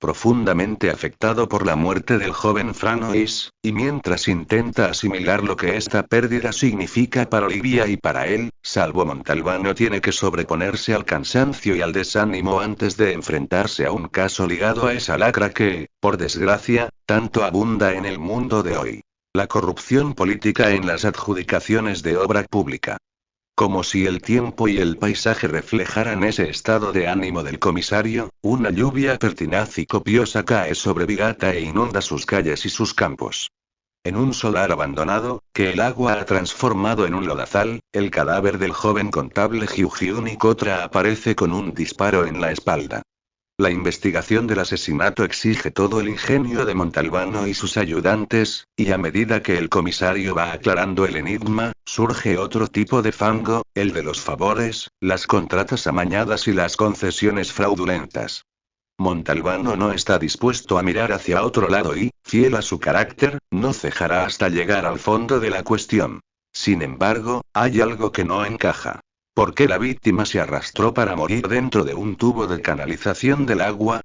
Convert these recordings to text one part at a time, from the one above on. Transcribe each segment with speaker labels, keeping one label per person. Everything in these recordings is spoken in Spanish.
Speaker 1: profundamente afectado por la muerte del joven Franois, y mientras intenta asimilar lo que esta pérdida significa para Olivia y para él, Salvo Montalbano tiene que sobreponerse al cansancio y al desánimo antes de enfrentarse a un caso ligado a esa lacra que, por desgracia, tanto abunda en el mundo de hoy. La corrupción política en las adjudicaciones de obra pública. Como si el tiempo y el paisaje reflejaran ese estado de ánimo del comisario, una lluvia pertinaz y copiosa cae sobre Vigata e inunda sus calles y sus campos. En un solar abandonado, que el agua ha transformado en un lodazal, el cadáver del joven contable Hyun Kotra aparece con un disparo en la espalda. La investigación del asesinato exige todo el ingenio de Montalbano y sus ayudantes, y a medida que el comisario va aclarando el enigma, surge otro tipo de fango, el de los favores, las contratas amañadas y las concesiones fraudulentas. Montalbano no está dispuesto a mirar hacia otro lado y, fiel a su carácter, no cejará hasta llegar al fondo de la cuestión. Sin embargo, hay algo que no encaja. ¿Por qué la víctima se arrastró para morir dentro de un tubo de canalización del agua?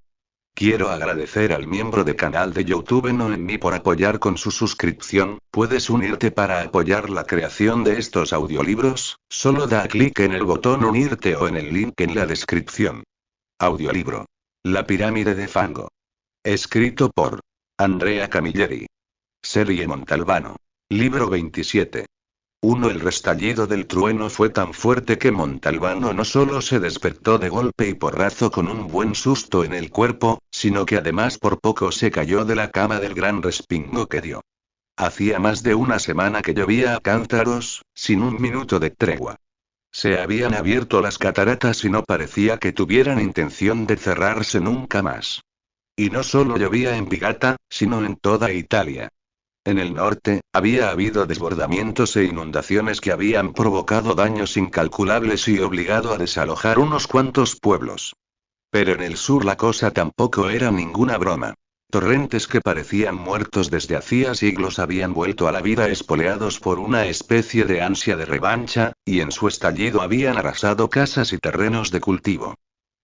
Speaker 1: Quiero agradecer al miembro de canal de YouTube Noemí por apoyar con su suscripción. Puedes unirte para apoyar la creación de estos audiolibros, solo da clic en el botón unirte o en el link en la descripción. Audiolibro. La pirámide de fango. Escrito por Andrea Camilleri. Serie Montalbano. Libro 27. 1. El restallido del trueno fue tan fuerte que Montalbano no solo se despertó de golpe y porrazo con un buen susto en el cuerpo, sino que además por poco se cayó de la cama del gran respingo que dio. Hacía más de una semana que llovía a cántaros, sin un minuto de tregua. Se habían abierto las cataratas y no parecía que tuvieran intención de cerrarse nunca más. Y no solo llovía en Vigata, sino en toda Italia. En el norte, había habido desbordamientos e inundaciones que habían provocado daños incalculables y obligado a desalojar unos cuantos pueblos. Pero en el sur la cosa tampoco era ninguna broma. Torrentes que parecían muertos desde hacía siglos habían vuelto a la vida espoleados por una especie de ansia de revancha, y en su estallido habían arrasado casas y terrenos de cultivo.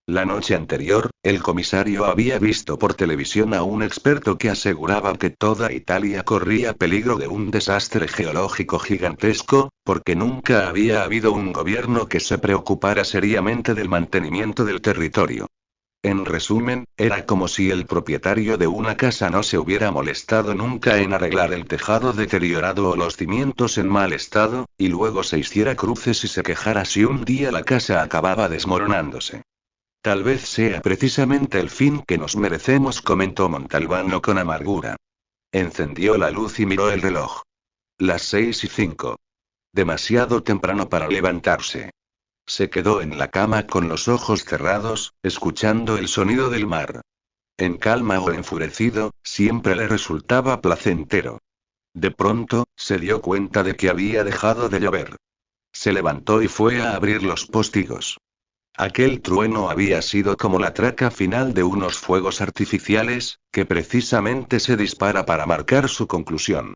Speaker 1: La noche anterior, el comisario había visto por televisión a un experto que aseguraba que toda Italia corría peligro de un desastre geológico gigantesco, porque nunca había habido un gobierno que se preocupara seriamente del mantenimiento del territorio. En resumen, era como si el propietario de una casa no se hubiera molestado nunca en arreglar el tejado deteriorado o los cimientos en mal estado, y luego se hiciera cruces y se quejara si un día la casa acababa desmoronándose. Tal vez sea precisamente el fin que nos merecemos, comentó Montalbano con amargura. Encendió la luz y miró el reloj. Las 6:05. Demasiado temprano para levantarse. Se quedó en la cama con los ojos cerrados, escuchando el sonido del mar. En calma o enfurecido, siempre le resultaba placentero. De pronto, se dio cuenta de que había dejado de llover. Se levantó y fue a abrir los postigos. Aquel trueno había sido como la traca final de unos fuegos artificiales, que precisamente se dispara para marcar su conclusión.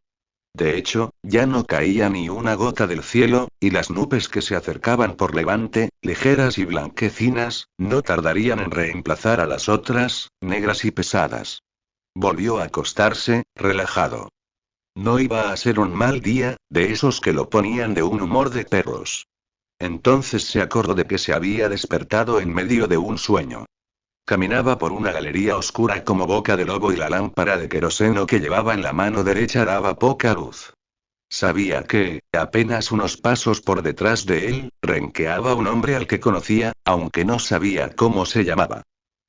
Speaker 1: De hecho, ya no caía ni una gota del cielo, y las nubes que se acercaban por levante, ligeras y blanquecinas, no tardarían en reemplazar a las otras, negras y pesadas. Volvió a acostarse, relajado. No iba a ser un mal día, de esos que lo ponían de un humor de perros. Entonces se acordó de que se había despertado en medio de un sueño. Caminaba por una galería oscura como boca de lobo y la lámpara de queroseno que llevaba en la mano derecha daba poca luz. Sabía que, apenas unos pasos por detrás de él, renqueaba un hombre al que conocía, aunque no sabía cómo se llamaba.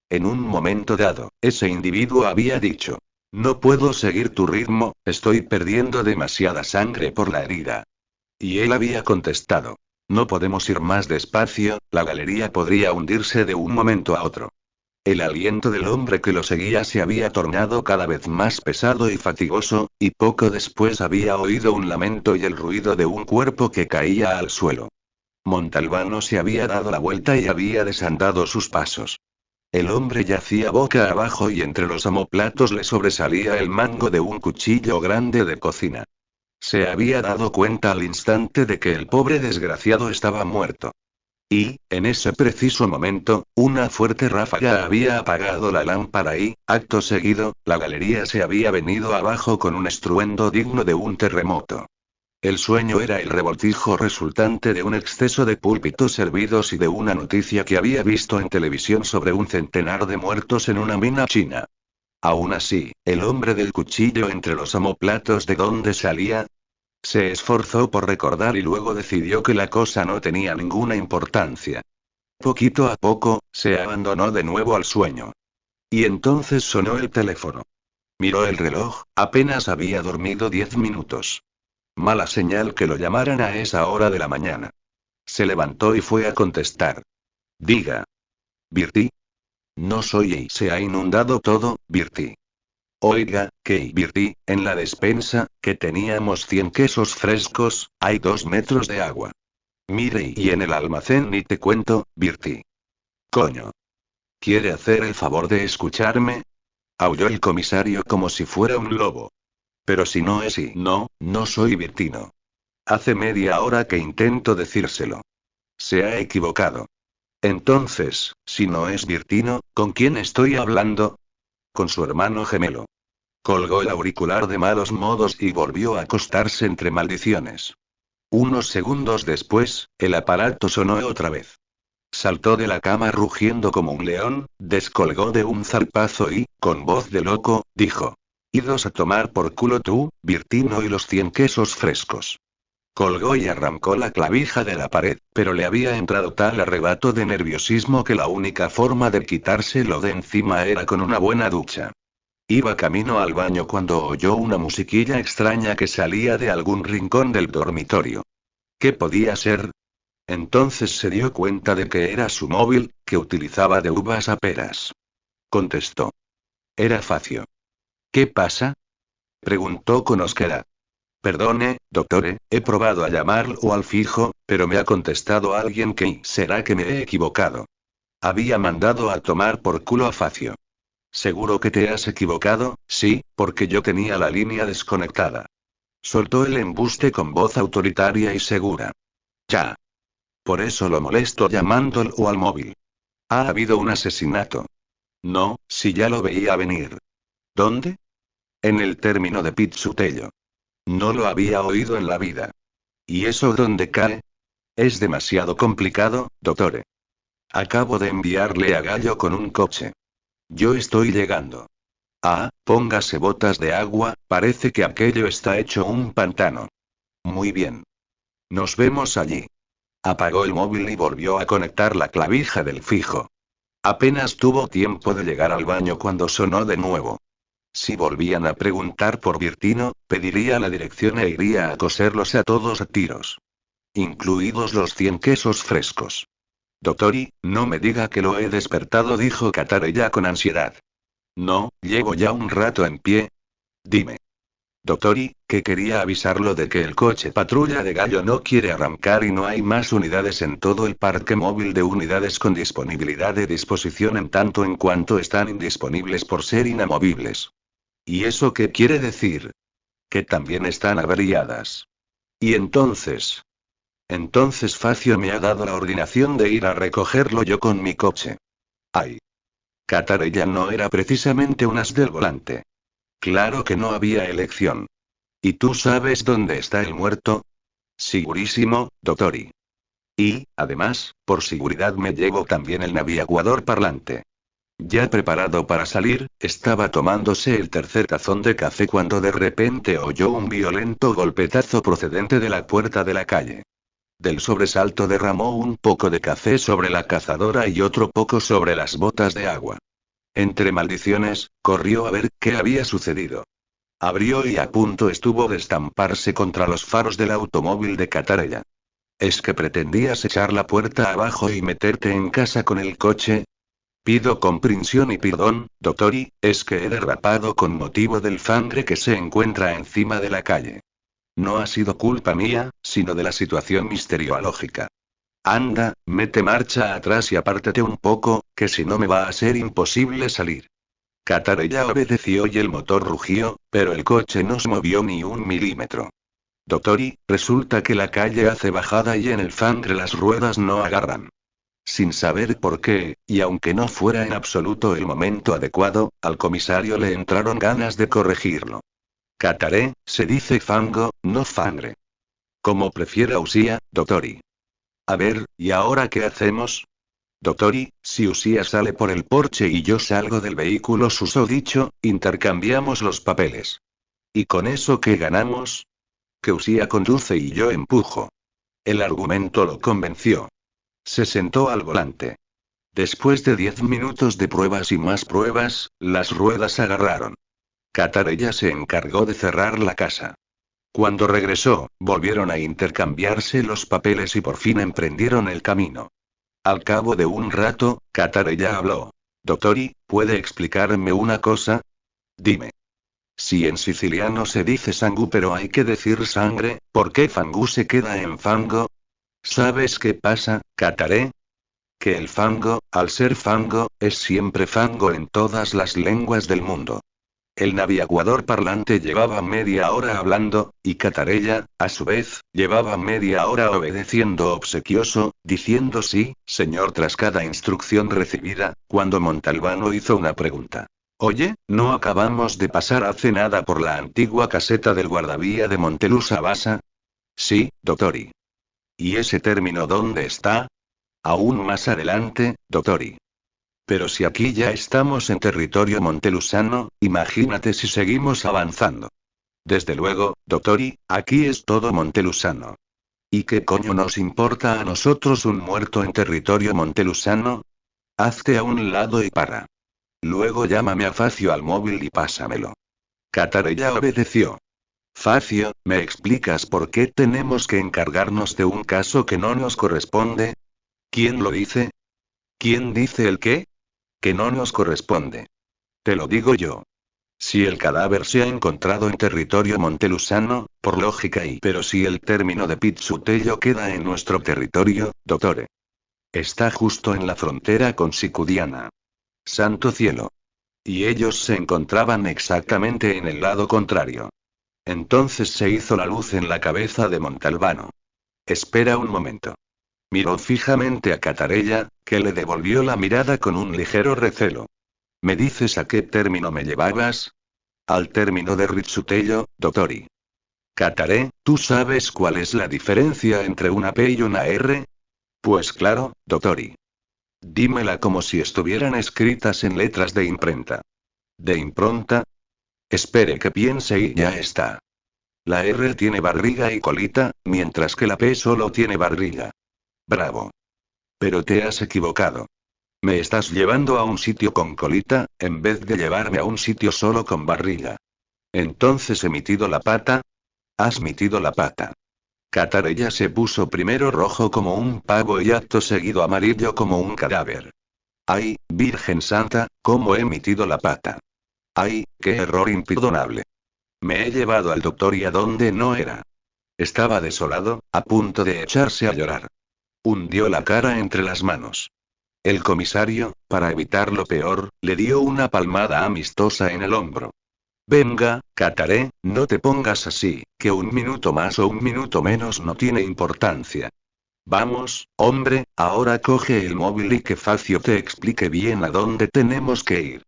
Speaker 1: En un momento dado, ese individuo había dicho: «No puedo seguir tu ritmo, estoy perdiendo demasiada sangre por la herida». Y él había contestado: «No podemos ir más despacio, la galería podría hundirse de un momento a otro». El aliento del hombre que lo seguía se había tornado cada vez más pesado y fatigoso, y poco después había oído un lamento y el ruido de un cuerpo que caía al suelo. Montalbano se había dado la vuelta y había desandado sus pasos. El hombre yacía boca abajo y entre los omoplatos le sobresalía el mango de un cuchillo grande de cocina. Se había dado cuenta al instante de que el pobre desgraciado estaba muerto. Y, en ese preciso momento, una fuerte ráfaga había apagado la lámpara y, acto seguido, la galería se había venido abajo con un estruendo digno de un terremoto. El sueño era el revoltijo resultante de un exceso de púlpitos hervidos y de una noticia que había visto en televisión sobre un centenar de muertos en una mina china. Aún así, el hombre del cuchillo entre los omoplatos de donde salía, se esforzó por recordar y luego decidió que la cosa no tenía ninguna importancia. Poquito a poco, se abandonó de nuevo al sueño. Y entonces sonó el teléfono. Miró el reloj, apenas había dormido 10 minutos. Mala señal que lo llamaran a esa hora de la mañana. Se levantó y fue a contestar. Diga. Bertie. No soy y se ha inundado todo, Bertie. Oiga, que Bertie, en la despensa, que teníamos 100 quesos frescos, hay 2 metros de agua. Mire, y en el almacén ni te cuento, Bertie. Coño. ¿Quiere hacer el favor de escucharme? Aulló el comisario como si fuera un lobo. Pero si no es y no, no soy Bertino. Hace media hora que intento decírselo. Se ha equivocado. Entonces, si no es Bertino, ¿con quién estoy hablando? Con su hermano gemelo. Colgó el auricular de malos modos y volvió a acostarse entre maldiciones. Unos segundos después, el aparato sonó otra vez. Saltó de la cama rugiendo como un león, descolgó de un zarpazo y, con voz de loco, dijo. Idos a tomar por culo tú, Bertino y los 100 quesos frescos. Colgó y arrancó la clavija de la pared, pero le había entrado tal arrebato de nerviosismo que la única forma de quitárselo de encima era con una buena ducha. Iba camino al baño cuando oyó una musiquilla extraña que salía de algún rincón del dormitorio. ¿Qué podía ser? Entonces se dio cuenta de que era su móvil, que utilizaba de uvas a peras. Contestó. Era Facio. ¿Qué pasa? Preguntó con osquedad. Perdone, doctore, he probado a llamarlo al fijo, pero me ha contestado alguien que será que me he equivocado. Había mandado a tomar por culo a Facio. ¿Seguro que te has equivocado? Sí, porque yo tenía la línea desconectada. Soltó el embuste con voz autoritaria y segura. Ya. Por eso lo molesto llamándolo al móvil. Ha habido un asesinato. No, si ya lo veía venir. ¿Dónde? En el término de Pizzutello. No lo había oído en la vida. ¿Y eso dónde cae? Es demasiado complicado, doctore. Acabo de enviarle a Gallo con un coche. Yo estoy llegando. Ah, póngase botas de agua, parece que aquello está hecho un pantano. Muy bien. Nos vemos allí. Apagó el móvil y volvió a conectar la clavija del fijo. Apenas tuvo tiempo de llegar al baño cuando sonó de nuevo. Si volvían a preguntar por Bertino, pediría la dirección e iría a coserlos a todos a tiros. Incluidos los 100 quesos frescos. Doctori, no me diga que lo he despertado, dijo Catarella con ansiedad. No, llevo ya un rato en pie. Dime. Doctori, que quería avisarlo de que el coche patrulla de Gallo no quiere arrancar y no hay más unidades en todo el parque móvil de unidades con disponibilidad de disposición en tanto en cuanto están indisponibles por ser inamovibles. ¿Y eso qué quiere decir? Que también están averiadas. Y entonces. Entonces Facio me ha dado la ordenación de ir a recogerlo yo con mi coche. Ay. Catarella no era precisamente un as del volante. Claro que no había elección. ¿Y tú sabes dónde está el muerto? Segurísimo, doctori. Y, además, por seguridad me llevo también el navigaguador parlante. Ya preparado para salir, estaba tomándose el tercer tazón de café cuando de repente oyó un violento golpetazo procedente de la puerta de la calle. Del sobresalto derramó un poco de café sobre la cazadora y otro poco sobre las botas de agua. Entre maldiciones, corrió a ver qué había sucedido. Abrió y a punto estuvo de estamparse contra los faros del automóvil de Catarella. ¿Es que pretendías echar la puerta abajo y meterte en casa con el coche? Pido comprensión y perdón, doctori, es que he derrapado con motivo del fangue que se encuentra encima de la calle. No ha sido culpa mía, sino de la situación misteriológica. Anda, mete marcha atrás y apártate un poco, que si no me va a ser imposible salir. Catarella obedeció y el motor rugió, pero el coche no se movió ni un milímetro. Doctori, resulta que la calle hace bajada y en el fangue las ruedas no agarran. Sin saber por qué, y aunque no fuera en absoluto el momento adecuado, al comisario le entraron ganas de corregirlo. Cataré, se dice fango, no fangre. Como prefiera Usía, doctori. A ver, ¿y ahora qué hacemos? Doctori, si Usía sale por el porche y yo salgo del vehículo susodicho, intercambiamos los papeles. ¿Y con eso qué ganamos? Que Usía conduce y yo empujo. El argumento lo convenció. Se sentó al volante. Después de 10 minutos de pruebas y más pruebas, las ruedas agarraron. Catarella se encargó de cerrar la casa. Cuando regresó, volvieron a intercambiarse los papeles y por fin emprendieron el camino. Al cabo de un rato, Catarella habló. Doctori, ¿puede explicarme una cosa? Dime. Si en siciliano se dice sangu pero hay que decir sangre, ¿por qué fangu se queda en fango? ¿Sabes qué pasa, Cataré? Que el fango, al ser fango, es siempre fango en todas las lenguas del mundo. El navigaguador parlante llevaba media hora hablando, y Catarella, a su vez, llevaba media hora obedeciendo obsequioso, diciendo sí, señor tras cada instrucción recibida, cuando Montalbano hizo una pregunta. Oye, ¿no acabamos de pasar hace nada por la antigua caseta del guardavía de Montelusa Basa? Sí, doctori. ¿Y ese término dónde está? Aún más adelante, doctori. Pero si aquí ya estamos en territorio montelusano, imagínate si seguimos avanzando. Desde luego, doctori, aquí es todo montelusano. ¿Y qué coño nos importa a nosotros un muerto en territorio montelusano? Hazte a un lado y para. Luego llámame a Facio al móvil y pásamelo. Catarella obedeció. Facio, ¿me explicas por qué tenemos que encargarnos de un caso que no nos corresponde? ¿Quién lo dice? ¿Quién dice el qué? Que no nos corresponde. Te lo digo yo. Si el cadáver se ha encontrado en territorio montelusano, por lógica pero si el término de Pizzutello queda en nuestro territorio, dottore. Está justo en la frontera con Sicudiana. Santo cielo. Y ellos se encontraban exactamente en el lado contrario. Entonces se hizo la luz en la cabeza de Montalbano. Espera un momento. Miró fijamente a Catarella, que le devolvió la mirada con un ligero recelo. ¿Me dices a qué término me llevabas? Al término de Rizzutello, doctori. Cataré, ¿tú sabes cuál es la diferencia entre una P y una R? Pues claro, doctori. Dímela como si estuvieran escritas en letras de imprenta. ¿De impronta? Espere que piense y ya está. La R tiene barriga y colita, mientras que la P solo tiene barriga. Bravo. Pero te has equivocado. Me estás llevando a un sitio con colita, en vez de llevarme a un sitio solo con barriga. Entonces he metido la pata. Has metido la pata. Catarella se puso primero rojo como un pavo y acto seguido amarillo como un cadáver. ¡Ay, Virgen Santa, cómo he metido la pata! ¡Ay, qué error imperdonable! Me he llevado al doctor y a donde no era. Estaba desolado, a punto de echarse a llorar. Hundió la cara entre las manos. El comisario, para evitar lo peor, le dio una palmada amistosa en el hombro. Venga, Cataré, no te pongas así, que un minuto más o un minuto menos no tiene importancia. Vamos, hombre, ahora coge el móvil y que Facio te explique bien a dónde tenemos que ir.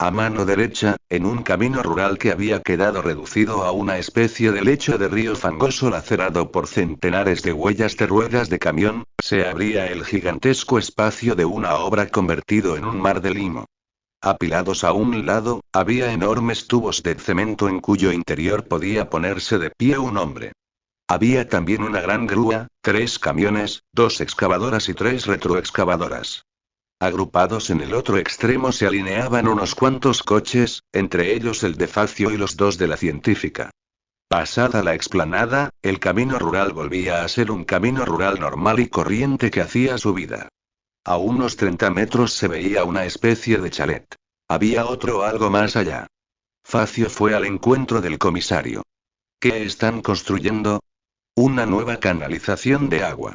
Speaker 1: A mano derecha, en un camino rural que había quedado reducido a una especie de lecho de río fangoso lacerado por centenares de huellas de ruedas de camión, se abría el gigantesco espacio de una obra convertido en un mar de limo. Apilados a un lado, había enormes tubos de cemento en cuyo interior podía ponerse de pie un hombre. Había también una gran grúa, 3 camiones, 2 excavadoras y 3 retroexcavadoras. Agrupados en el otro extremo se alineaban unos cuantos coches, entre ellos el de Facio y los 2 de la científica. Pasada la explanada, el camino rural volvía a ser un camino rural normal y corriente que hacía su vida. A unos 30 metros se veía una especie de chalet. Había otro algo más allá. Facio fue al encuentro del comisario. ¿Qué están construyendo? Una nueva canalización de agua.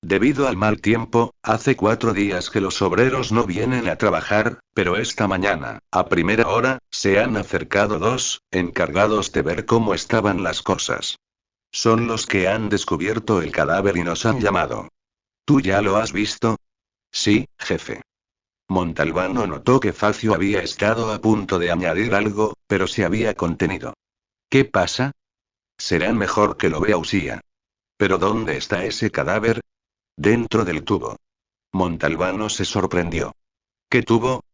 Speaker 1: Debido al mal tiempo, hace 4 días que los obreros no vienen a trabajar, pero esta mañana, a primera hora, se han acercado 2, encargados de ver cómo estaban las cosas. Son los que han descubierto el cadáver y nos han llamado. ¿Tú ya lo has visto? Sí, jefe. Montalbano notó que Facio había estado a punto de añadir algo, pero se había contenido. ¿Qué pasa? Será mejor que lo vea Usía. ¿Pero dónde está ese cadáver? Dentro del tubo. Montalbano se sorprendió. ¿Qué tubo?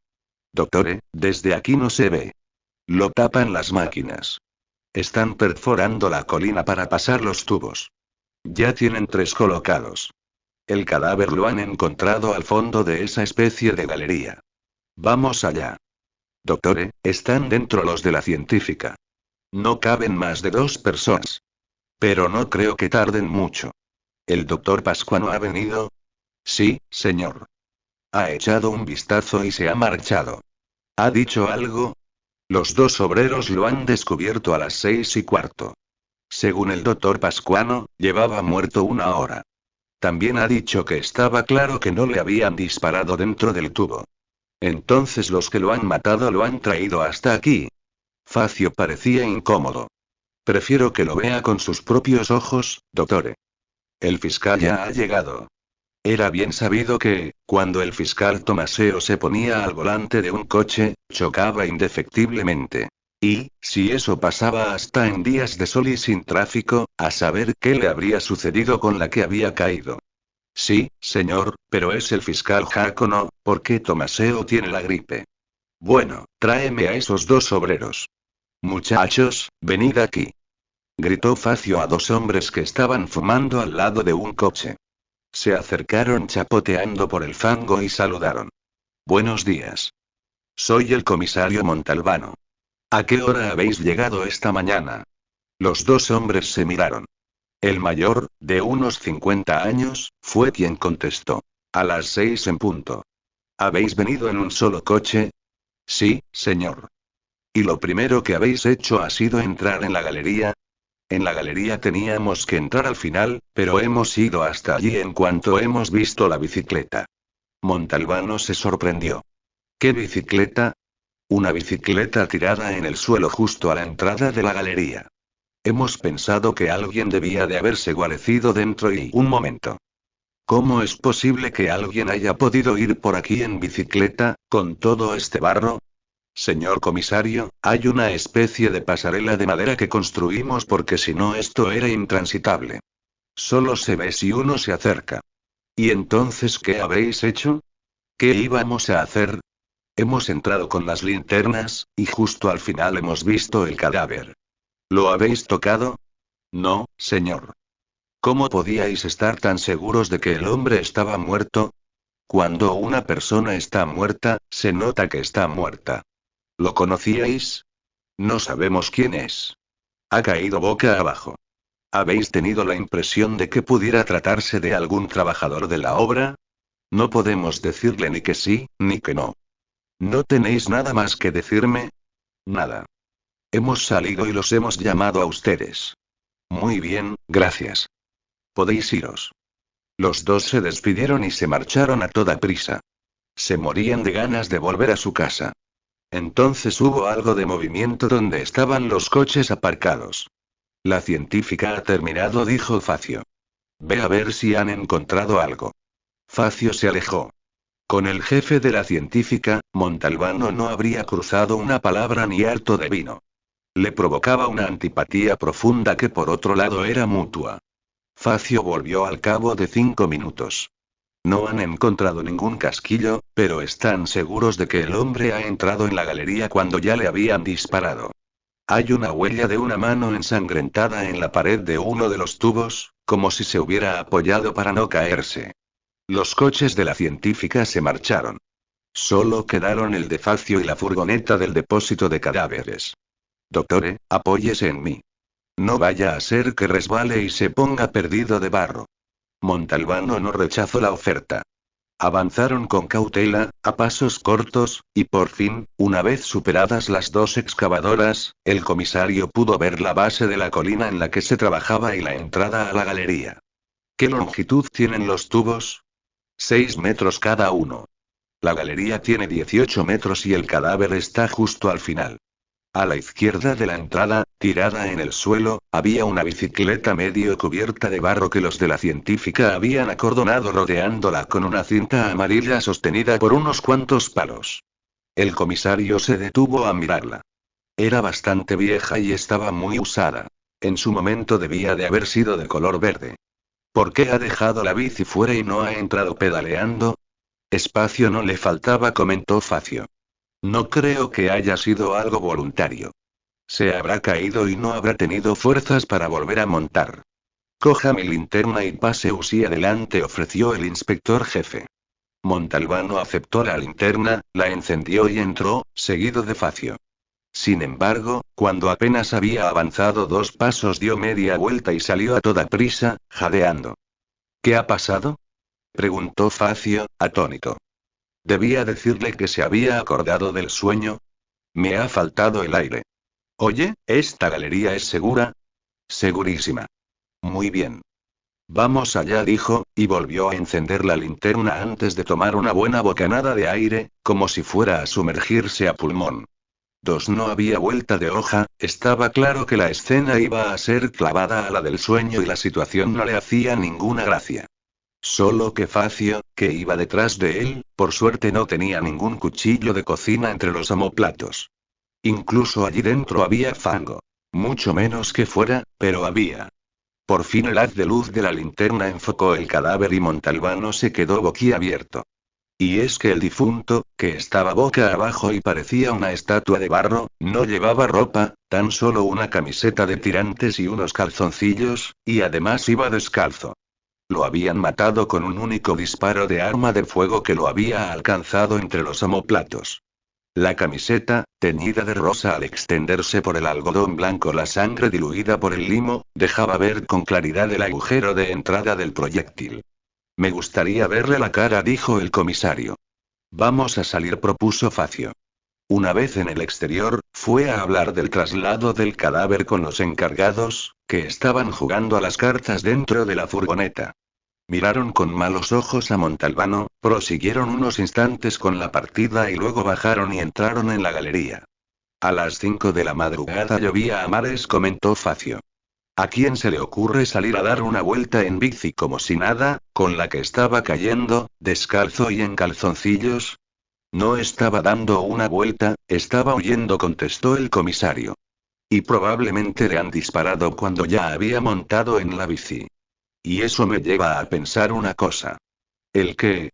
Speaker 1: Doctore, desde aquí no se ve. Lo tapan las máquinas. Están perforando la colina para pasar los tubos. Ya tienen 3 colocados. El cadáver lo han encontrado al fondo de esa especie de galería. Vamos allá. Doctore, están dentro los de la científica. No caben más de 2 personas. Pero no creo que tarden mucho. ¿El doctor Pascuano ha venido? Sí, señor. Ha echado un vistazo y se ha marchado. ¿Ha dicho algo? Los 2 obreros lo han descubierto a las 6:15. Según el doctor Pascuano, llevaba muerto 1 hora. También ha dicho que estaba claro que no le habían disparado dentro del tubo. Entonces los que lo han matado lo han traído hasta aquí. Facio parecía incómodo. Prefiero que lo vea con sus propios ojos, doctore. El fiscal ya ha llegado. Era bien sabido que, cuando el fiscal Tomaseo se ponía al volante de un coche, chocaba indefectiblemente. Y, si eso pasaba hasta en días de sol y sin tráfico, a saber qué le habría sucedido con la que había caído. Sí, señor, pero es el fiscal Jácono, ¿por qué Tomaseo tiene la gripe? Bueno, tráeme a esos 2 obreros. Muchachos, venid aquí. Gritó Facio a 2 hombres que estaban fumando al lado de un coche. Se acercaron chapoteando por el fango y saludaron. Buenos días. Soy el comisario Montalbano. ¿A qué hora habéis llegado esta mañana? Los 2 hombres se miraron. El mayor, de unos 50 años, fue quien contestó. A las 6 en punto. ¿Habéis venido en un solo coche? Sí, señor. ¿Y lo primero que habéis hecho ha sido entrar en la galería? En la galería teníamos que entrar al final, pero hemos ido hasta allí en cuanto hemos visto la bicicleta. Montalbano se sorprendió. ¿Qué bicicleta? Una bicicleta tirada en el suelo justo a la entrada de la galería. Hemos pensado que alguien debía de haberse guarecido dentro y... Un momento. ¿Cómo es posible que alguien haya podido ir por aquí en bicicleta, con todo este barro? Señor comisario, hay una especie de pasarela de madera que construimos porque si no esto era intransitable. Solo se ve si uno se acerca. ¿Y entonces qué habéis hecho? ¿Qué íbamos a hacer? Hemos entrado con las linternas, y justo al final hemos visto el cadáver. ¿Lo habéis tocado? No, señor. ¿Cómo podíais estar tan seguros de que el hombre estaba muerto? Cuando una persona está muerta, se nota que está muerta. ¿Lo conocíais? No sabemos quién es. Ha caído boca abajo. ¿Habéis tenido la impresión de que pudiera tratarse de algún trabajador de la obra? No podemos decirle ni que sí, ni que no. ¿No tenéis nada más que decirme? Nada. Hemos salido y los hemos llamado a ustedes. Muy bien, gracias. Podéis iros. Los 2 se despidieron y se marcharon a toda prisa. Se morían de ganas de volver a su casa. Entonces hubo algo de movimiento donde estaban los coches aparcados. La científica ha terminado, dijo Facio. Ve a ver si han encontrado algo. Facio se alejó. Con el jefe de la científica, Montalbano no habría cruzado una palabra ni harto de vino. Le provocaba una antipatía profunda que por otro lado era mutua. Facio volvió al cabo de 5 minutos. No han encontrado ningún casquillo, pero están seguros de que el hombre ha entrado en la galería cuando ya le habían disparado. Hay una huella de una mano ensangrentada en la pared de uno de los tubos, como si se hubiera apoyado para no caerse. Los coches de la científica se marcharon. Solo quedaron el de Facio y la furgoneta del depósito de cadáveres. Doctore, apóyese en mí. No vaya a ser que resbale y se ponga perdido de barro. Montalbano no rechazó la oferta. Avanzaron con cautela, a pasos cortos, y por fin, una vez superadas las 2 excavadoras, el comisario pudo ver la base de la colina en la que se trabajaba y la entrada a la galería. ¿Qué longitud tienen los tubos? 6 metros cada uno. La galería tiene 18 metros y el cadáver está justo al final. A la izquierda de la entrada, tirada en el suelo, había una bicicleta medio cubierta de barro que los de la científica habían acordonado rodeándola con una cinta amarilla sostenida por unos cuantos palos. El comisario se detuvo a mirarla. Era bastante vieja y estaba muy usada. En su momento debía de haber sido de color verde. ¿Por qué ha dejado la bici fuera y no ha entrado pedaleando? Espacio no le faltaba, comentó Facio. No creo que haya sido algo voluntario. Se habrá caído y no habrá tenido fuerzas para volver a montar. Coja mi linterna y pase usted adelante, ofreció el inspector jefe. Montalbano aceptó la linterna, la encendió y entró, seguido de Facio. Sin embargo, cuando apenas había avanzado 2 pasos dio media vuelta y salió a toda prisa, jadeando. ¿Qué ha pasado?, preguntó Facio, atónito. Debía decirle que se había acordado del sueño. Me ha faltado el aire. Oye, ¿esta galería es segura? Segurísima. Muy bien. Vamos allá, dijo, y volvió a encender la linterna antes de tomar una buena bocanada de aire, como si fuera a sumergirse a pulmón. No había vuelta de hoja, estaba claro que la escena iba a ser clavada a la del sueño y la situación no le hacía ninguna gracia. Solo que Facio, que iba detrás de él, por suerte no tenía ningún cuchillo de cocina entre los omoplatos. Incluso allí dentro había fango. Mucho menos que fuera, pero había. Por fin el haz de luz de la linterna enfocó el cadáver y Montalbano se quedó boquiabierto. Y es que el difunto, que estaba boca abajo y parecía una estatua de barro, no llevaba ropa, tan solo una camiseta de tirantes y unos calzoncillos, y además iba descalzo. Lo habían matado con un único disparo de arma de fuego que lo había alcanzado entre los omoplatos. La camiseta, teñida de rosa al extenderse por el algodón blanco la sangre diluida por el limo, dejaba ver con claridad el agujero de entrada del proyectil. Me gustaría verle la cara, dijo el comisario. Vamos a salir, propuso Facio. Una vez en el exterior, fue a hablar del traslado del cadáver con los encargados, que estaban jugando a las cartas dentro de la furgoneta. Miraron con malos ojos a Montalbano, prosiguieron unos instantes con la partida y luego bajaron y entraron en la galería. A las 5 de la madrugada llovía a mares, comentó Facio. ¿A quién se le ocurre salir a dar una vuelta en bici como si nada, con la que estaba cayendo, descalzo y en calzoncillos? No estaba dando una vuelta, estaba huyendo, contestó el comisario. Y probablemente le han disparado cuando ya había montado en la bici. Y eso me lleva a pensar una cosa. ¿El qué?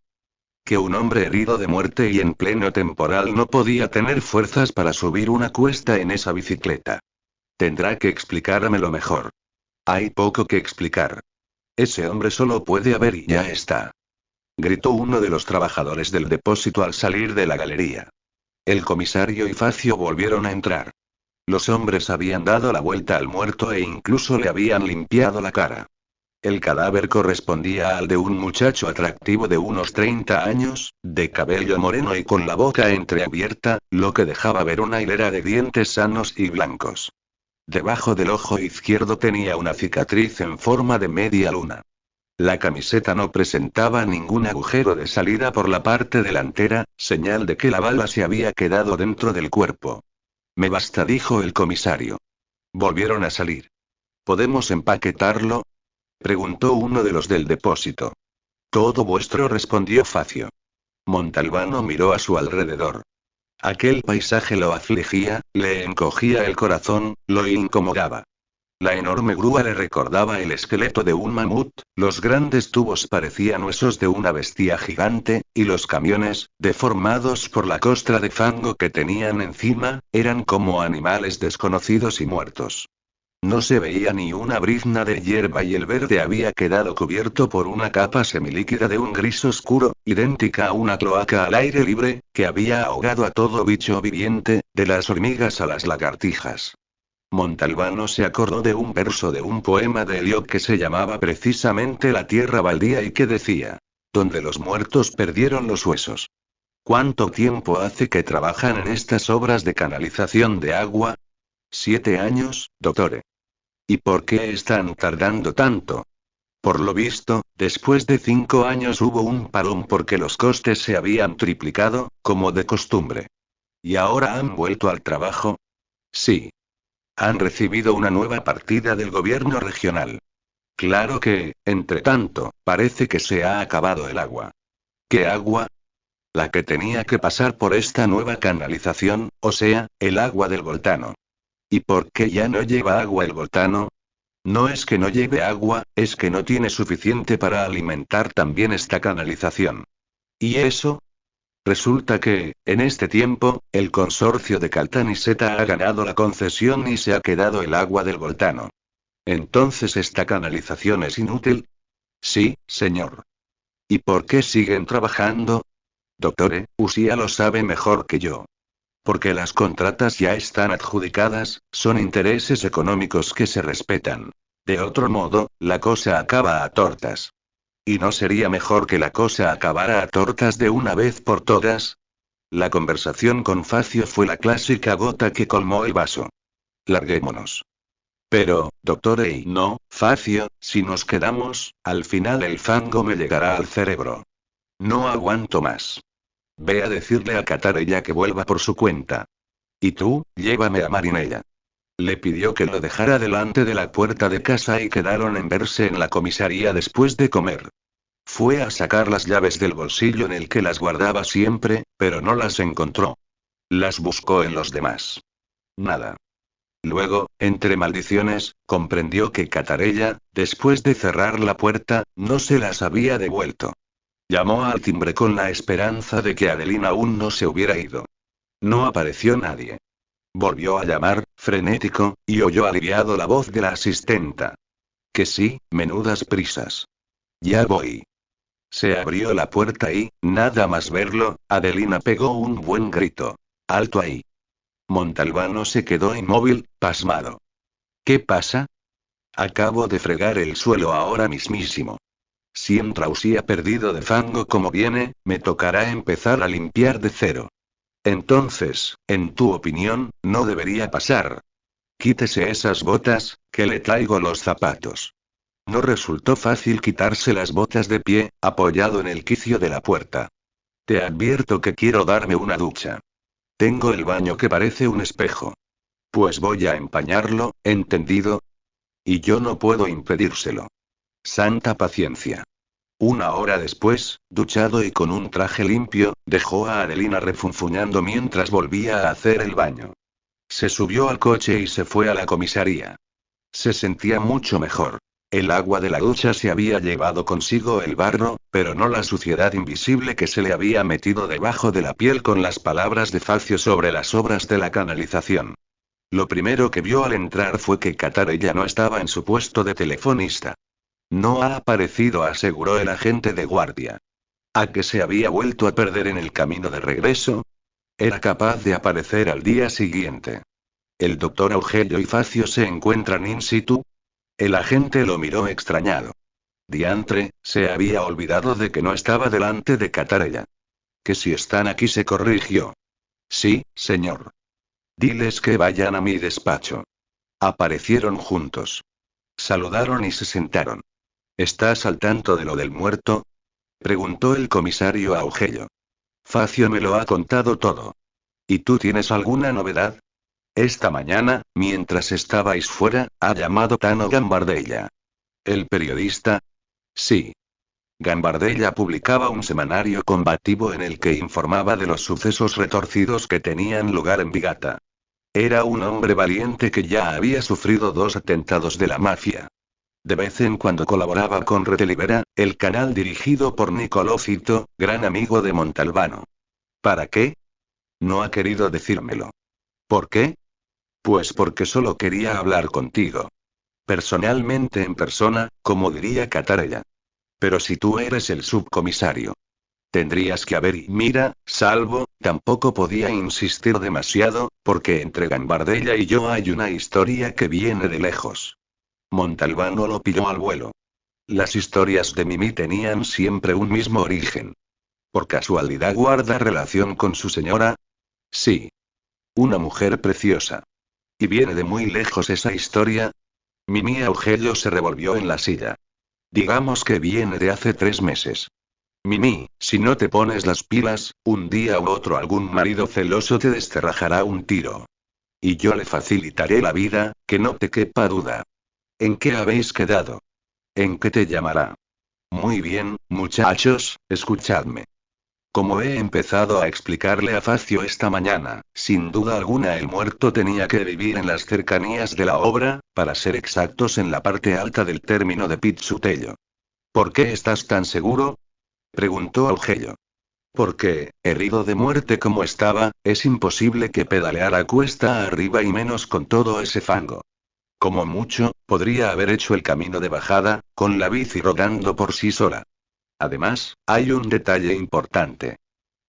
Speaker 1: Que un hombre herido de muerte y en pleno temporal no podía tener fuerzas para subir una cuesta en esa bicicleta. Tendrá que explicármelo mejor. Hay poco que explicar. Ese hombre solo puede haber y ya está. Gritó uno de los trabajadores del depósito al salir de la galería. El comisario y Facio volvieron a entrar. Los hombres habían dado la vuelta al muerto e incluso le habían limpiado la cara. El cadáver correspondía al de un muchacho atractivo de unos 30 años, de cabello moreno y con la boca entreabierta, lo que dejaba ver una hilera de dientes sanos y blancos. Debajo del ojo izquierdo tenía una cicatriz en forma de media luna. La camiseta no presentaba ningún agujero de salida por la parte delantera, señal de que la bala se había quedado dentro del cuerpo. Me basta, dijo el comisario. Volvieron a salir. ¿Podemos empaquetarlo?, preguntó uno de los del depósito. Todo vuestro, respondió Facio. Montalbano miró a su alrededor. Aquel paisaje lo afligía, le encogía el corazón, lo incomodaba. La enorme grúa le recordaba el esqueleto de un mamut, los grandes tubos parecían huesos de una bestia gigante, y los camiones, deformados por la costra de fango que tenían encima, eran como animales desconocidos y muertos. No se veía ni una brizna de hierba y el verde había quedado cubierto por una capa semilíquida de un gris oscuro, idéntica a una cloaca al aire libre, que había ahogado a todo bicho viviente, de las hormigas a las lagartijas. Montalbano se acordó de un verso de un poema de Eliot que se llamaba precisamente La tierra baldía y que decía: donde los muertos perdieron los huesos. ¿Cuánto tiempo hace que trabajan en estas obras de canalización de agua? 7 años, doctore. ¿Y por qué están tardando tanto? Por lo visto, después de 5 años hubo un parón porque los costes se habían triplicado, como de costumbre. ¿Y ahora han vuelto al trabajo? Sí. Han recibido una nueva partida del gobierno regional. Claro que, entre tanto, parece que se ha acabado el agua. ¿Qué agua? La que tenía que pasar por esta nueva canalización, o sea, el agua del Voltano. ¿Y por qué ya no lleva agua el Voltano? No es que no lleve agua, es que no tiene suficiente para alimentar también esta canalización. ¿Y eso? Resulta que, en este tiempo, el consorcio de Caltanissetta ha ganado la concesión y se ha quedado el agua del Voltano. Entonces esta canalización es inútil. Sí, señor. ¿Y por qué siguen trabajando? Doctor, Usía lo sabe mejor que yo. Porque las contratas ya están adjudicadas, son intereses económicos que se respetan. De otro modo, la cosa acaba a tortas. ¿Y no sería mejor que la cosa acabara a tortas de una vez por todas? La conversación con Facio fue la clásica gota que colmó el vaso. Larguémonos. Pero, doctor no, Facio, si nos quedamos, al final el fango me llegará al cerebro. No aguanto más. Ve a decirle a Catarella que vuelva por su cuenta. Y tú, llévame a Marinella. Le pidió que lo dejara delante de la puerta de casa y quedaron en verse en la comisaría después de comer. Fue a sacar las llaves del bolsillo en el que las guardaba siempre, pero no las encontró. Las buscó en los demás. Nada. Luego, entre maldiciones, comprendió que Catarella, después de cerrar la puerta, no se las había devuelto. Llamó al timbre con la esperanza de que Adelina aún no se hubiera ido. No apareció nadie. Volvió a llamar, frenético, y oyó aliviado la voz de la asistenta. Que sí, menudas prisas. Ya voy. Se abrió la puerta y, nada más verlo, Adelina pegó un buen grito. ¡Alto ahí! Montalbano se quedó inmóvil, pasmado. ¿Qué pasa? Acabo de fregar el suelo ahora mismísimo. Si entra Usía perdido de fango como viene, me tocará empezar a limpiar de cero. Entonces, en tu opinión, no debería pasar. Quítese esas botas, que le traigo los zapatos. No resultó fácil quitarse las botas de pie, apoyado en el quicio de la puerta. Te advierto que quiero darme una ducha. Tengo el baño que parece un espejo. Pues voy a empañarlo, ¿entendido? Y yo no puedo impedírselo. Santa paciencia. Una hora después, duchado y con un traje limpio, dejó a Adelina refunfuñando mientras volvía a hacer el baño. Se subió al coche y se fue a la comisaría. Se sentía mucho mejor. El agua de la ducha se había llevado consigo el barro, pero no la suciedad invisible que se le había metido debajo de la piel con las palabras de Facio sobre las obras de la canalización. Lo primero que vio al entrar fue que Catarella no estaba en su puesto de telefonista. No ha aparecido, aseguró el agente de guardia. ¿A que se había vuelto a perder en el camino de regreso? Era capaz de aparecer al día siguiente. ¿El doctor Augelio y Facio se encuentran in situ? El agente lo miró extrañado. Diantre, se había olvidado de que no estaba delante de Catarella. Que si están aquí, se corrigió. Sí, señor. Diles que vayan a mi despacho. Aparecieron juntos. Saludaron y se sentaron. ¿Estás al tanto de lo del muerto? Preguntó el comisario a Augelio. Facio me lo ha contado todo. ¿Y tú tienes alguna novedad? Esta mañana, mientras estabais fuera, ha llamado Tano Gambardella. ¿El periodista? Sí. Gambardella publicaba un semanario combativo en el que informaba de los sucesos retorcidos que tenían lugar en Vigata. Era un hombre valiente que ya había sufrido 2 atentados de la mafia. De vez en cuando colaboraba con Rete Libera, el canal dirigido por Nicolò Fito, gran amigo de Montalbano. ¿Para qué? No ha querido decírmelo. ¿Por qué? Pues porque solo quería hablar contigo. Personalmente, en persona, como diría Catarella. Pero si tú eres el subcomisario, tendrías que haber, y mira, Salvo, tampoco podía insistir demasiado, porque entre Gambardella y yo hay una historia que viene de lejos. Montalbano lo pilló al vuelo. Las historias de Mimi tenían siempre un mismo origen. ¿Por casualidad guarda relación con su señora? Sí. Una mujer preciosa. ¿Y viene de muy lejos esa historia? Mimi Augelio se revolvió en la silla. Digamos que viene de hace 3 meses. Mimi, si no te pones las pilas, un día u otro algún marido celoso te desterrajará un tiro. Y yo le facilitaré la vida, que no te quepa duda. ¿En qué habéis quedado? ¿En qué te llamará? Muy bien, muchachos, escuchadme. Como he empezado a explicarle a Facio esta mañana, sin duda alguna el muerto tenía que vivir en las cercanías de la obra, para ser exactos en la parte alta del término de Pizzutello. ¿Por qué estás tan seguro? Preguntó Augello. Porque, herido de muerte como estaba, es imposible que pedaleara cuesta arriba y menos con todo ese fango. Como mucho, podría haber hecho el camino de bajada, con la bici rodando por sí sola. Además, hay un detalle importante.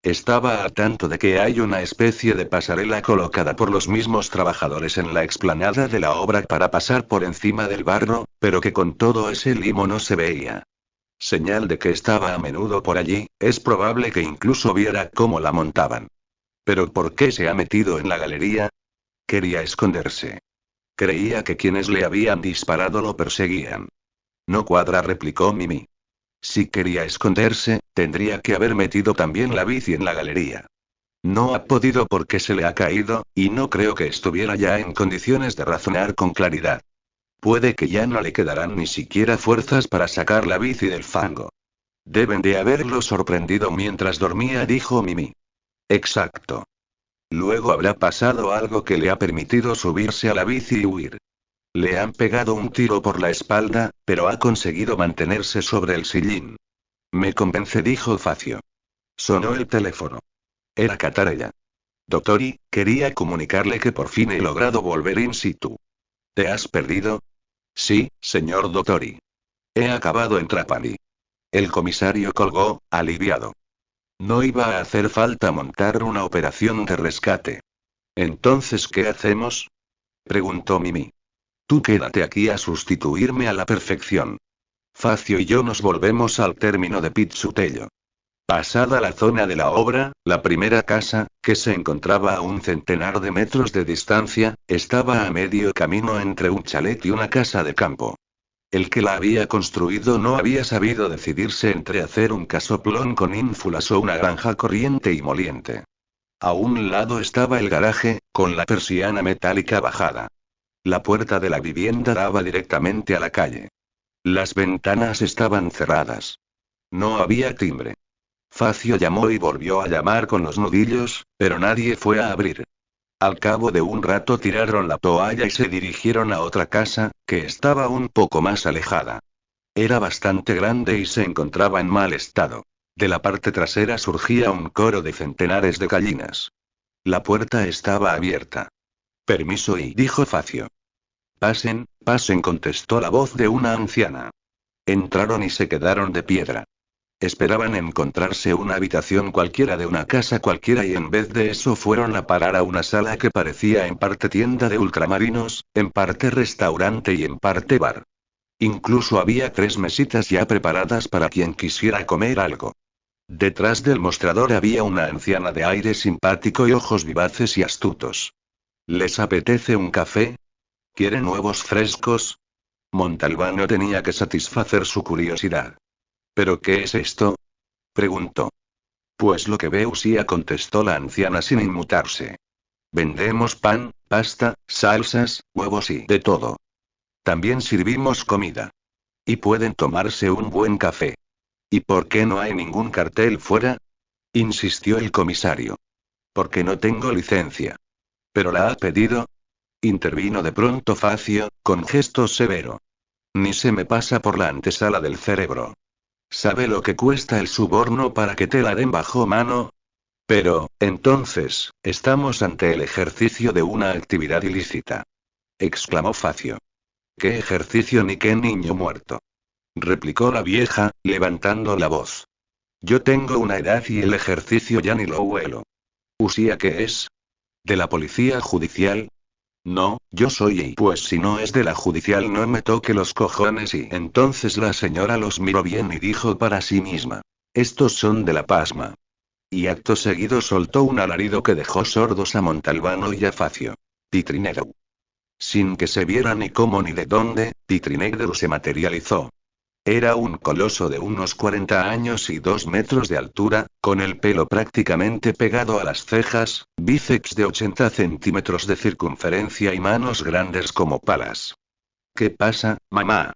Speaker 1: Estaba al tanto de que hay una especie de pasarela colocada por los mismos trabajadores en la explanada de la obra para pasar por encima del barro, pero que con todo ese limo no se veía. Señal de que estaba a menudo por allí, es probable que incluso viera cómo la montaban. ¿Pero por qué se ha metido en la galería? Quería esconderse. Creía que quienes le habían disparado lo perseguían. No cuadra, replicó Mimi. Si quería esconderse, tendría que haber metido también la bici en la galería. No ha podido porque se le ha caído, y no creo que estuviera ya en condiciones de razonar con claridad. Puede que ya no le quedarán ni siquiera fuerzas para sacar la bici del fango. Deben de haberlo sorprendido mientras dormía, dijo Mimi. Exacto. Luego habrá pasado algo que le ha permitido subirse a la bici y huir. Le han pegado un tiro por la espalda, pero ha conseguido mantenerse sobre el sillín. Me convence, dijo Facio. Sonó el teléfono. Era Catarella. Dottori, quería comunicarle que por fin he logrado volver in situ. ¿Te has perdido? Sí, señor Dottori. He acabado en Trapani. El comisario colgó, aliviado. No iba a hacer falta montar una operación de rescate. ¿Entonces qué hacemos? Preguntó Mimi. Tú quédate aquí a sustituirme a la perfección. Facio y yo nos volvemos al término de Pizzutello. Pasada la zona de la obra, la primera casa, que se encontraba a un centenar de metros de distancia, estaba a medio camino entre un chalet y una casa de campo. El que la había construido no había sabido decidirse entre hacer un casoplón con ínfulas o una granja corriente y moliente. A un lado estaba el garaje, con la persiana metálica bajada. La puerta de la vivienda daba directamente a la calle. Las ventanas estaban cerradas. No había timbre. Facio llamó y volvió a llamar con los nudillos, pero nadie fue a abrir. Al cabo de un rato tiraron la toalla y se dirigieron a otra casa, que estaba un poco más alejada. Era bastante grande y se encontraba en mal estado. De la parte trasera surgía un coro de centenares de gallinas. La puerta estaba abierta. Permiso, dijo Facio. Pasen, pasen, contestó la voz de una anciana. Entraron y se quedaron de piedra. Esperaban encontrarse una habitación cualquiera de una casa cualquiera y en vez de eso fueron a parar a una sala que parecía en parte tienda de ultramarinos, en parte restaurante y en parte bar. Incluso había 3 mesitas ya preparadas para quien quisiera comer algo. Detrás del mostrador había una anciana de aire simpático y ojos vivaces y astutos. ¿Les apetece un café? ¿Quieren huevos frescos? Montalbano tenía que satisfacer su curiosidad. ¿Pero qué es esto? Preguntó. Pues lo que ve Usía, contestó la anciana sin inmutarse. Vendemos pan, pasta, salsas, huevos y de todo. También servimos comida. Y pueden tomarse un buen café. ¿Y por qué no hay ningún cartel fuera? Insistió el comisario. Porque no tengo licencia. ¿Pero la ha pedido? Intervino de pronto Facio, con gesto severo. Ni se me pasa por la antesala del cerebro. ¿Sabe lo que cuesta el soborno para que te la den bajo mano? Pero, entonces, estamos ante el ejercicio de una actividad ilícita. Exclamó Facio. ¿Qué ejercicio ni qué niño muerto? Replicó la vieja, levantando la voz. Yo tengo una edad y el ejercicio ya ni lo huelo. ¿Usía qué es? ¿De la policía judicial? No, yo soy y pues si no es de la judicial no me toque los cojones. Y entonces la señora los miró bien y dijo para sí misma. Estos son de la pasma. Y acto seguido soltó un alarido que dejó sordos a Montalbano y a Facio. Pitrinegro. Sin que se viera ni cómo ni de dónde, Pitrinegro se materializó. Era un coloso de unos 40 años y 2 metros de altura, con el pelo prácticamente pegado a las cejas, bíceps de 80 centímetros de circunferencia y manos grandes como palas. ¿Qué pasa, mamá?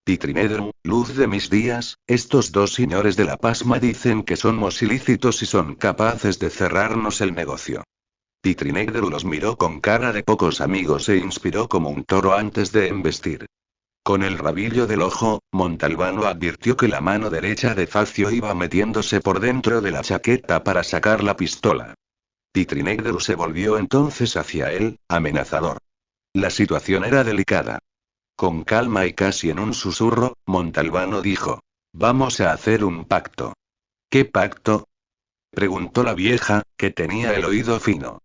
Speaker 1: Pitrinedru, luz de mis días, estos dos señores de la pasma dicen que somos ilícitos y son capaces de cerrarnos el negocio. Pitrinegru los miró con cara de pocos amigos e inspiró como un toro antes de embestir. Con el rabillo del ojo, Montalbano advirtió que la mano derecha de Facio iba metiéndose por dentro de la chaqueta para sacar la pistola. Pitrinegru se volvió entonces hacia él, amenazador. La situación era delicada. Con calma y casi en un susurro, Montalbano dijo: «Vamos a hacer un pacto». «¿Qué pacto?», preguntó la vieja, que tenía el oído fino.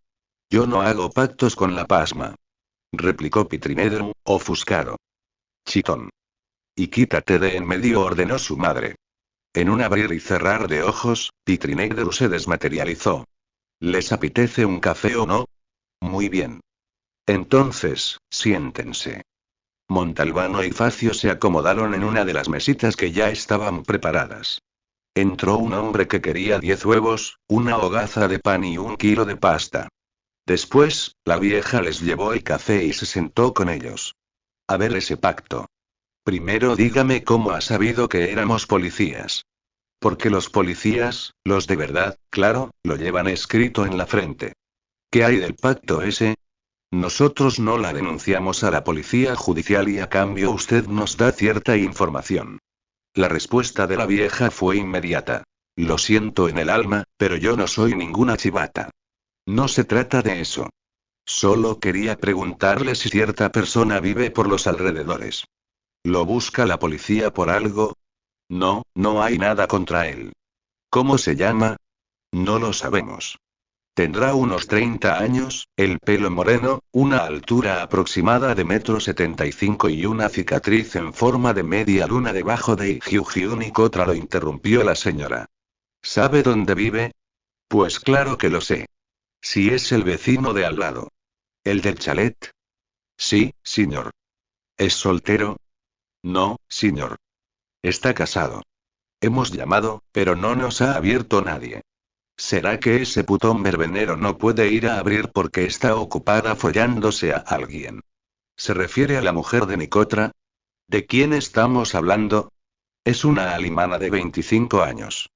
Speaker 1: «Yo no hago pactos con la pasma», replicó Pitrinedru, ofuscado. «Chitón. Y quítate de en medio», ordenó su madre. En un abrir y cerrar de ojos, Pitrinegru se desmaterializó. «¿Les apetece un café o no?». «Muy bien. Entonces, siéntense». Montalbano y Facio se acomodaron en una de las mesitas que ya estaban preparadas. Entró un hombre que quería 10 huevos, una hogaza de pan y 1 kilo de pasta. Después, la vieja les llevó el café y se sentó con ellos. «A ver ese pacto. Primero dígame cómo ha sabido que éramos policías». «Porque los policías, los de verdad, claro, lo llevan escrito en la frente». «¿Qué hay del pacto ese?». «Nosotros no la denunciamos a la policía judicial y a cambio usted nos da cierta información». La respuesta de la vieja fue inmediata. «Lo siento en el alma, pero yo no soy ninguna chivata. No se trata de eso. Solo quería preguntarle si cierta persona vive por los alrededores». «¿Lo busca la policía por algo?». «No, no hay nada contra él». «¿Cómo se llama?». «No lo sabemos». «Tendrá unos 30 años, el pelo moreno, una altura aproximada de 1,75 m y una cicatriz en forma de media luna debajo de Hyun y Kotra», lo interrumpió la señora. «¿Sabe dónde vive?». «Pues claro que lo sé. Si es el vecino de al lado». «¿El del chalet?». «Sí, señor». «¿Es soltero?». «No, señor». «Está casado». «Hemos llamado, pero no nos ha abierto nadie». «¿Será que ese putón verbenero no puede ir a abrir porque está ocupada follándose a alguien?». «¿Se refiere a la mujer de Nicotra?». «¿De quién estamos hablando?». «Es una alemana de 25 años.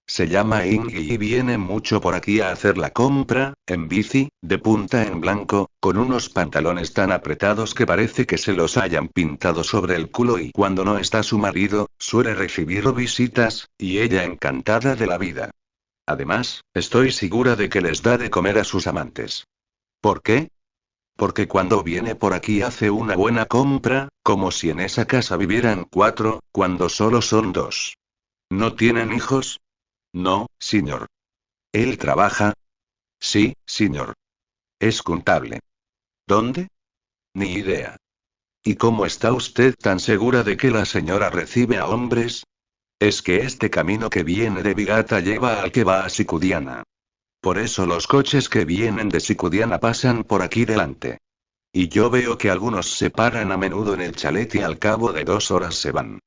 Speaker 1: Se llama Ingi y viene mucho por aquí a hacer la compra, en bici, de punta en blanco, con unos pantalones tan apretados que parece que se los hayan pintado sobre el culo y cuando no está su marido, suele recibir visitas, y ella encantada de la vida. Además, estoy segura de que les da de comer a sus amantes». «¿Por qué?». «Porque cuando viene por aquí hace una buena compra, como si en esa casa vivieran 4, cuando solo son 2. ¿No tienen hijos?». «No, señor». «¿Él trabaja?». «Sí, señor. Es contable». «¿Dónde?». «Ni idea». «¿Y cómo está usted tan segura de que la señora recibe a hombres?». «Es que este camino que viene de Vigata lleva al que va a Sicudiana. Por eso los coches que vienen de Sicudiana pasan por aquí delante. Y yo veo que algunos se paran a menudo en el chalet y al cabo de 2 horas se van».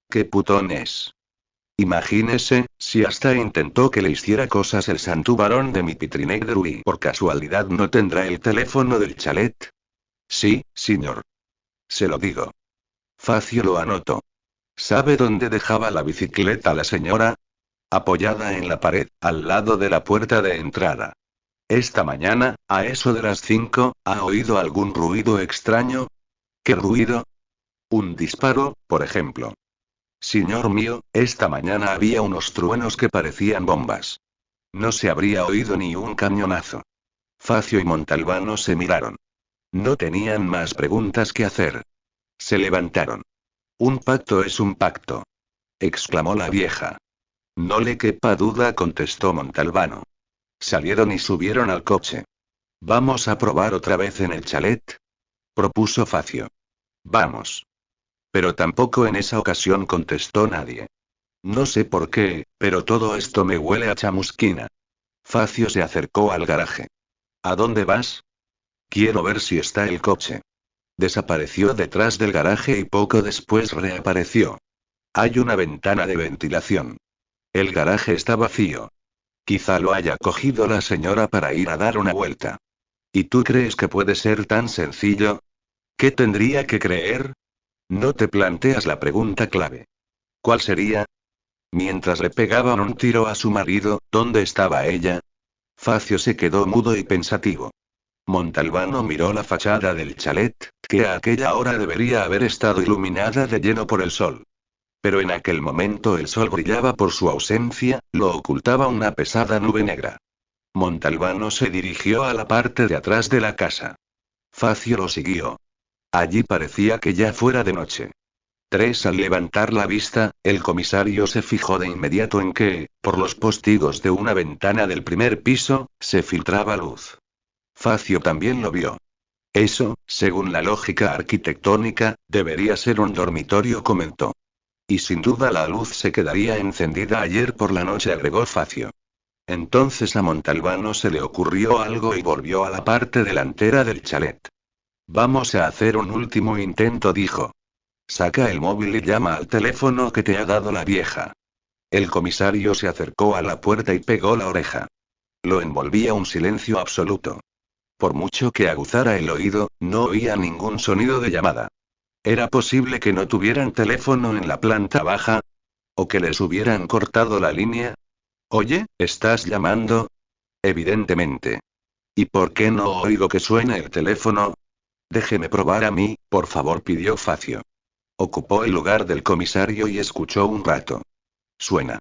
Speaker 1: «¿Qué putón es?». Imagínese, si hasta intentó que le hiciera cosas el santo varón de mi Pitrinegru y por casualidad no tendrá el teléfono del chalet». «Sí, señor». «Se lo digo». Facio lo anotó. «¿Sabe dónde dejaba la bicicleta la señora?». «Apoyada en la pared, al lado de la puerta de entrada». «Esta mañana, a eso de las 5, ¿ha oído algún ruido extraño?». «¿Qué ruido?». «Un disparo, por ejemplo». «Señor mío, esta mañana había unos truenos que parecían bombas». «No se habría oído ni un cañonazo». Facio y Montalbano se miraron. No tenían más preguntas que hacer. Se levantaron. «Un pacto es un pacto», exclamó la vieja. «No le quepa duda», contestó Montalbano. Salieron y subieron al coche. «¿Vamos a probar otra vez en el chalet?», propuso Facio. «Vamos». «Pero tampoco en esa ocasión», contestó nadie. «No sé por qué, pero todo esto me huele a chamusquina». Facio se acercó al garaje. «¿A dónde vas?». «Quiero ver si está el coche». Desapareció detrás del garaje y poco después reapareció. Hay una ventana de ventilación. El garaje está vacío. Quizá lo haya cogido la señora para ir a dar una vuelta. ¿Y tú crees que puede ser tan sencillo? ¿Qué tendría que creer? No te planteas la pregunta clave. ¿Cuál sería? Mientras le pegaban un tiro a su marido, ¿dónde estaba ella? Facio se quedó mudo y pensativo. Montalbano miró la fachada del chalet, que a aquella hora debería haber estado iluminada de lleno por el sol. Pero en aquel momento el sol brillaba por su ausencia, lo ocultaba una pesada nube negra. Montalbano se dirigió a la parte de atrás de la casa. Facio lo siguió. Allí parecía que ya fuera de noche. Al levantar la vista, el comisario se fijó de inmediato en que, por los postigos de una ventana del primer piso, se filtraba luz. Facio también lo vio. Eso, según la lógica arquitectónica, debería ser un dormitorio, comentó. Y sin duda la luz se quedaría encendida ayer por la noche, agregó Facio. Entonces a Montalbano se le ocurrió algo y volvió a la parte delantera del chalet. Vamos a hacer un último intento, dijo. Saca el móvil y llama al teléfono que te ha dado la vieja. El comisario se acercó a la puerta y pegó la oreja. Lo envolvía un silencio absoluto. Por mucho que aguzara el oído, no oía ningún sonido de llamada. ¿Era posible que no tuvieran teléfono en la planta baja? ¿O que les hubieran cortado la línea? Oye, ¿estás llamando? Evidentemente. ¿Y por qué no oigo que suene el teléfono? Déjeme probar a mí, por favor, pidió Facio. Ocupó el lugar del comisario y escuchó un rato. Suena.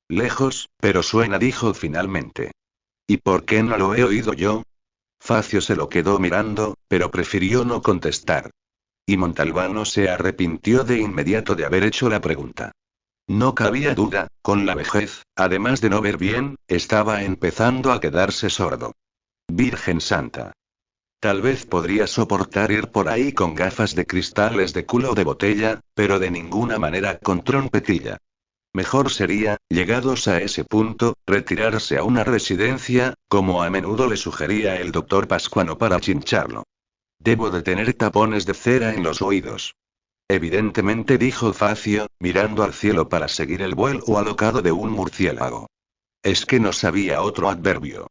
Speaker 1: Lejos, pero suena, dijo finalmente. ¿Y por qué no lo he oído yo? Facio se lo quedó mirando, pero prefirió no contestar. Y Montalbano se arrepintió de inmediato de haber hecho la pregunta. No cabía duda, con la vejez, además de no ver bien, estaba empezando a quedarse sordo. Virgen Santa. Tal vez podría soportar ir por ahí con gafas de cristales de culo de botella, pero de ninguna manera con trompetilla. Mejor sería, llegados a ese punto, retirarse a una residencia, como a menudo le sugería el doctor Pascuano para chincharlo. Debo de tener tapones de cera en los oídos. Evidentemente, dijo Facio, mirando al cielo para seguir el vuelo alocado de un murciélago. Es que no sabía otro adverbio.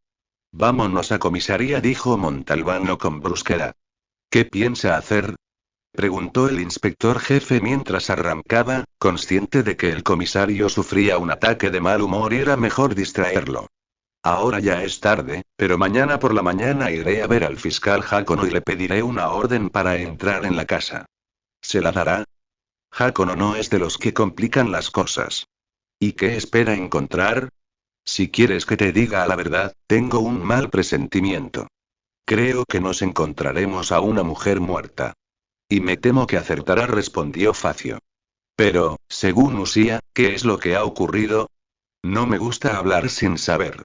Speaker 1: Vámonos a comisaría, dijo Montalbano con brusquedad. ¿Qué piensa hacer? Preguntó el inspector jefe mientras arrancaba, consciente de que el comisario sufría un ataque de mal humor y era mejor distraerlo. Ahora ya es tarde, pero mañana por la mañana iré a ver al fiscal Jácono y le pediré una orden para entrar en la casa. ¿Se la dará? Jácono no es de los que complican las cosas. ¿Y qué espera encontrar? Si quieres que te diga la verdad, tengo un mal presentimiento. Creo que nos encontraremos a una mujer muerta. Y me temo que acertará, respondió Facio. Pero, según Usía, ¿qué es lo que ha ocurrido? No me gusta hablar sin saber.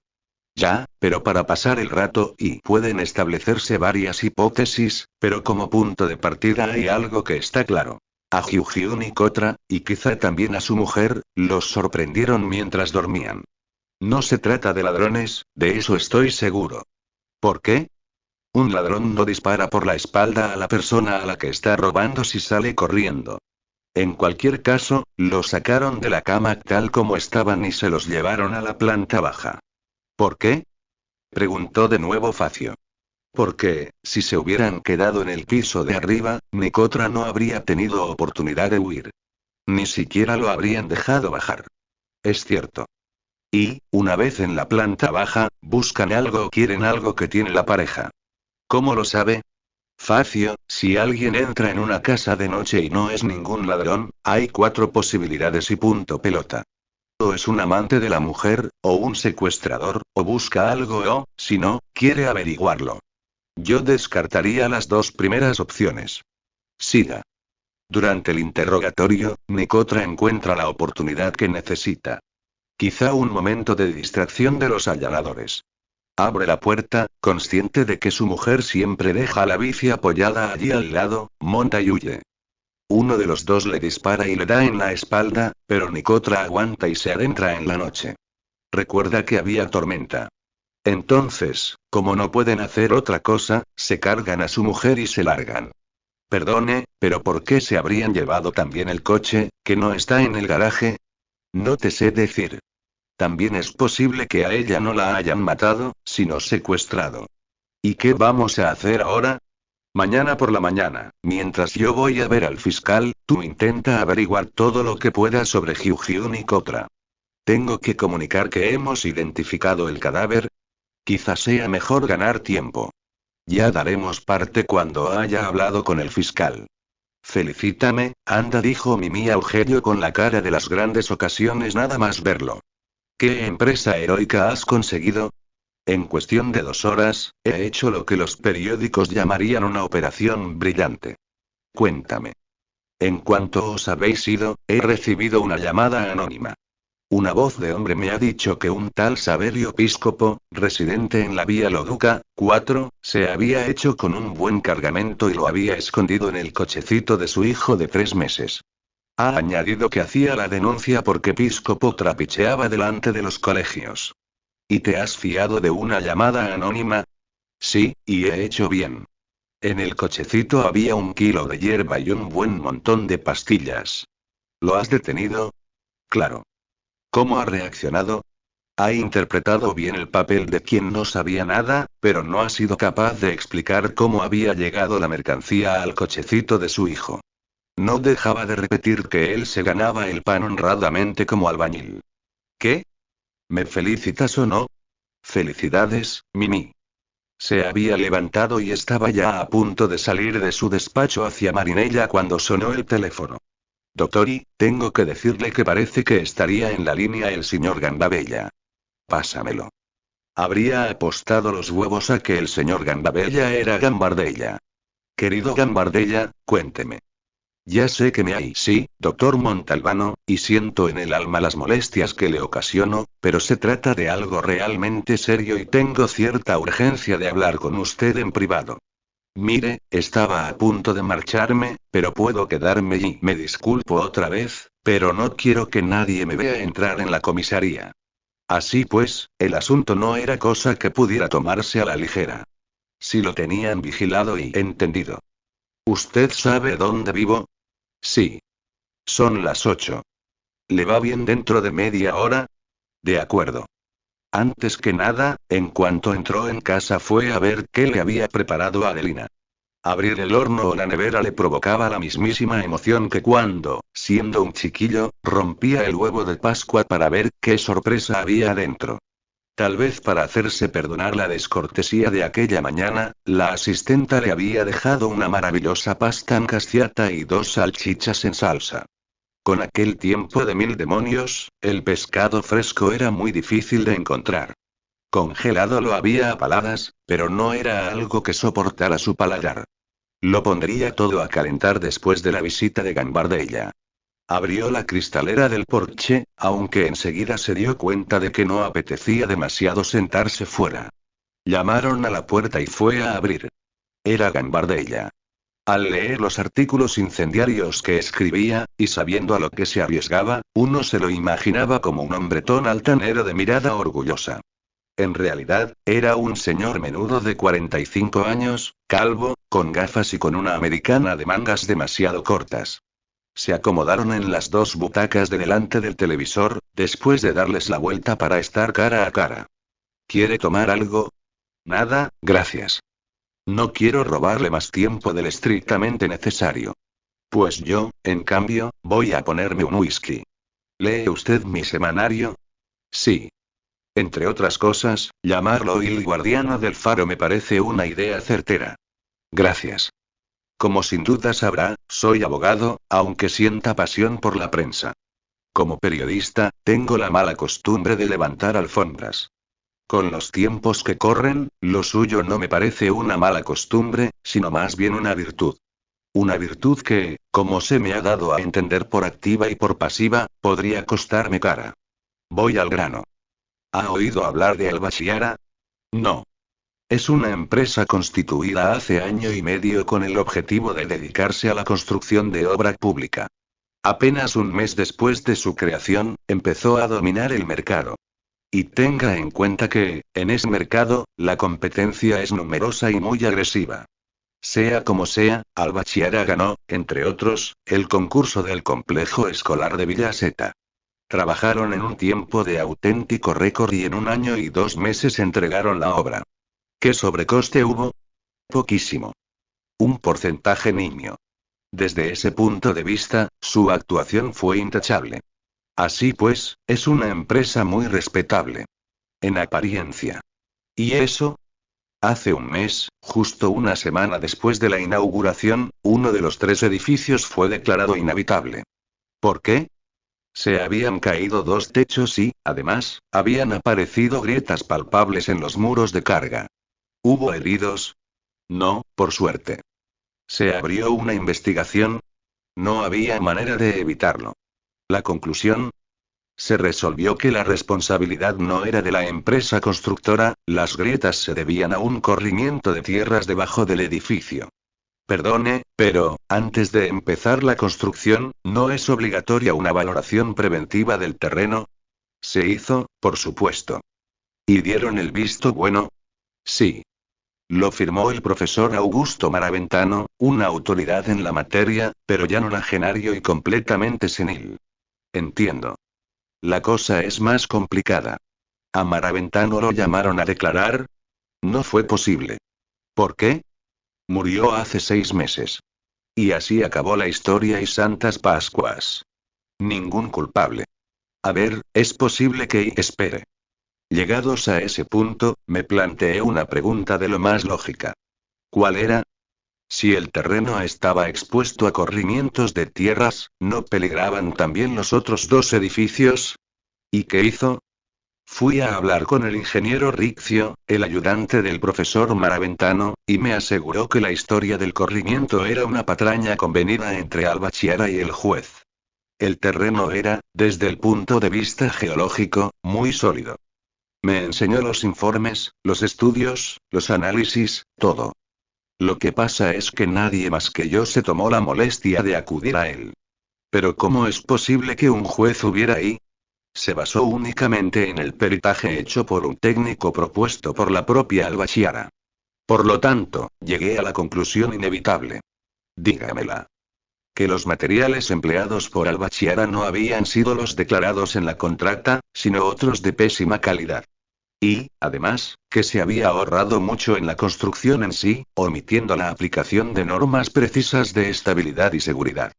Speaker 1: Ya, pero para pasar el rato, y pueden establecerse varias hipótesis, pero como punto de partida hay algo que está claro. A Hyun y Kotra, y quizá también a su mujer, los sorprendieron mientras dormían. No se trata de ladrones, de eso estoy seguro. ¿Por qué? Un ladrón no dispara por la espalda a la persona a la que está robando si sale corriendo. En cualquier caso, los sacaron de la cama tal como estaban y se los llevaron a la planta baja. ¿Por qué? Preguntó de nuevo Facio. Porque, si se hubieran quedado en el piso de arriba, Nicotra no habría tenido oportunidad de huir. Ni siquiera lo habrían dejado bajar. Es cierto. Y, una vez en la planta baja, buscan algo o quieren algo que tiene la pareja. ¿Cómo lo sabe? Facio, si alguien entra en una casa de noche y no es ningún ladrón, hay 4 posibilidades y punto pelota. O es un amante de la mujer, o un secuestrador, o busca algo o, si no, quiere averiguarlo. Yo descartaría las 2 primeras opciones. Siga. Durante el interrogatorio, Nicotra encuentra la oportunidad que necesita. Quizá un momento de distracción de los allanadores. Abre la puerta, consciente de que su mujer siempre deja la bici apoyada allí al lado, monta y huye. Uno de los dos le dispara y le da en la espalda, pero Nicotra aguanta y se adentra en la noche. Recuerda que había tormenta. Entonces, como no pueden hacer otra cosa, se cargan a su mujer y se largan. Perdone, pero ¿por qué se habrían llevado también el coche, que no está en el garaje? No te sé decir. También es posible que a ella no la hayan matado, sino secuestrado. ¿Y qué vamos a hacer ahora? Mañana por la mañana, mientras yo voy a ver al fiscal, tú intenta averiguar todo lo que puedas sobre Hyun Hyun y Kotra. Tengo que comunicar que hemos identificado el cadáver. Quizás sea mejor ganar tiempo. Ya daremos parte cuando haya hablado con el fiscal. Felicítame, anda, dijo Mimi Augelio con la cara de las grandes ocasiones nada más verlo. ¿Qué empresa heroica has conseguido? En cuestión de 2 horas, he hecho lo que los periódicos llamarían una operación brillante. Cuéntame. En cuanto os habéis ido, he recibido una llamada anónima. Una voz de hombre me ha dicho que un tal Saverio Piscopo, residente en la vía Loduca, 4, se había hecho con un buen cargamento y lo había escondido en el cochecito de su hijo de 3 meses. Ha añadido que hacía la denuncia porque Piscopo trapicheaba delante de los colegios. ¿Y te has fiado de una llamada anónima? Sí, y he hecho bien. En el cochecito había 1 kilo de hierba y un buen montón de pastillas. ¿Lo has detenido? Claro. ¿Cómo ha reaccionado? Ha interpretado bien el papel de quien no sabía nada, pero no ha sido capaz de explicar cómo había llegado la mercancía al cochecito de su hijo. No dejaba de repetir que él se ganaba el pan honradamente como albañil. ¿Qué? ¿Me felicitas o no? Felicidades, Mimi. Se había levantado y estaba ya a punto de salir de su despacho hacia Marinella cuando sonó el teléfono. Doctori, tengo que decirle que parece que estaría en la línea el señor Gambabella. Pásamelo. Habría apostado los huevos a que el señor Gambabella era Gambardella. Querido Gambardella, cuénteme. Ya sé que me hay, sí, doctor Montalbano, y siento en el alma las molestias que le ocasiono, pero se trata de algo realmente serio y tengo cierta urgencia de hablar con usted en privado. Mire, estaba a punto de marcharme, pero puedo quedarme y me disculpo otra vez, pero no quiero que nadie me vea entrar en la comisaría. Así pues, el asunto no era cosa que pudiera tomarse a la ligera. Si lo tenían vigilado y entendido. ¿Usted sabe dónde vivo? Sí. Son las 8. ¿Le va bien dentro de media hora? De acuerdo. Antes que nada, en cuanto entró en casa fue a ver qué le había preparado Adelina. Abrir el horno o la nevera le provocaba la mismísima emoción que cuando, siendo un chiquillo, rompía el huevo de Pascua para ver qué sorpresa había adentro. Tal vez para hacerse perdonar la descortesía de aquella mañana, la asistenta le había dejado una maravillosa pasta ancasciata y 2 salchichas en salsa. Con aquel tiempo de 1000 demonios, el pescado fresco era muy difícil de encontrar. Congelado lo había a paladas, pero no era algo que soportara su paladar. Lo pondría todo a calentar después de la visita de Gambardella. Abrió la cristalera del porche, aunque enseguida se dio cuenta de que no apetecía demasiado sentarse fuera. Llamaron a la puerta y fue a abrir. Era Gambardella. Al leer los artículos incendiarios que escribía, y sabiendo a lo que se arriesgaba, uno se lo imaginaba como un hombretón altanero de mirada orgullosa. En realidad, era un señor menudo de 45 años, calvo, con gafas y con una americana de mangas demasiado cortas. Se acomodaron en las 2 butacas de delante del televisor, después de darles la vuelta para estar cara a cara. ¿Quiere tomar algo? Nada, gracias. No quiero robarle más tiempo del estrictamente necesario. Pues yo, en cambio, voy a ponerme un whisky. ¿Lee usted mi semanario? Sí. Entre otras cosas, llamarlo el guardiano del faro me parece una idea certera. Gracias. Como sin duda sabrá, soy abogado, aunque sienta pasión por la prensa. Como periodista, tengo la mala costumbre de levantar alfombras. Con los tiempos que corren, lo suyo no me parece una mala costumbre, sino más bien una virtud. Una virtud que, como se me ha dado a entender por activa y por pasiva, podría costarme cara. Voy al grano. ¿Ha oído hablar de Albacchiara? No. Es una empresa constituida hace año y medio con el objetivo de dedicarse a la construcción de obra pública. Apenas un mes después de su creación, empezó a dominar el mercado. Y tenga en cuenta que, en ese mercado, la competencia es numerosa y muy agresiva. Sea como sea, Alba Chiara ganó, entre otros, el concurso del complejo escolar de Villaseta. Trabajaron en un tiempo de auténtico récord y en 1 año y 2 meses entregaron la obra. ¿Qué sobrecoste hubo? Poquísimo. Un porcentaje nimio. Desde ese punto de vista, su actuación fue intachable. Así pues, es una empresa muy respetable. En apariencia. ¿Y eso? Hace un mes, justo una semana después de la inauguración, uno de los 3 edificios fue declarado inhabitable. ¿Por qué? Se habían caído 2 techos y, además, habían aparecido grietas palpables en los muros de carga. ¿Hubo heridos? No, por suerte. ¿Se abrió una investigación? No había manera de evitarlo. La conclusión, se resolvió que la responsabilidad no era de la empresa constructora, las grietas se debían a un corrimiento de tierras debajo del edificio. Perdone, pero, antes de empezar la construcción, ¿no es obligatoria una valoración preventiva del terreno? Se hizo, por supuesto. ¿Y dieron el visto bueno? Sí. Lo firmó el profesor Augusto Maraventano, una autoridad en la materia, pero ya nonagenario y completamente senil. Entiendo. La cosa es más complicada. ¿A Maraventano lo llamaron a declarar? No fue posible. ¿Por qué? Murió hace 6 meses. Y así acabó la historia y santas Pascuas. Ningún culpable. A ver, es posible que espere. Llegados a ese punto, me planteé una pregunta de lo más lógica. ¿Cuál era? Si el terreno estaba expuesto a corrimientos de tierras, ¿no peligraban también los otros 2 edificios? ¿Y qué hizo? Fui a hablar con el ingeniero Riccio, el ayudante del profesor Maraventano, y me aseguró que la historia del corrimiento era una patraña convenida entre Alba Chiara y el juez. El terreno era, desde el punto de vista geológico, muy sólido. Me enseñó los informes, los estudios, los análisis, todo. Lo que pasa es que nadie más que yo se tomó la molestia de acudir a él. Pero ¿cómo es posible que un juez hubiera ahí? Se basó únicamente en el peritaje hecho por un técnico propuesto por la propia Alba Chiara. Por lo tanto, llegué a la conclusión inevitable. Dígamela. Que los materiales empleados por Alba Chiara no habían sido los declarados en la contrata, sino otros de pésima calidad. Y, además, que se había ahorrado mucho en la construcción en sí, omitiendo la aplicación de normas precisas de estabilidad y seguridad.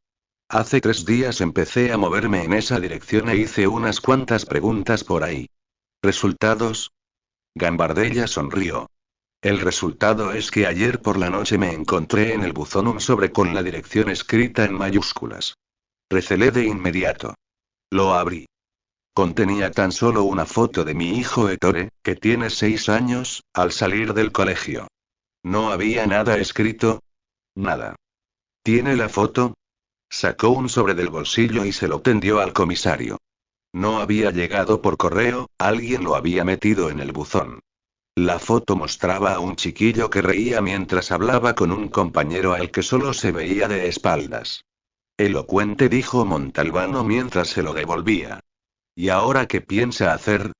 Speaker 1: Hace 3 días empecé a moverme en esa dirección e hice unas cuantas preguntas por ahí. ¿Resultados? Gambardella sonrió. El resultado es que ayer por la noche me encontré en el buzón un sobre con la dirección escrita en mayúsculas. Recelé de inmediato. Lo abrí. Contenía tan solo una foto de mi hijo Ettore, que tiene 6 años, al salir del colegio. No había nada escrito. Nada. ¿Tiene la foto? Sacó un sobre del bolsillo y se lo tendió al comisario. No había llegado por correo, alguien lo había metido en el buzón. La foto mostraba a un chiquillo que reía mientras hablaba con un compañero al que solo se veía de espaldas. Elocuente, dijo Montalbano mientras se lo devolvía. ¿Y ahora qué piensa hacer?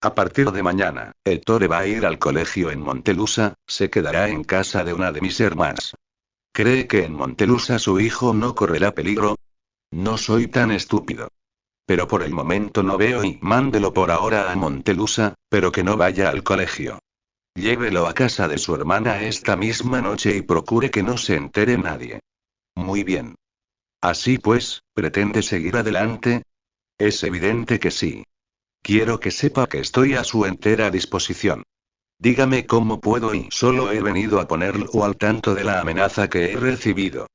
Speaker 1: A partir de mañana, Ettore va a ir al colegio en Montelusa, se quedará en casa de una de mis hermanas. ¿Cree que en Montelusa su hijo no correrá peligro? No soy tan estúpido. Pero por el momento no veo y mándelo por ahora a Montelusa, pero que no vaya al colegio. Llévelo a casa de su hermana esta misma noche y procure que no se entere nadie. Muy bien. Así pues, ¿pretende seguir adelante? Es evidente que sí. Quiero que sepa que estoy a su entera disposición. Dígame cómo puedo y solo he venido a ponerlo al tanto de la amenaza que he recibido.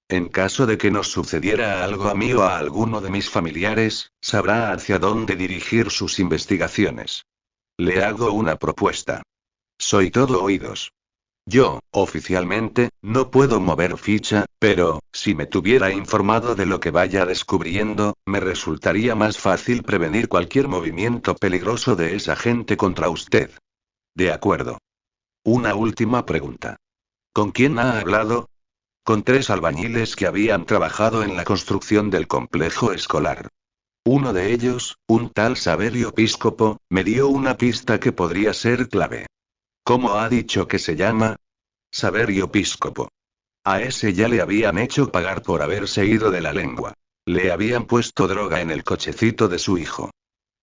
Speaker 1: En caso de que nos sucediera algo a mí o a alguno de mis familiares, sabrá hacia dónde dirigir sus investigaciones. Le hago una propuesta. Soy todo oídos. Yo, oficialmente, no puedo mover ficha, pero, si me tuviera informado de lo que vaya descubriendo, me resultaría más fácil prevenir cualquier movimiento peligroso de esa gente contra usted. De acuerdo. Una última pregunta. ¿Con quién ha hablado? Con 3 albañiles que habían trabajado en la construcción del complejo escolar. Uno de ellos, un tal Saverio Piscopo, me dio una pista que podría ser clave. ¿Cómo ha dicho que se llama? Saverio Piscopo. A ese ya le habían hecho pagar por haberse ido de la lengua. Le habían puesto droga en el cochecito de su hijo.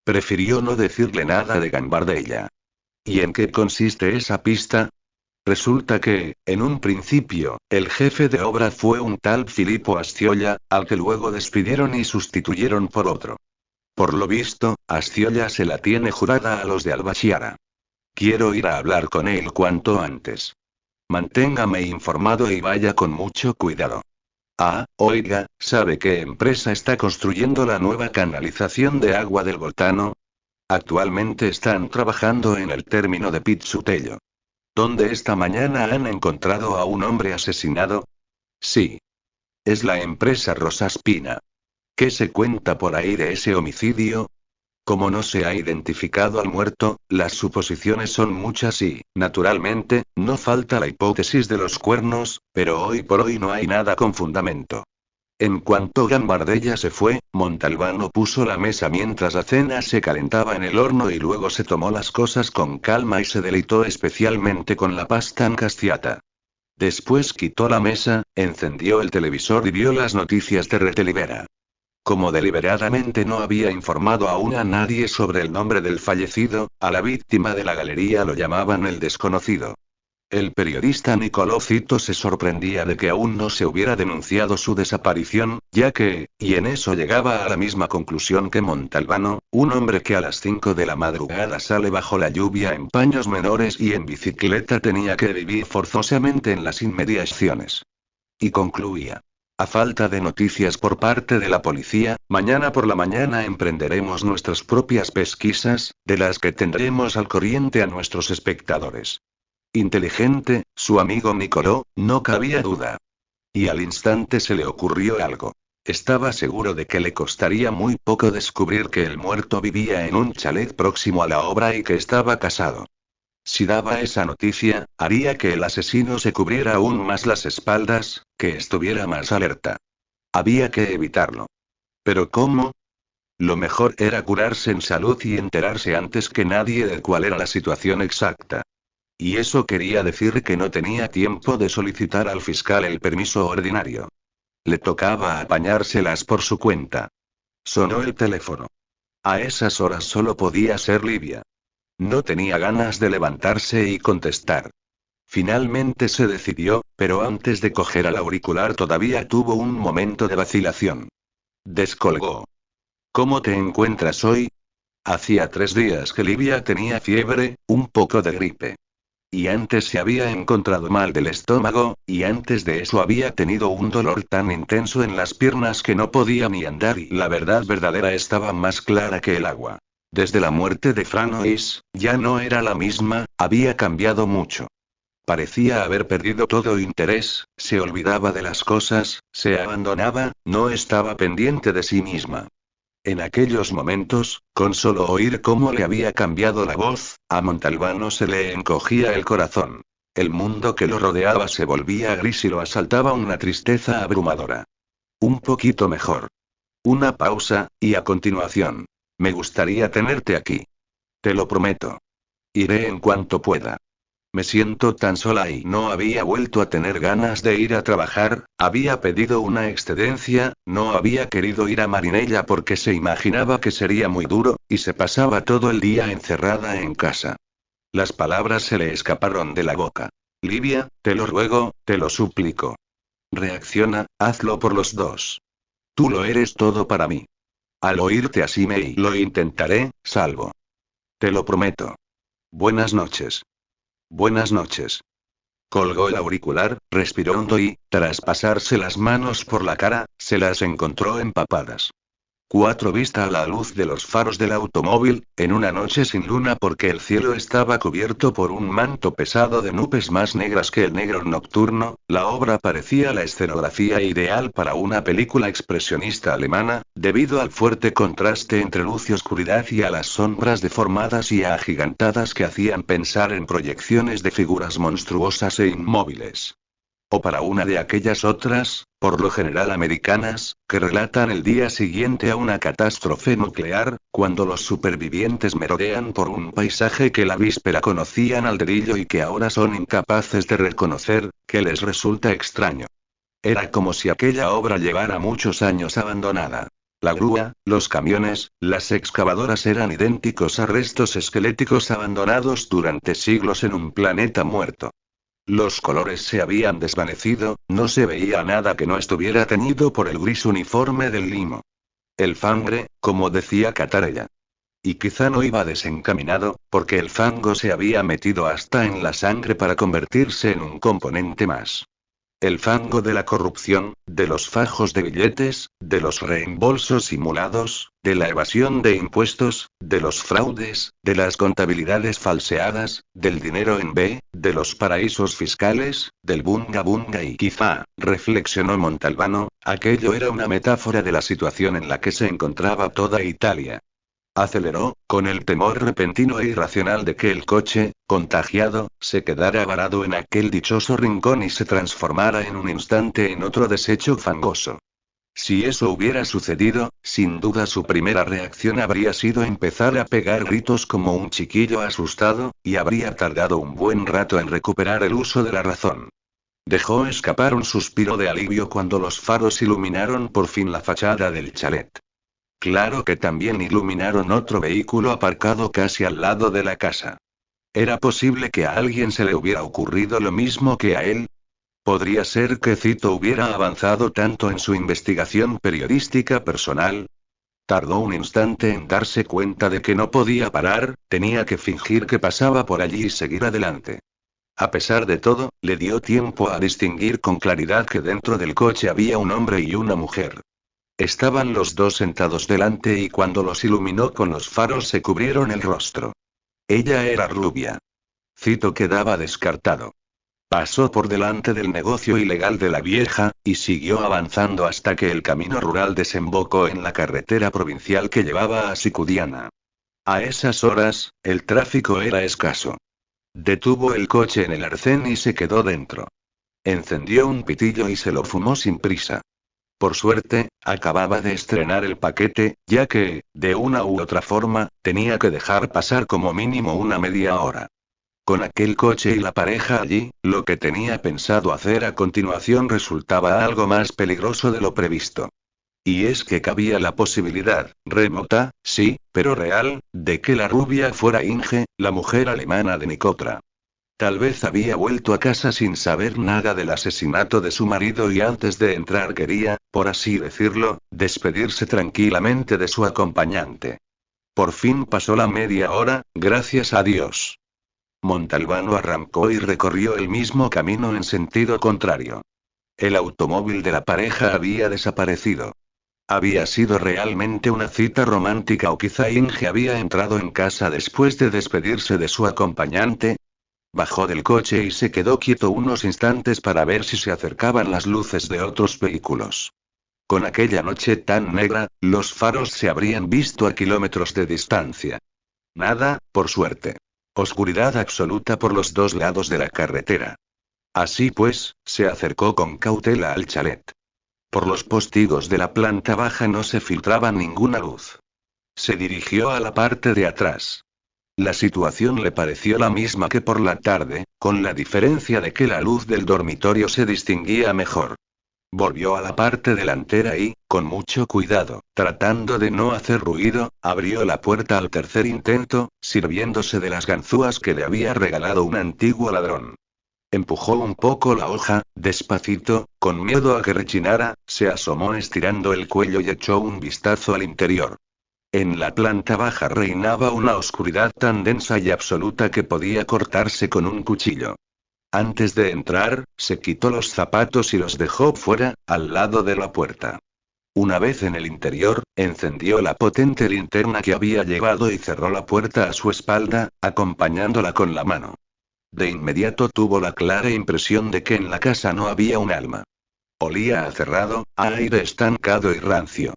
Speaker 1: Prefirió no decirle nada de Gambardella. ¿Y en qué consiste esa pista? Resulta que, en un principio, el jefe de obra fue un tal Filippo Asciolla, al que luego despidieron y sustituyeron por otro. Por lo visto, Asciolla se la tiene jurada a los de Albachiara. Quiero ir a hablar con él cuanto antes. Manténgame informado y vaya con mucho cuidado. Ah, oiga, ¿sabe qué empresa está construyendo la nueva canalización de agua del Voltano? Actualmente están trabajando en el término de Pizzutello. ¿Donde esta mañana han encontrado a un hombre asesinado? Sí. Es la empresa Rosaspina. ¿Qué se cuenta por ahí de ese homicidio? Como no se ha identificado al muerto, las suposiciones son muchas y, naturalmente, no falta la hipótesis de los cuernos, pero hoy por hoy no hay nada con fundamento. En cuanto Gambardella se fue, Montalbano puso la mesa mientras la cena se calentaba en el horno y luego se tomó las cosas con calma y se deleitó especialmente con la pasta incasciata. Después quitó la mesa, encendió el televisor y vio las noticias de Retelibera. Como deliberadamente no había informado aún a nadie sobre el nombre del fallecido, a la víctima de la galería lo llamaban el desconocido. El periodista Nicolò Cito se sorprendía de que aún no se hubiera denunciado su desaparición, ya que, y en eso llegaba a la misma conclusión que Montalbano, un hombre que a las 5 de la madrugada sale bajo la lluvia en paños menores y en bicicleta tenía que vivir forzosamente en las inmediaciones. Y concluía. A falta de noticias por parte de la policía, mañana por la mañana emprenderemos nuestras propias pesquisas, de las que tendremos al corriente a nuestros espectadores. Inteligente, su amigo Nicolò, no cabía duda. Y al instante se le ocurrió algo. Estaba seguro de que le costaría muy poco descubrir que el muerto vivía en un chalet próximo a la obra y que estaba casado. Si daba esa noticia, haría que el asesino se cubriera aún más las espaldas, que estuviera más alerta. Había que evitarlo. ¿Pero cómo? Lo mejor era curarse en salud y enterarse antes que nadie de cuál era la situación exacta. Y eso quería decir que no tenía tiempo de solicitar al fiscal el permiso ordinario. Le tocaba apañárselas por su cuenta. Sonó el teléfono. A esas horas solo podía ser Livia. No tenía ganas de levantarse y contestar. Finalmente se decidió, pero antes de coger al auricular todavía tuvo un momento de vacilación. Descolgó. ¿Cómo te encuentras hoy? Hacía 3 días que Livia tenía fiebre, un poco de gripe. Y antes se había encontrado mal del estómago, y antes de eso había tenido un dolor tan intenso en las piernas que no podía ni andar y la verdad verdadera estaba más clara que el agua. Desde la muerte de Franois, ya no era la misma, había cambiado mucho. Parecía haber perdido todo interés, se olvidaba de las cosas, se abandonaba, no estaba pendiente de sí misma. En aquellos momentos, con solo oír cómo le había cambiado la voz, a Montalbano se le encogía el corazón. El mundo que lo rodeaba se volvía gris y lo asaltaba una tristeza abrumadora. Un poquito mejor. Una pausa, y a continuación. Me gustaría tenerte aquí. Te lo prometo. Iré en cuanto pueda. Me siento tan sola y no había vuelto a tener ganas de ir a trabajar, había pedido una excedencia, no había querido ir a Marinella porque se imaginaba que sería muy duro, y se pasaba todo el día encerrada en casa. Las palabras se le escaparon de la boca. Livia, te lo ruego, te lo suplico. Reacciona, hazlo por los dos. Tú lo eres todo para mí. Al oírte así lo intentaré, salvo. Te lo prometo. Buenas noches. Buenas noches. Colgó el auricular, respiró hondo y, tras pasarse las manos por la cara, se las encontró empapadas. 4 Vista a la luz de los faros del automóvil, en una noche sin luna porque el cielo estaba cubierto por un manto pesado de nubes más negras que el negro nocturno, la obra parecía la escenografía ideal para una película expresionista alemana, debido al fuerte contraste entre luz y oscuridad y a las sombras deformadas y agigantadas que hacían pensar en proyecciones de figuras monstruosas e inmóviles. O para una de aquellas otras, por lo general americanas, que relatan el día siguiente a una catástrofe nuclear, cuando los supervivientes merodean por un paisaje que la víspera conocían al dedillo y que ahora son incapaces de reconocer, que les resulta extraño. Era como si aquella obra llevara muchos años abandonada. La grúa, los camiones, las excavadoras eran idénticos a restos esqueléticos abandonados durante siglos en un planeta muerto. Los colores se habían desvanecido, no se veía nada que no estuviera teñido por el gris uniforme del limo. El fango, como decía Catarella. Y quizá no iba desencaminado, porque el fango se había metido hasta en la sangre para convertirse en un componente más. El fango de la corrupción, de los fajos de billetes, de los reembolsos simulados, de la evasión de impuestos, de los fraudes, de las contabilidades falseadas, del dinero en B, de los paraísos fiscales, del bunga bunga y quizá, reflexionó Montalbano, aquello era una metáfora de la situación en la que se encontraba toda Italia. Aceleró, con el temor repentino e irracional de que el coche, contagiado, se quedara varado en aquel dichoso rincón y se transformara en un instante en otro desecho fangoso. Si eso hubiera sucedido, sin duda su primera reacción habría sido empezar a pegar gritos como un chiquillo asustado, y habría tardado un buen rato en recuperar el uso de la razón. Dejó escapar un suspiro de alivio cuando los faros iluminaron por fin la fachada del chalet. Claro que también iluminaron otro vehículo aparcado casi al lado de la casa. ¿Era posible que a alguien se le hubiera ocurrido lo mismo que a él? ¿Podría ser que Cito hubiera avanzado tanto en su investigación periodística personal? Tardó un instante en darse cuenta de que no podía parar, tenía que fingir que pasaba por allí y seguir adelante. A pesar de todo, le dio tiempo a distinguir con claridad que dentro del coche había un hombre y una mujer. Estaban los dos sentados delante y cuando los iluminó con los faros se cubrieron el rostro. Ella era rubia. Cito quedaba descartado. Pasó por delante del negocio ilegal de la vieja, y siguió avanzando hasta que el camino rural desembocó en la carretera provincial que llevaba a Sicudiana. A esas horas, el tráfico era escaso. Detuvo el coche en el arcén y se quedó dentro. Encendió un pitillo y se lo fumó sin prisa. Por suerte, acababa de estrenar el paquete, ya que, de una u otra forma, tenía que dejar pasar como mínimo una media hora. Con aquel coche y la pareja allí, lo que tenía pensado hacer a continuación resultaba algo más peligroso de lo previsto. Y es que cabía la posibilidad, remota, sí, pero real, de que la rubia fuera Inge, la mujer alemana de Nicotra. Tal vez había vuelto a casa sin saber nada del asesinato de su marido y antes de entrar quería, por así decirlo, despedirse tranquilamente de su acompañante. Por fin pasó la media hora, gracias a Dios. Montalbano arrancó y recorrió el mismo camino en sentido contrario. El automóvil de la pareja había desaparecido. ¿Había sido realmente una cita romántica o quizá Inge había entrado en casa después de despedirse de su acompañante? Bajó del coche y se quedó quieto unos instantes para ver si se acercaban las luces de otros vehículos. Con aquella noche tan negra, los faros se habrían visto a kilómetros de distancia. Nada, por suerte. Oscuridad absoluta por los dos lados de la carretera. Así pues, se acercó con cautela al chalet. Por los postigos de la planta baja no se filtraba ninguna luz. Se dirigió a la parte de atrás. La situación le pareció la misma que por la tarde, con la diferencia de que la luz del dormitorio se distinguía mejor. Volvió a la parte delantera y, con mucho cuidado, tratando de no hacer ruido, abrió la puerta al tercer intento, sirviéndose de las ganzúas que le había regalado un antiguo ladrón. Empujó un poco la hoja, despacito, con miedo a que rechinara, se asomó estirando el cuello y echó un vistazo al interior. En la planta baja reinaba una oscuridad tan densa y absoluta que podía cortarse con un cuchillo. Antes de entrar, se quitó los zapatos y los dejó fuera, al lado de la puerta. Una vez en el interior, encendió la potente linterna que había llevado y cerró la puerta a su espalda, acompañándola con la mano. De inmediato tuvo la clara impresión de que en la casa no había un alma. Olía a cerrado, a aire estancado y rancio.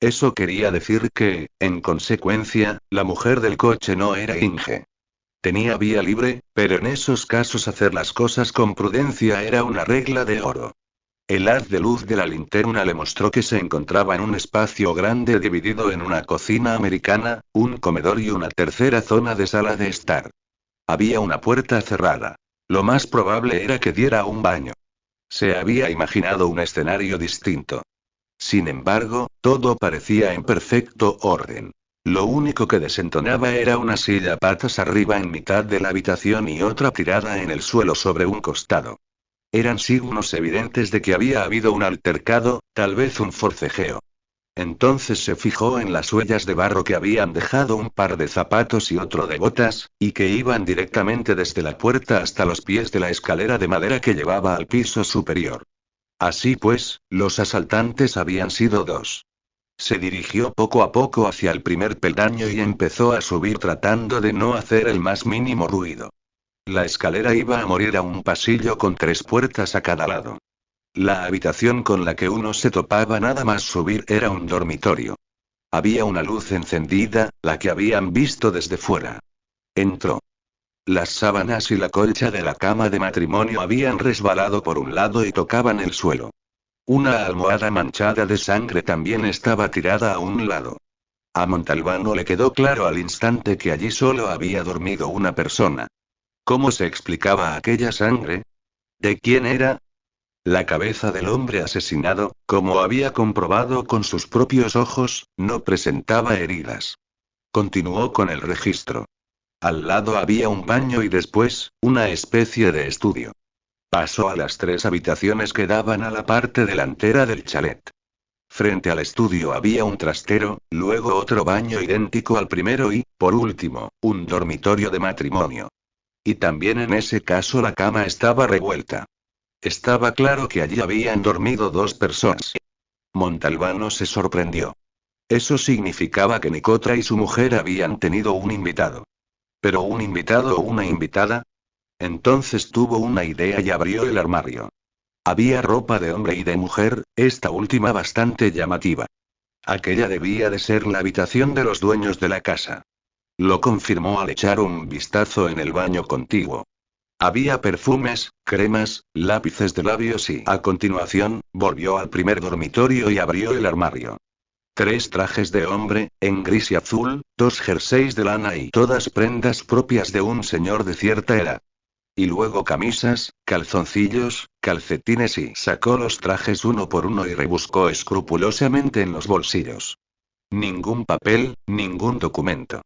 Speaker 1: Eso quería decir que, en consecuencia, la mujer del coche no era Inge. Tenía vía libre, pero en esos casos hacer las cosas con prudencia era una regla de oro. El haz de luz de la linterna le mostró que se encontraba en un espacio grande dividido en una cocina americana, un comedor y una tercera zona de sala de estar. Había una puerta cerrada. Lo más probable era que diera a un baño. Se había imaginado un escenario distinto. Sin embargo, todo parecía en perfecto orden. Lo único que desentonaba era una silla patas arriba en mitad de la habitación y otra tirada en el suelo sobre un costado. Eran signos evidentes de que había habido un altercado, tal vez un forcejeo. Entonces se fijó en las huellas de barro que habían dejado un par de zapatos y otro de botas, y que iban directamente desde la puerta hasta los pies de la escalera de madera que llevaba al piso superior. Así pues, los asaltantes habían sido dos. Se dirigió poco a poco hacia el primer peldaño y empezó a subir tratando de no hacer el más mínimo ruido. La escalera iba a morir a un pasillo con 3 puertas a cada lado. La habitación con la que uno se topaba nada más subir era un dormitorio. Había una luz encendida, la que habían visto desde fuera. Entró. Las sábanas y la colcha de la cama de matrimonio habían resbalado por un lado y tocaban el suelo. Una almohada manchada de sangre también estaba tirada a un lado. A Montalbano le quedó claro al instante que allí solo había dormido una persona. ¿Cómo se explicaba aquella sangre? ¿De quién era? La cabeza del hombre asesinado, como había comprobado con sus propios ojos, no presentaba heridas. Continuó con el registro. Al lado había un baño y después, una especie de estudio. Pasó a las 3 habitaciones que daban a la parte delantera del chalet. Frente al estudio había un trastero, luego otro baño idéntico al primero y, por último, un dormitorio de matrimonio. Y también en ese caso la cama estaba revuelta. Estaba claro que allí habían dormido 2 personas. Montalbano se sorprendió. Eso significaba que Nicotra y su mujer habían tenido un invitado. ¿Pero un invitado o una invitada? Entonces tuvo una idea y abrió el armario. Había ropa de hombre y de mujer, esta última bastante llamativa. Aquella debía de ser la habitación de los dueños de la casa. Lo confirmó al echar un vistazo en el baño contiguo. Había perfumes, cremas, lápices de labios y, a continuación, volvió al primer dormitorio y abrió el armario. 3 trajes de hombre, en gris y azul, 2 jerseys de lana y todas prendas propias de un señor de cierta edad. Y luego camisas, calzoncillos, calcetines y sacó los trajes uno por uno y rebuscó escrupulosamente en los bolsillos. Ningún papel, ningún documento.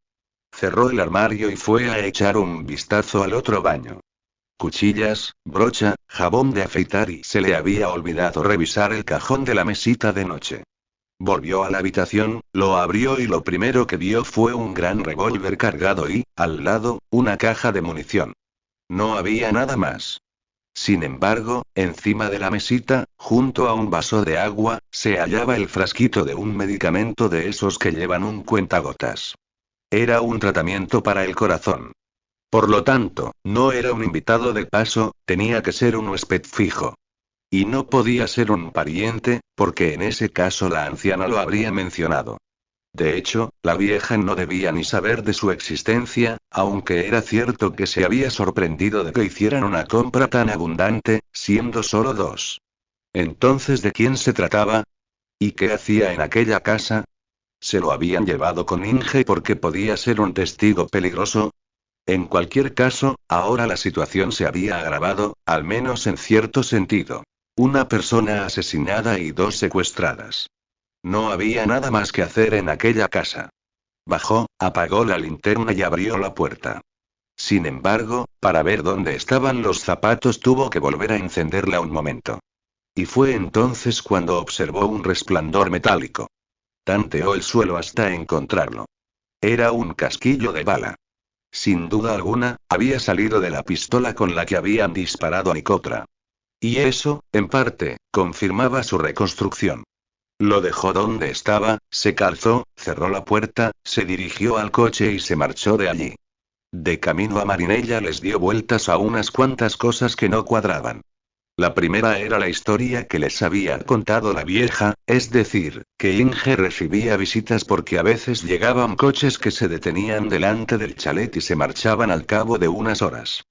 Speaker 1: Cerró el armario y fue a echar un vistazo al otro baño. Cuchillas, brocha, jabón de afeitar y se le había olvidado revisar el cajón de la mesita de noche. Volvió a la habitación, lo abrió y lo primero que vio fue un gran revólver cargado y, al lado, una caja de munición. No había nada más. Sin embargo, encima de la mesita, junto a un vaso de agua, se hallaba el frasquito de un medicamento de esos que llevan un cuentagotas. Era un tratamiento para el corazón. Por lo tanto, no era un invitado de paso, tenía que ser un huésped fijo. Y no podía ser un pariente, porque en ese caso la anciana lo habría mencionado. De hecho, la vieja no debía ni saber de su existencia, aunque era cierto que se había sorprendido de que hicieran una compra tan abundante, siendo solo 2. Entonces, ¿de quién se trataba? ¿Y qué hacía en aquella casa? ¿Se lo habían llevado con Inge porque podía ser un testigo peligroso? En cualquier caso, ahora la situación se había agravado, al menos en cierto sentido. Una persona asesinada y 2 secuestradas. No había nada más que hacer en aquella casa. Bajó, apagó la linterna y abrió la puerta. Sin embargo, para ver dónde estaban los zapatos tuvo que volver a encenderla un momento. Y fue entonces cuando observó un resplandor metálico. Tanteó el suelo hasta encontrarlo. Era un casquillo de bala. Sin duda alguna, había salido de la pistola con la que habían disparado a Nicotra. Y eso, en parte, confirmaba su reconstrucción. Lo dejó donde estaba, se calzó, cerró la puerta, se dirigió al coche y se marchó de allí. De camino a Marinella les dio vueltas a unas cuantas cosas que no cuadraban. La primera era la historia que les había contado la vieja, es decir, que Inge recibía visitas porque a veces llegaban coches que se detenían delante del chalet y se marchaban al cabo de unas horas.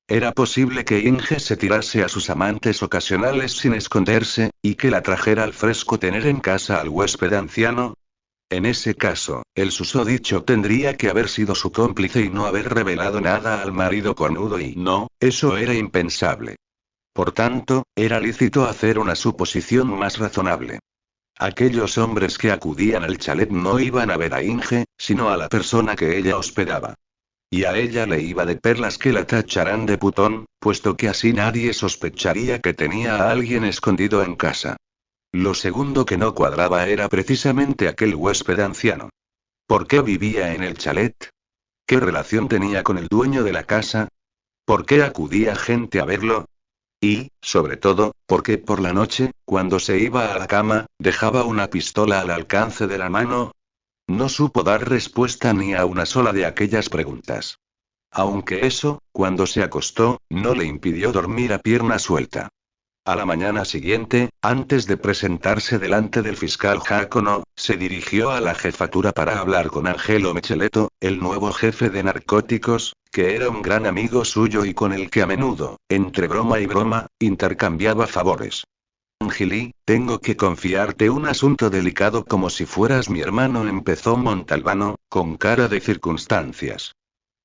Speaker 1: Era posible que Inge se tirase a sus amantes ocasionales sin esconderse, y que la trajera al fresco tener en casa al huésped anciano. En ese caso, el susodicho tendría que haber sido su cómplice y no haber revelado nada al marido cornudo y no, eso era impensable. Por tanto, era lícito hacer una suposición más razonable. Aquellos hombres que acudían al chalet no iban a ver a Inge, sino a la persona que ella hospedaba. Y a ella le iba de perlas que la tacharán de putón, puesto que así nadie sospecharía que tenía a alguien escondido en casa. Lo segundo que no cuadraba era precisamente aquel huésped anciano. ¿Por qué vivía en el chalet? ¿Qué relación tenía con el dueño de la casa? ¿Por qué acudía gente a verlo? Y, sobre todo, ¿por qué por la noche, cuando se iba a la cama, dejaba una pistola al alcance de la mano? No supo dar respuesta ni a una sola de aquellas preguntas. Aunque eso, cuando se acostó, no le impidió dormir a pierna suelta. A la mañana siguiente, antes de presentarse delante del fiscal Jácono, se dirigió a la jefatura para hablar con Angelo Micheletto, el nuevo jefe de narcóticos, que era un gran amigo suyo y con el que a menudo, entre broma y broma, intercambiaba favores. Angeli, tengo que confiarte un asunto delicado como si fueras mi hermano, empezó Montalbano, con cara de circunstancias.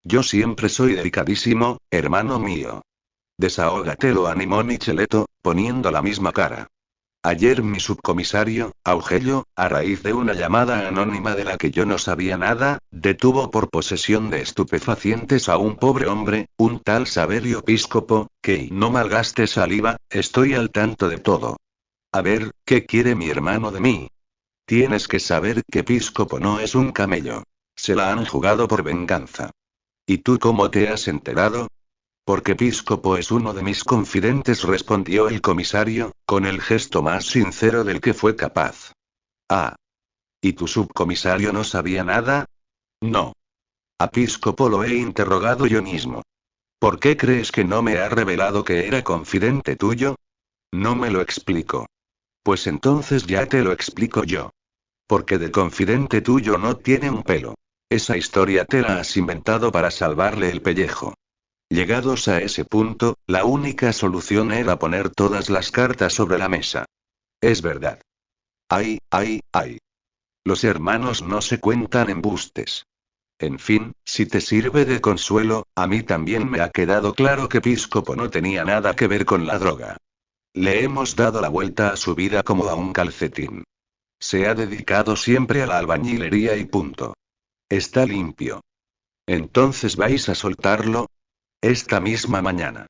Speaker 1: Yo siempre soy delicadísimo, hermano mío. Desahógate, lo animó Micheletto, poniendo la misma cara. Ayer mi subcomisario, Augello, a raíz de una llamada anónima de la que yo no sabía nada, detuvo por posesión de estupefacientes a un pobre hombre, un tal Saverio Piscopo, que, no malgaste saliva, estoy al tanto de todo. A ver, ¿qué quiere mi hermano de mí? Tienes que saber que Piscopo no es un camello. Se la han jugado por venganza. ¿Y tú cómo te has enterado? Porque Piscopo es uno de mis confidentes, respondió el comisario, con el gesto más sincero del que fue capaz. Ah. ¿Y tu subcomisario no sabía nada? No. A Piscopo lo he interrogado yo mismo. ¿Por qué crees que no me ha revelado que era confidente tuyo? No me lo explico. Pues entonces ya te lo explico yo. Porque de confidente tuyo no tiene un pelo. Esa historia te la has inventado para salvarle el pellejo. Llegados a ese punto, la única solución era poner todas las cartas sobre la mesa. Es verdad. Ay, ay, ay. Los hermanos no se cuentan embustes. En fin, si te sirve de consuelo, a mí también me ha quedado claro que Piscopo no tenía nada que ver con la droga. Le hemos dado la vuelta a su vida como a un calcetín. Se ha dedicado siempre a la albañilería y punto. Está limpio. ¿Entonces vais a soltarlo? Esta misma mañana.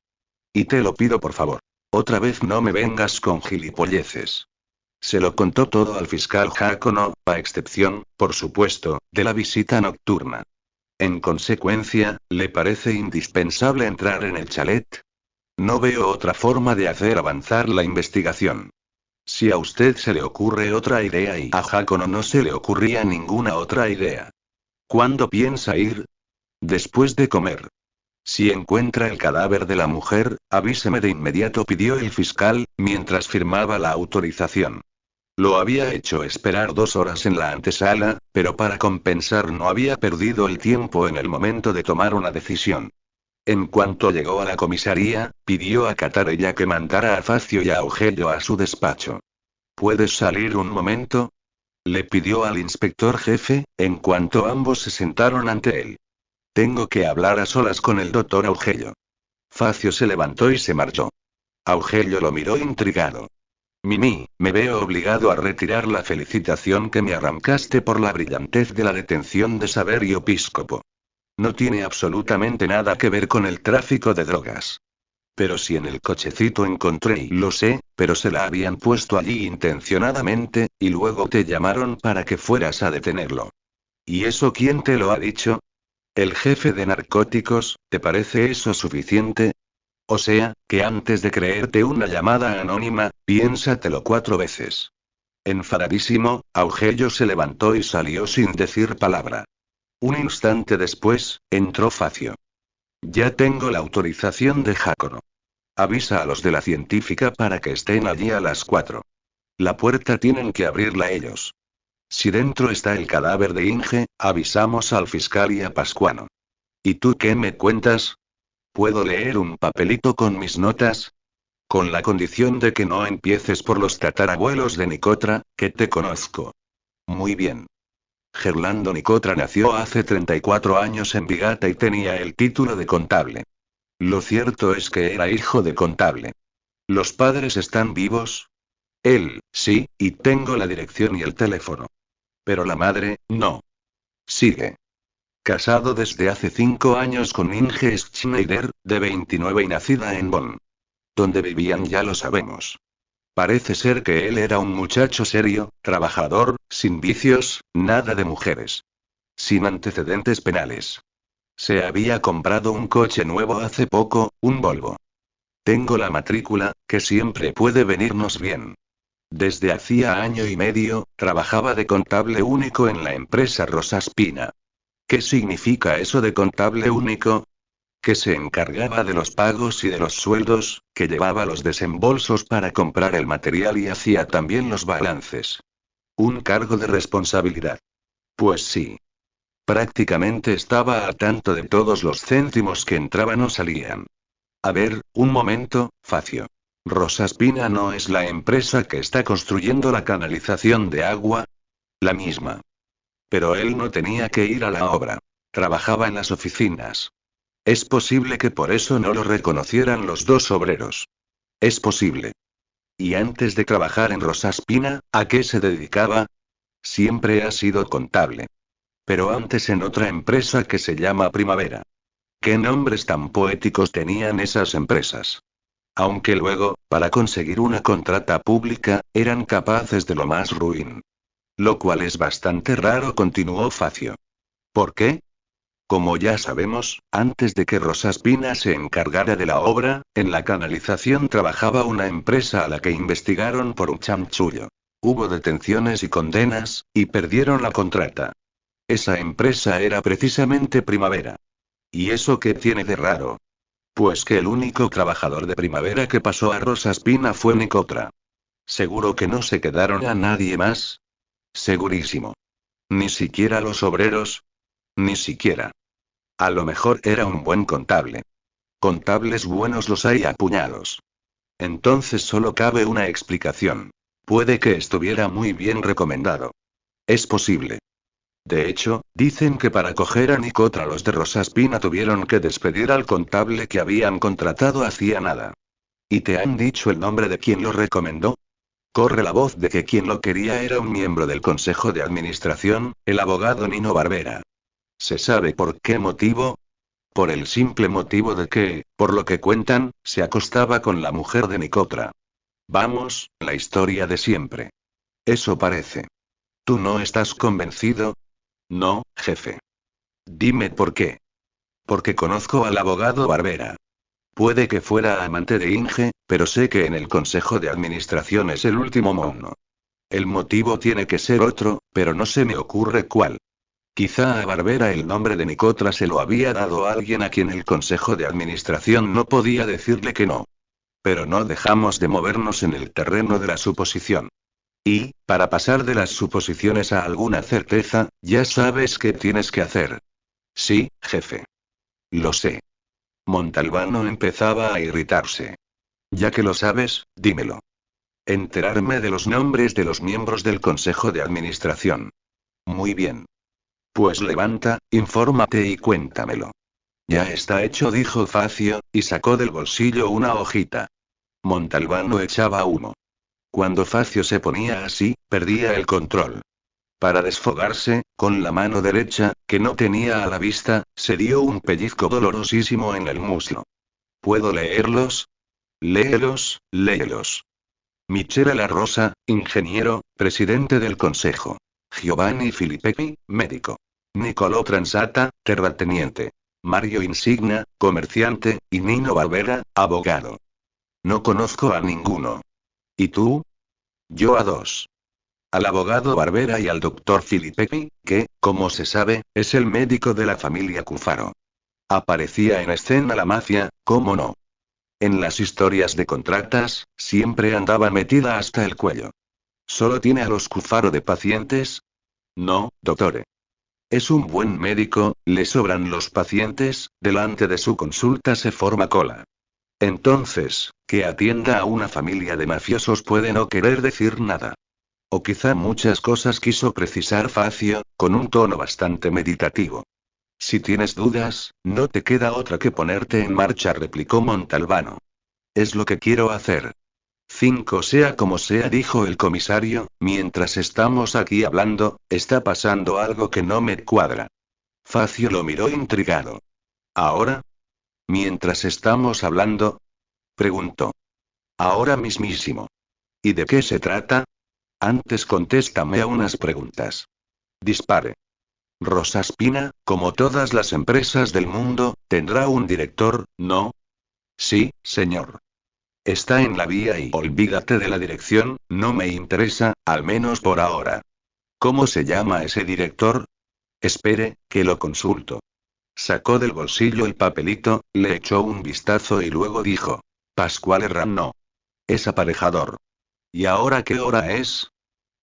Speaker 1: Y te lo pido por favor. Otra vez no me vengas con gilipolleces. Se lo contó todo al fiscal Jácono, a excepción, por supuesto, de la visita nocturna. En consecuencia, ¿le parece indispensable entrar en el chalet? No veo otra forma de hacer avanzar la investigación. Si a usted se le ocurre otra idea y a Jácono no se le ocurría ninguna otra idea. ¿Cuándo piensa ir? Después de comer. Si encuentra el cadáver de la mujer, avíseme de inmediato, pidió el fiscal, mientras firmaba la autorización. Lo había hecho esperar 2 horas en la antesala, pero para compensar no había perdido el tiempo en el momento de tomar una decisión. En cuanto llegó a la comisaría, pidió a Catarella que mandara a Facio y a Augello a su despacho. ¿Puedes salir un momento? Le pidió al inspector jefe, en cuanto ambos se sentaron ante él. Tengo que hablar a solas con el doctor Augello. Facio se levantó y se marchó. Augello lo miró intrigado. Mimi, me veo obligado a retirar la felicitación que me arrancaste por la brillantez de la detención de Saverio Piscopo. No tiene absolutamente nada que ver con el tráfico de drogas. Pero si en el cochecito encontré, y lo sé, pero se la habían puesto allí intencionadamente, y luego te llamaron para que fueras a detenerlo. ¿Y eso quién te lo ha dicho? El jefe de narcóticos, ¿te parece eso suficiente? O sea, que antes de creerte una llamada anónima, piénsatelo 4 veces. Enfadadísimo, Augello se levantó y salió sin decir palabra. Un instante después, entró Facio. Ya tengo la autorización de Jácono. Avisa a los de la científica para que estén allí a las 4. La puerta tienen que abrirla ellos. Si dentro está el cadáver de Inge, avisamos al fiscal y a Pascuano. ¿Y tú qué me cuentas? ¿Puedo leer un papelito con mis notas? Con la condición de que no empieces por los tatarabuelos de Nicotra, que te conozco. Muy bien. Gerlando Nicotra nació hace 34 años en Vigata y tenía el título de contable. Lo cierto es que era hijo de contable. ¿Los padres están vivos? Él, sí, y tengo la dirección y el teléfono. Pero la madre, no. Sigue. Casado desde hace 5 años con Inge Schneider, de 29 y nacida en Bonn. Donde vivían ya lo sabemos. Parece ser que él era un muchacho serio, trabajador, sin vicios, nada de mujeres. Sin antecedentes penales. Se había comprado un coche nuevo hace poco, un Volvo. Tengo la matrícula, que siempre puede venirnos bien. Desde hacía año y medio, trabajaba de contable único en la empresa Rosaspina. ¿Qué significa eso de contable único? Que se encargaba de los pagos y de los sueldos, que llevaba los desembolsos para comprar el material y hacía también los balances. Un cargo de responsabilidad. Pues sí. Prácticamente estaba al tanto de todos los céntimos que entraban o salían. A ver, un momento, Facio. Rosaspina no es la empresa que está construyendo la canalización de agua. La misma. Pero él no tenía que ir a la obra. Trabajaba en las oficinas. Es posible que por eso no lo reconocieran los dos obreros. Es posible. Y antes de trabajar en Rosaspina, ¿a qué se dedicaba? Siempre ha sido contable. Pero antes en otra empresa que se llama Primavera. ¿Qué nombres tan poéticos tenían esas empresas? Aunque luego, para conseguir una contrata pública, eran capaces de lo más ruin. Lo cual es bastante raro, continuó Facio. ¿Por qué? Como ya sabemos, antes de que Rosaspina se encargara de la obra, en la canalización trabajaba una empresa a la que investigaron por un chanchullo. Hubo detenciones y condenas, y perdieron la contrata. Esa empresa era precisamente Primavera. ¿Y eso qué tiene de raro? Pues que el único trabajador de Primavera que pasó a Rosaspina fue Nicotra. ¿Seguro que no se quedaron a nadie más? Segurísimo. ¿Ni siquiera los obreros? Ni siquiera. A lo mejor era un buen contable. Contables buenos los hay a puñados. Entonces solo cabe una explicación. Puede que estuviera muy bien recomendado. Es posible. De hecho, dicen que para coger a Nicotra los de Rosaspina tuvieron que despedir al contable que habían contratado hacía nada. ¿Y te han dicho el nombre de quien lo recomendó? Corre la voz de que quien lo quería era un miembro del Consejo de Administración, el abogado Nino Barbera. ¿Se sabe por qué motivo? Por el simple motivo de que, por lo que cuentan, se acostaba con la mujer de Nicotra. Vamos, la historia de siempre. Eso parece. ¿Tú no estás convencido? No, jefe. Dime por qué. Porque conozco al abogado Barbera. Puede que fuera amante de Inge, pero sé que en el Consejo de Administración es el último mono. El motivo tiene que ser otro, pero no se me ocurre cuál. Quizá a Barbera el nombre de Nicotra se lo había dado alguien a quien el Consejo de Administración no podía decirle que no. Pero no dejamos de movernos en el terreno de la suposición. Y, para pasar de las suposiciones a alguna certeza, ya sabes qué tienes que hacer. Sí, jefe. Lo sé. Montalbano empezaba a irritarse. Ya que lo sabes, dímelo. Enterarme de los nombres de los miembros del Consejo de Administración. Muy bien. Pues levanta, infórmate y cuéntamelo. Ya está hecho, dijo Facio, y sacó del bolsillo una hojita. Montalbano echaba humo. Cuando Facio se ponía así, perdía el control. Para desfogarse, con la mano derecha, que no tenía a la vista, se dio un pellizco dolorosísimo en el muslo. ¿Puedo leerlos? Léelos, léelos. Michele La Rosa, ingeniero, presidente del consejo. Giovanni Filippelli, médico. Niccolò Transata, terrateniente. Mario Insigna, comerciante, y Nino Barbera, abogado. No conozco a ninguno. ¿Y tú? Yo a dos. Al abogado Barbera y al doctor Filippelli, que, como se sabe, es el médico de la familia Cufaro. Aparecía en escena la mafia, ¿cómo no? En las historias de contratas, siempre andaba metida hasta el cuello. ¿Solo tiene a los Cufaro de pacientes? No, doctore. Es un buen médico, le sobran los pacientes, delante de su consulta se forma cola. Entonces, que atienda a una familia de mafiosos puede no querer decir nada. O quizá muchas cosas quiso precisar Facio, con un tono bastante meditativo. Si tienes dudas, no te queda otra que ponerte en marcha, replicó Montalbano. Es lo que quiero hacer. 5 sea como sea, dijo el comisario, mientras estamos aquí hablando, está pasando algo que no me cuadra. Facio lo miró intrigado. ¿Ahora? Mientras estamos hablando, preguntó. Ahora mismísimo. ¿Y de qué se trata? Antes contéstame a unas preguntas. Dispare. Rosaspina, como todas las empresas del mundo, tendrá un director, ¿no? Sí, señor. Está en la vía y olvídate de la dirección, no me interesa, al menos por ahora. ¿Cómo se llama ese director? Espere, que lo consulto. Sacó del bolsillo el papelito, le echó un vistazo y luego dijo. Pascual Herrán no. Es aparejador. ¿Y ahora qué hora es?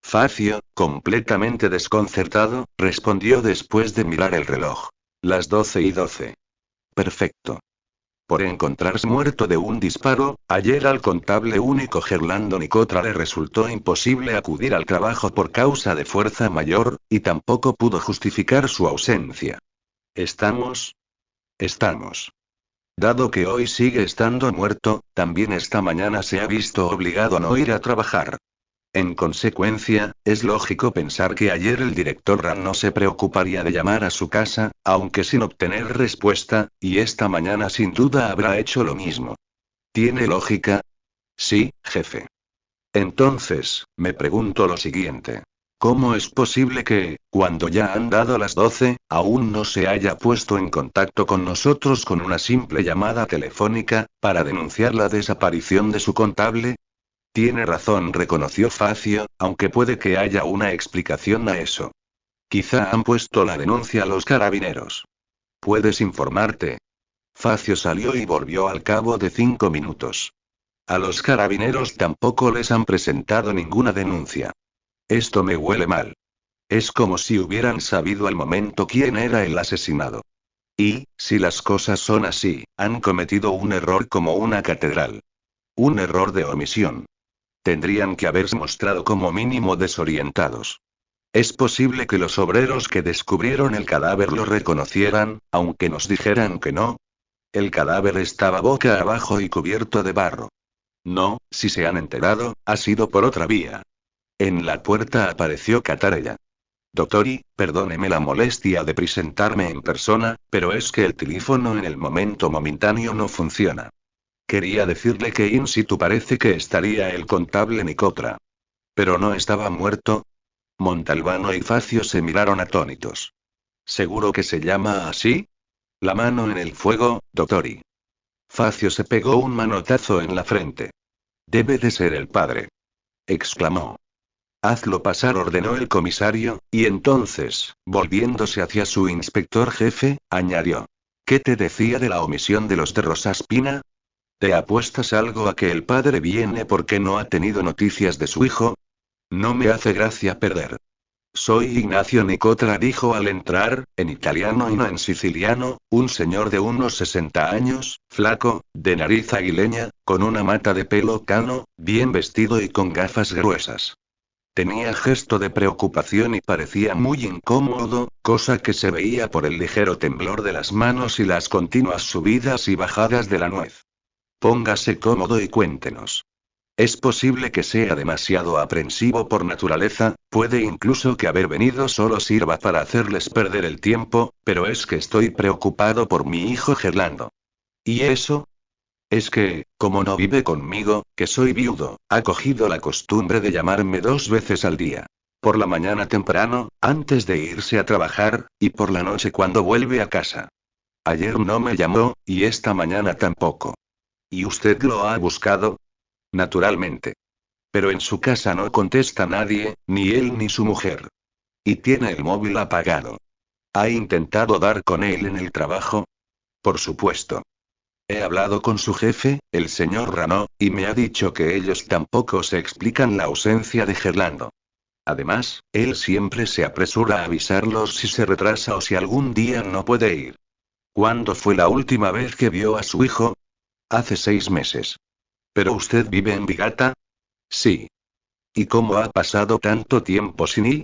Speaker 1: Facio, completamente desconcertado, respondió después de mirar el reloj. Las 12:12. Perfecto. Por encontrarse muerto de un disparo, ayer al contable único Gerlando Nicotra le resultó imposible acudir al trabajo por causa de fuerza mayor, y tampoco pudo justificar su ausencia. ¿Estamos? Estamos. Dado que hoy sigue estando muerto, también esta mañana se ha visto obligado a no ir a trabajar. En consecuencia, es lógico pensar que ayer el director Ram no se preocuparía de llamar a su casa, aunque sin obtener respuesta, y esta mañana sin duda habrá hecho lo mismo. ¿Tiene lógica? Sí, jefe. Entonces, me pregunto lo siguiente. ¿Cómo es posible que, cuando ya han dado las 12, aún no se haya puesto en contacto con nosotros con una simple llamada telefónica, para denunciar la desaparición de su contable? Tiene razón, reconoció Facio, aunque puede que haya una explicación a eso. Quizá han puesto la denuncia a los carabineros. ¿Puedes informarte? Facio salió y volvió al cabo de 5 minutos. A los carabineros tampoco les han presentado ninguna denuncia. Esto me huele mal. Es como si hubieran sabido al momento quién era el asesinado. Y, si las cosas son así, han cometido un error como una catedral. Un error de omisión. Tendrían que haberse mostrado como mínimo desorientados. Es posible que los obreros que descubrieron el cadáver lo reconocieran, aunque nos dijeran que no. El cadáver estaba boca abajo y cubierto de barro. No, si se han enterado, ha sido por otra vía. En la puerta apareció Catarella. Doctori, perdóneme la molestia de presentarme en persona, pero es que el teléfono en el momento momentáneo no funciona. Quería decirle que in situ parece que estaría el contable Nicotra. ¿Pero no estaba muerto? Montalbano y Facio se miraron atónitos. ¿Seguro que se llama así? La mano en el fuego, doctori. Facio se pegó un manotazo en la frente. Debe de ser el padre. Exclamó. Hazlo pasar, ordenó el comisario, y entonces, volviéndose hacia su inspector jefe, añadió. ¿Qué te decía de la omisión de los de Rosaspina? ¿Te apuestas algo a que el padre viene porque no ha tenido noticias de su hijo? No me hace gracia perder. Soy Ignacio Nicotra, dijo al entrar, en italiano y no en siciliano, un señor de unos 60 años, flaco, de nariz aguileña, con una mata de pelo cano, bien vestido y con gafas gruesas. Tenía gesto de preocupación y parecía muy incómodo, cosa que se veía por el ligero temblor de las manos y las continuas subidas y bajadas de la nuez. Póngase cómodo y cuéntenos. Es posible que sea demasiado aprensivo por naturaleza, puede incluso que haber venido solo sirva para hacerles perder el tiempo, pero es que estoy preocupado por mi hijo Gerlando. ¿Y eso? Es que, como no vive conmigo, que soy viudo, ha cogido la costumbre de llamarme 2 veces al día. Por la mañana temprano, antes de irse a trabajar, y por la noche cuando vuelve a casa. Ayer no me llamó, y esta mañana tampoco. ¿Y usted lo ha buscado? Naturalmente. Pero en su casa no contesta nadie, ni él ni su mujer. Y tiene el móvil apagado. ¿Ha intentado dar con él en el trabajo? Por supuesto. He hablado con su jefe, el señor Rano, y me ha dicho que ellos tampoco se explican la ausencia de Gerlando. Además, él siempre se apresura a avisarlos si se retrasa o si algún día no puede ir. ¿Cuándo fue la última vez que vio a su hijo? Hace 6 meses. ¿Pero usted vive en Vigata? Sí. ¿Y cómo ha pasado tanto tiempo sin ir?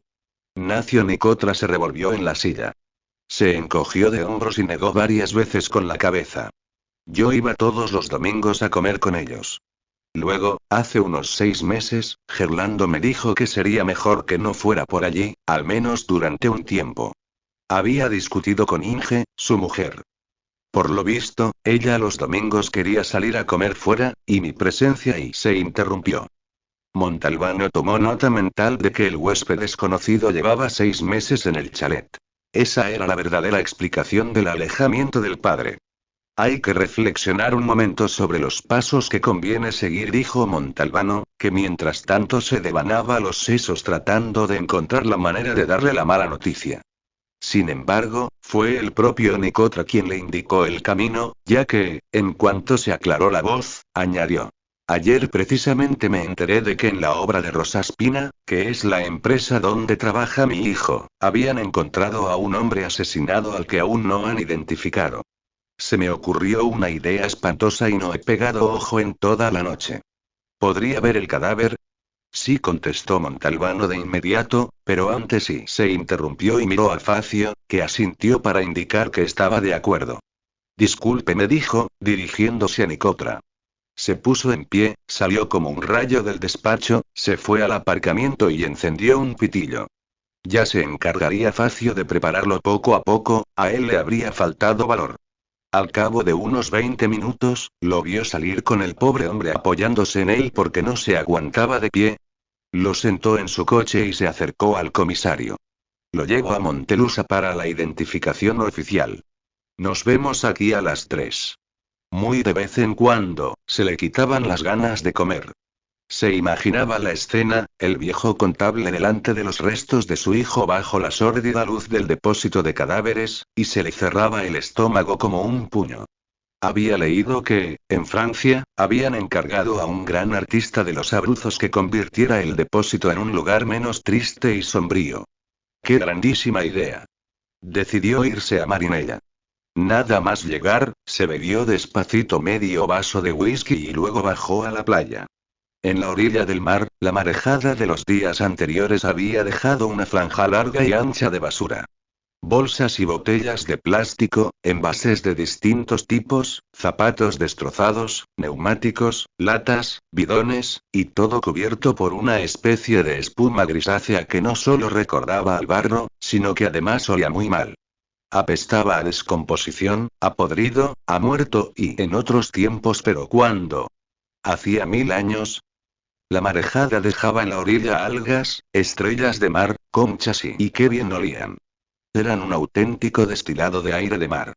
Speaker 1: Nacio Nicotra se revolvió en la silla. Se encogió de hombros y negó varias veces con la cabeza. Yo iba todos los domingos a comer con ellos. Luego, hace unos 6 meses, Gerlando me dijo que sería mejor que no fuera por allí, al menos durante un tiempo. Había discutido con Inge, su mujer. Por lo visto, ella los domingos quería salir a comer fuera, y mi presencia ahí se interrumpió. Montalbano tomó nota mental de que el huésped desconocido llevaba 6 meses en el chalet. Esa era la verdadera explicación del alejamiento del padre. Hay que reflexionar un momento sobre los pasos que conviene seguir, dijo Montalbano, que mientras tanto se devanaba los sesos tratando de encontrar la manera de darle la mala noticia. Sin embargo, fue el propio Nicotra quien le indicó el camino, ya que, en cuanto se aclaró la voz, añadió. Ayer precisamente me enteré de que en la obra de Rosaspina, que es la empresa donde trabaja mi hijo, habían encontrado a un hombre asesinado al que aún no han identificado. Se me ocurrió una idea espantosa y no he pegado ojo en toda la noche. ¿Podría ver el cadáver? Sí, contestó Montalbano de inmediato, pero antes sí se interrumpió y miró a Facio, que asintió para indicar que estaba de acuerdo. Disculpe, me dijo, dirigiéndose a Nicotra. Se puso en pie, salió como un rayo del despacho, se fue al aparcamiento y encendió un pitillo. Ya se encargaría Facio de prepararlo poco a poco, a él le habría faltado valor. Al cabo de unos 20 minutos, lo vio salir con el pobre hombre apoyándose en él porque no se aguantaba de pie. Lo sentó en su coche y se acercó al comisario. Lo llevo a Montelusa para la identificación oficial. Nos vemos aquí a las 3. Muy de vez en cuando, se le quitaban las ganas de comer. Se imaginaba la escena, el viejo contable delante de los restos de su hijo bajo la sórdida luz del depósito de cadáveres, y se le cerraba el estómago como un puño. Había leído que, en Francia, habían encargado a un gran artista de los Abruzos que convirtiera el depósito en un lugar menos triste y sombrío. ¡Qué grandísima idea! Decidió irse a Marinella. Nada más llegar, se bebió despacito medio vaso de whisky y luego bajó a la playa. En la orilla del mar, la marejada de los días anteriores había dejado una franja larga y ancha de basura. Bolsas y botellas de plástico, envases de distintos tipos, zapatos destrozados, neumáticos, latas, bidones, y todo cubierto por una especie de espuma grisácea que no solo recordaba al barro, sino que además olía muy mal. Apestaba a descomposición, a podrido, a muerto y en otros tiempos, pero ¿cuándo? Hacía 1000 años. La marejada dejaba en la orilla algas, estrellas de mar, conchas y qué bien olían. Eran un auténtico destilado de aire de mar.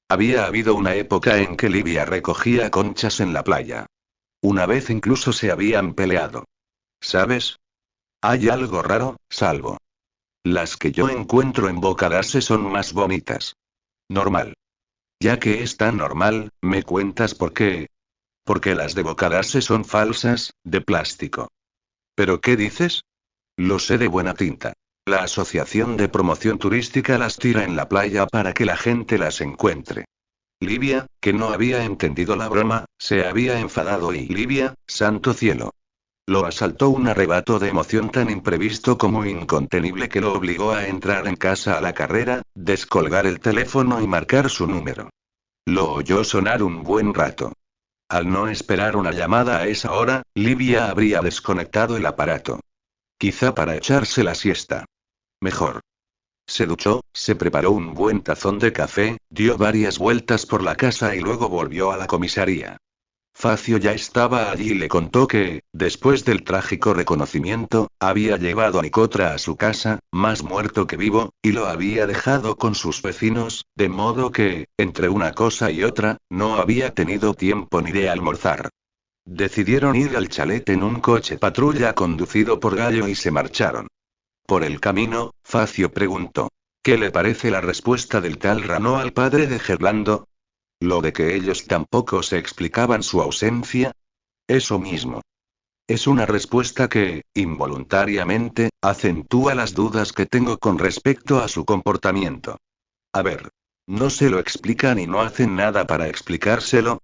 Speaker 1: Había habido una época en que Livia recogía conchas en la playa. Una vez incluso se habían peleado. ¿Sabes? Hay algo raro, Salvo. Las que yo encuentro en Bocadase son más bonitas. Normal. Ya que es tan normal, ¿me cuentas por qué? Porque las de Bocadase son falsas, de plástico. ¿Pero qué dices? Lo sé de buena tinta. La Asociación de Promoción Turística las tira en la playa para que la gente las encuentre. Livia, que no había entendido la broma, se había enfadado y Livia, santo cielo. Lo asaltó un arrebato de emoción tan imprevisto como incontenible que lo obligó a entrar en casa a la carrera, descolgar el teléfono y marcar su número. Lo oyó sonar un buen rato. Al no esperar una llamada a esa hora, Livia habría desconectado el aparato. Quizá para echarse la siesta. Mejor. Se duchó, se preparó un buen tazón de café, dio varias vueltas por la casa y luego volvió a la comisaría. Facio ya estaba allí y le contó que, después del trágico reconocimiento, había llevado a Nicotra a su casa, más muerto que vivo, y lo había dejado con sus vecinos, de modo que, entre una cosa y otra, no había tenido tiempo ni de almorzar. Decidieron ir al chalet en un coche patrulla conducido por Gallo y se marcharon. Por el camino, Facio preguntó: ¿qué le parece la respuesta del tal Rano al padre de Gerlando? ¿Lo de que ellos tampoco se explicaban su ausencia? Eso mismo. Es una respuesta que, involuntariamente, acentúa las dudas que tengo con respecto a su comportamiento. A ver. ¿No se lo explican y no hacen nada para explicárselo?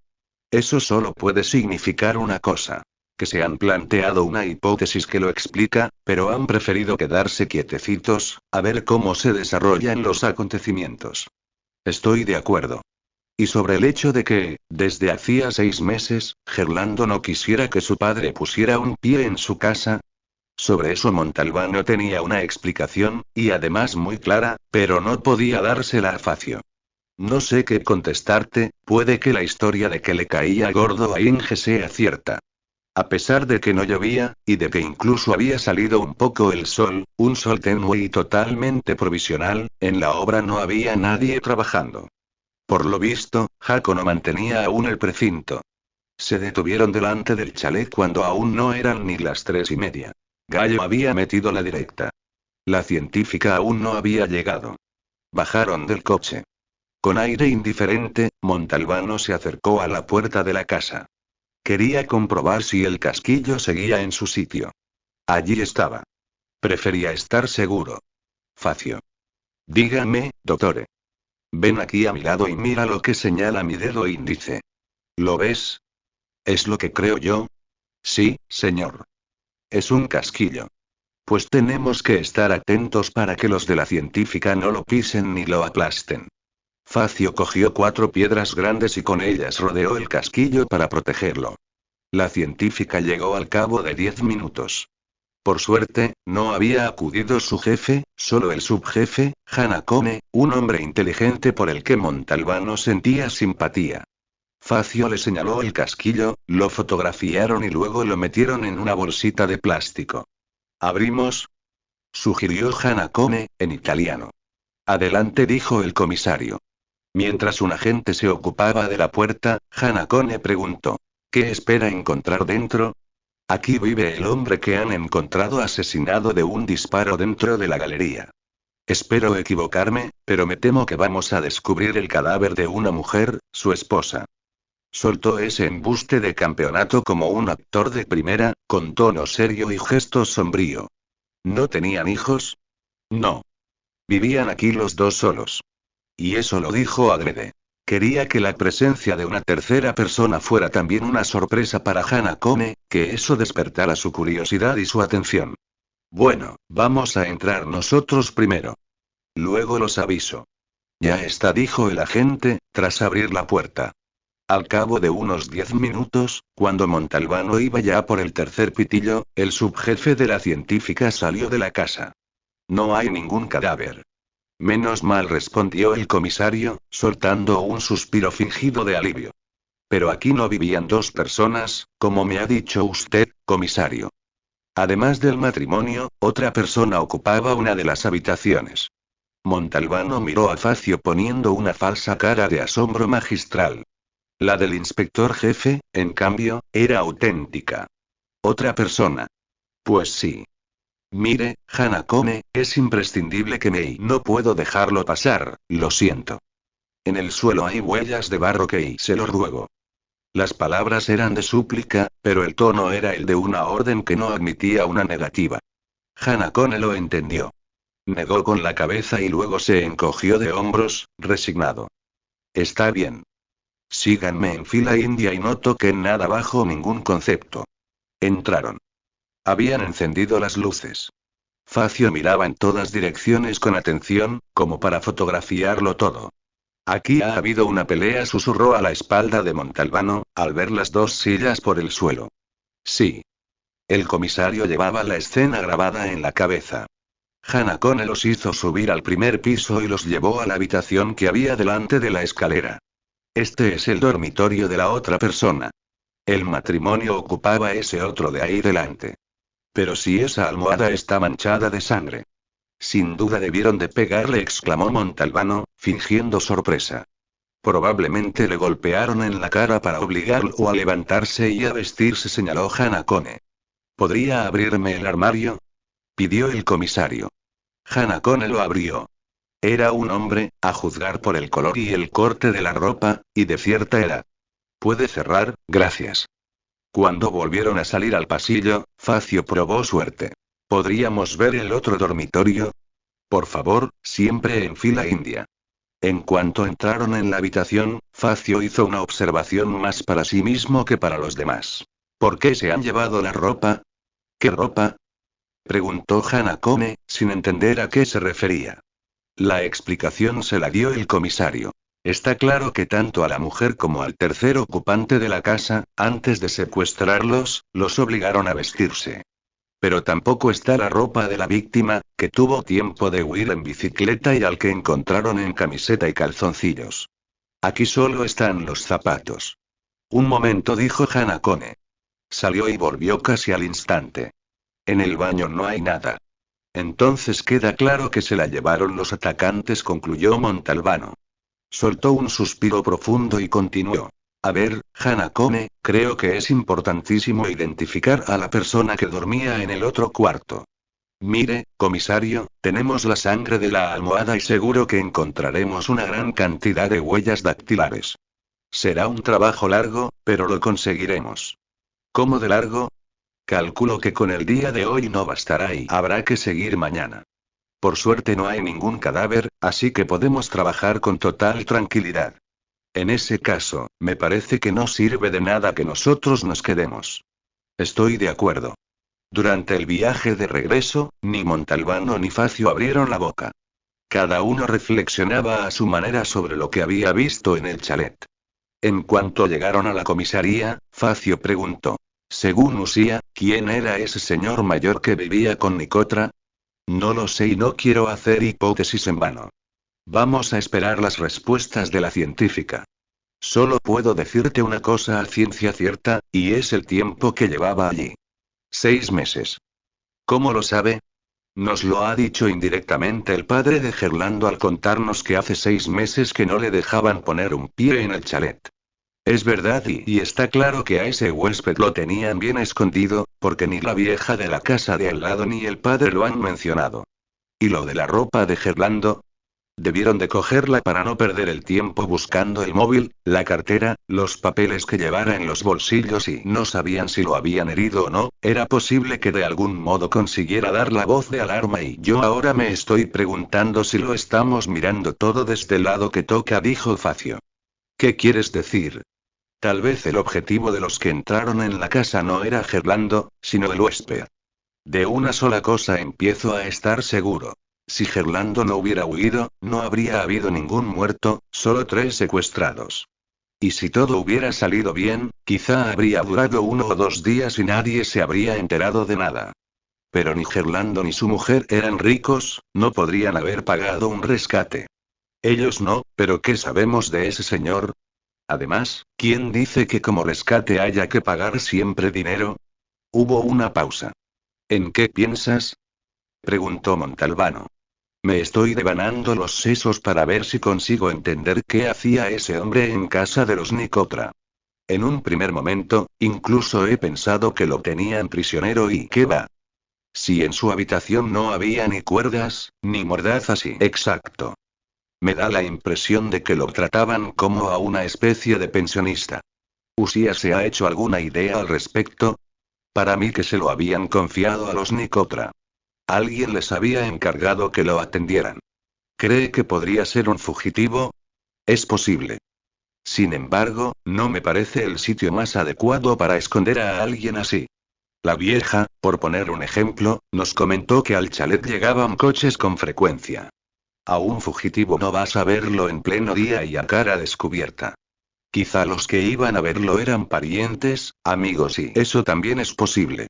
Speaker 1: Eso solo puede significar una cosa. Que se han planteado una hipótesis que lo explica, pero han preferido quedarse quietecitos, a ver cómo se desarrollan los acontecimientos. Estoy de acuerdo. Y sobre el hecho de que, desde hacía 6 meses, Gerlando no quisiera que su padre pusiera un pie en su casa. Sobre eso Montalbano tenía una explicación, y además muy clara, pero no podía dársela a Facio. No sé qué contestarte, puede que la historia de que le caía gordo a Inge sea cierta. A pesar de que no llovía, y de que incluso había salido un poco el sol, un sol tenue y totalmente provisional, en la obra no había nadie trabajando. Por lo visto, Jaco no mantenía aún el precinto. Se detuvieron delante del chalet cuando aún no eran ni las 3:30. Gallo había metido la directa. La científica aún no había llegado. Bajaron del coche. Con aire indiferente, Montalbano se acercó a la puerta de la casa. Quería comprobar si el casquillo seguía en su sitio. Allí estaba. Prefería estar seguro. Facio. Dígame, doctore. Ven aquí a mi lado y mira lo que señala mi dedo índice. ¿Lo ves? ¿Es lo que creo yo? Sí, señor. Es un casquillo. Pues tenemos que estar atentos para que los de la científica no lo pisen ni lo aplasten. Facio cogió 4 piedras grandes y con ellas rodeó el casquillo para protegerlo. La científica llegó al cabo de 10 minutos. Por suerte, no había acudido su jefe, solo el subjefe, Hanakone, un hombre inteligente por el que Montalbano sentía simpatía. Facio le señaló el casquillo, lo fotografiaron y luego lo metieron en una bolsita de plástico. ¿Abrimos? Sugirió Hanakone, en italiano. Adelante, dijo el comisario. Mientras un agente se ocupaba de la puerta, Hanakone preguntó. ¿Qué espera encontrar dentro? Aquí vive el hombre que han encontrado asesinado de un disparo dentro de la galería. Espero equivocarme, pero me temo que vamos a descubrir el cadáver de una mujer, su esposa. Soltó ese embuste de campeonato como un actor de primera, con tono serio y gesto sombrío. ¿No tenían hijos? No. Vivían aquí los dos solos. Y eso lo dijo adrede. Quería que la presencia de una tercera persona fuera también una sorpresa para Hanakone, que eso despertara su curiosidad y su atención. Bueno, vamos a entrar nosotros primero. Luego los aviso. Ya está, dijo el agente, tras abrir la puerta. Al cabo de unos 10 minutos, cuando Montalbano iba ya por el tercer pitillo, el subjefe de la científica salió de la casa. No hay ningún cadáver. Menos mal, respondió el comisario, soltando un suspiro fingido de alivio. Pero aquí no vivían 2 personas, como me ha dicho usted, comisario. Además del matrimonio, otra persona ocupaba una de las habitaciones. Montalbano miró a Facio poniendo una falsa cara de asombro magistral. La del inspector jefe, en cambio, era auténtica. Otra persona. Pues sí. Mire, Hanakone, es imprescindible que no puedo dejarlo pasar, lo siento. En el suelo hay huellas de barro y se lo ruego. Las palabras eran de súplica, pero el tono era el de una orden que no admitía una negativa. Hanakone lo entendió. Negó con la cabeza y luego se encogió de hombros, resignado. Está bien. Síganme en fila india y no toquen nada bajo ningún concepto. Entraron. Habían encendido las luces. Facio miraba en todas direcciones con atención, como para fotografiarlo todo. Aquí ha habido una pelea, susurró a la espalda de Montalbano, al ver las 2 sillas por el suelo. Sí. El comisario llevaba la escena grabada en la cabeza. Hanakone los hizo subir al primer piso y los llevó a la habitación que había delante de la escalera. Este es el dormitorio de la otra persona. El matrimonio ocupaba ese otro de ahí delante. Pero si esa almohada está manchada de sangre. Sin duda debieron de pegarle, exclamó Montalbano, fingiendo sorpresa. Probablemente le golpearon en la cara para obligarlo a levantarse y a vestirse, señaló Hanakone. ¿Podría abrirme el armario?, pidió el comisario. Hanakone lo abrió. Era un hombre, a juzgar por el color y el corte de la ropa, y de cierta edad. Puede cerrar, gracias. Cuando volvieron a salir al pasillo, Facio probó suerte. ¿Podríamos ver el otro dormitorio? Por favor, siempre en fila india. En cuanto entraron en la habitación, Facio hizo una observación más para sí mismo que para los demás. ¿Por qué se han llevado la ropa? ¿Qué ropa? Preguntó Hanakone, sin entender a qué se refería. La explicación se la dio el comisario. Está claro que tanto a la mujer como al tercer ocupante de la casa, antes de secuestrarlos, los obligaron a vestirse. Pero tampoco está la ropa de la víctima, que tuvo tiempo de huir en bicicleta y al que encontraron en camiseta y calzoncillos. Aquí solo están los zapatos. Un momento, dijo Hanakone. Salió y volvió casi al instante. En el baño no hay nada. Entonces queda claro que se la llevaron los atacantes, concluyó Montalbano. Soltó un suspiro profundo y continuó. A ver, Hanakone, creo que es importantísimo identificar a la persona que dormía en el otro cuarto. Mire, comisario, tenemos la sangre de la almohada y seguro que encontraremos una gran cantidad de huellas dactilares. Será un trabajo largo, pero lo conseguiremos. ¿Cómo de largo? Calculo que con el día de hoy no bastará y habrá que seguir mañana. Por suerte no hay ningún cadáver, así que podemos trabajar con total tranquilidad. En ese caso, me parece que no sirve de nada que nosotros nos quedemos. Estoy de acuerdo. Durante el viaje de regreso, ni Montalbano ni Facio abrieron la boca. Cada uno reflexionaba a su manera sobre lo que había visto en el chalet. En cuanto llegaron a la comisaría, Facio preguntó. Según Usía, ¿quién era ese señor mayor que vivía con Nicotra? No lo sé y no quiero hacer hipótesis en vano. Vamos a esperar las respuestas de la científica. Solo puedo decirte una cosa a ciencia cierta, y es el tiempo que llevaba allí. 6 meses. ¿Cómo lo sabe? Nos lo ha dicho indirectamente el padre de Gerlando al contarnos que hace 6 meses que no le dejaban poner un pie en el chalet. Es verdad y está claro que a ese huésped lo tenían bien escondido, porque ni la vieja de la casa de al lado ni el padre lo han mencionado. ¿Y lo de la ropa de Gerlando? Debieron de cogerla para no perder el tiempo buscando el móvil, la cartera, los papeles que llevara en los bolsillos y no sabían si lo habían herido o no, era posible que de algún modo consiguiera dar la voz de alarma y yo ahora me estoy preguntando si lo estamos mirando todo desde el lado que toca, dijo Facio. ¿Qué quieres decir? Tal vez el objetivo de los que entraron en la casa no era Gerlando, sino el huésped. De una sola cosa empiezo a estar seguro. Si Gerlando no hubiera huido, no habría habido ningún muerto, solo 3 secuestrados. Y si todo hubiera salido bien, quizá habría durado 1 o 2 días y nadie se habría enterado de nada. Pero ni Gerlando ni su mujer eran ricos, no podrían haber pagado un rescate. Ellos no, pero ¿qué sabemos de ese señor? Además, ¿quién dice que como rescate haya que pagar siempre dinero? Hubo una pausa. ¿En qué piensas? Preguntó Montalbano. Me estoy devanando los sesos para ver si consigo entender qué hacía ese hombre en casa de los Nicotra. En un primer momento, incluso he pensado que lo tenían prisionero y ¿qué va? Si en su habitación no había ni cuerdas, ni mordazas y... Exacto. Me da la impresión de que lo trataban como a una especie de pensionista. ¿Usía se ha hecho alguna idea al respecto? Para mí que se lo habían confiado a los Nicotra. Alguien les había encargado que lo atendieran. ¿Cree que podría ser un fugitivo? Es posible. Sin embargo, no me parece el sitio más adecuado para esconder a alguien así. La vieja, por poner un ejemplo, nos comentó que al chalet llegaban coches con frecuencia. A un fugitivo no vas a verlo en pleno día y a cara descubierta. Quizá los que iban a verlo eran parientes, amigos y eso también es posible.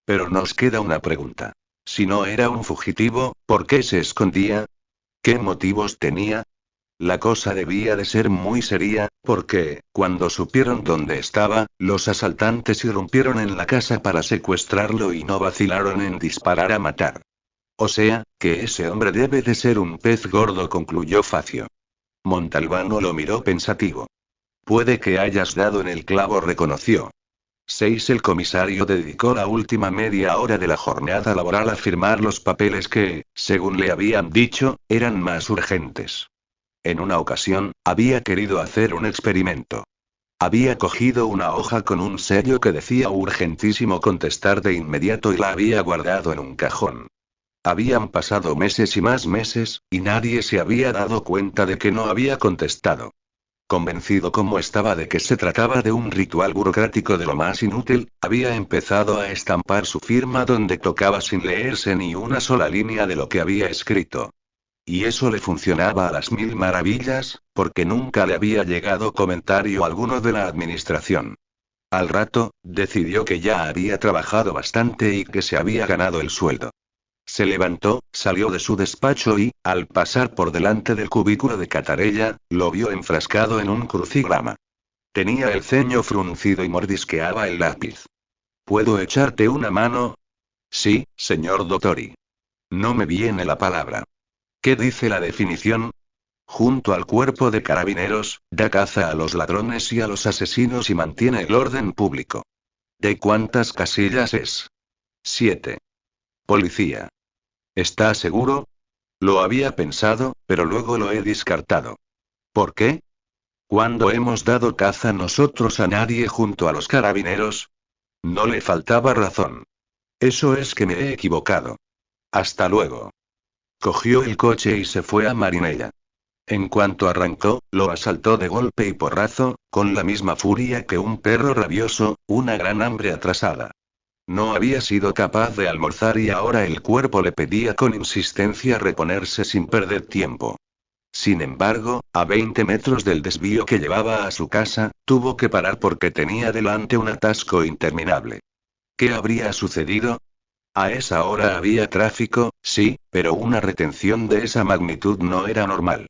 Speaker 1: Pero nos queda una pregunta. Si no era un fugitivo, ¿por qué se escondía? ¿Qué motivos tenía? La cosa debía de ser muy seria, porque, cuando supieron dónde estaba, los asaltantes irrumpieron en la casa para secuestrarlo y no vacilaron en disparar a matar. O sea, que ese hombre debe de ser un pez gordo, concluyó Facio. Montalbano lo miró pensativo. Puede que hayas dado en el clavo, reconoció. 6. El comisario dedicó la última media hora de la jornada laboral a firmar los papeles que, según le habían dicho, eran más urgentes. En una ocasión, había querido hacer un experimento. Había cogido una hoja con un sello que decía urgentísimo contestar de inmediato y la había guardado en un cajón. Habían pasado meses y más meses, y nadie se había dado cuenta de que no había contestado. Convencido como estaba de que se trataba de un ritual burocrático de lo más inútil, había empezado a estampar su firma donde tocaba sin leerse ni una sola línea de lo que había escrito. Y eso le funcionaba a las mil maravillas, porque nunca le había llegado comentario alguno de la administración. Al rato, decidió que ya había trabajado bastante y que se había ganado el sueldo. Se levantó, salió de su despacho y, al pasar por delante del cubículo de Catarella, lo vio enfrascado en un crucigrama. Tenía el ceño fruncido y mordisqueaba el lápiz. ¿Puedo echarte una mano? Sí, señor Dottori. No me viene la palabra. ¿Qué dice la definición? Junto al cuerpo de carabineros, da caza a los ladrones y a los asesinos y mantiene el orden público. ¿De cuántas casillas es? 7. Policía. ¿Está seguro? Lo había pensado, pero luego lo he descartado. ¿Por qué? ¿Cuándo hemos dado caza nosotros a nadie junto a los carabineros? No le faltaba razón. Eso es que me he equivocado. Hasta luego. Cogió el coche y se fue a Marinella. En cuanto arrancó, lo asaltó de golpe y porrazo, con la misma furia que un perro rabioso, una gran hambre atrasada. No había sido capaz de almorzar y ahora el cuerpo le pedía con insistencia reponerse sin perder tiempo. Sin embargo, a 20 metros del desvío que llevaba a su casa, tuvo que parar porque tenía delante un atasco interminable. ¿Qué habría sucedido? A esa hora había tráfico, sí, pero una retención de esa magnitud no era normal.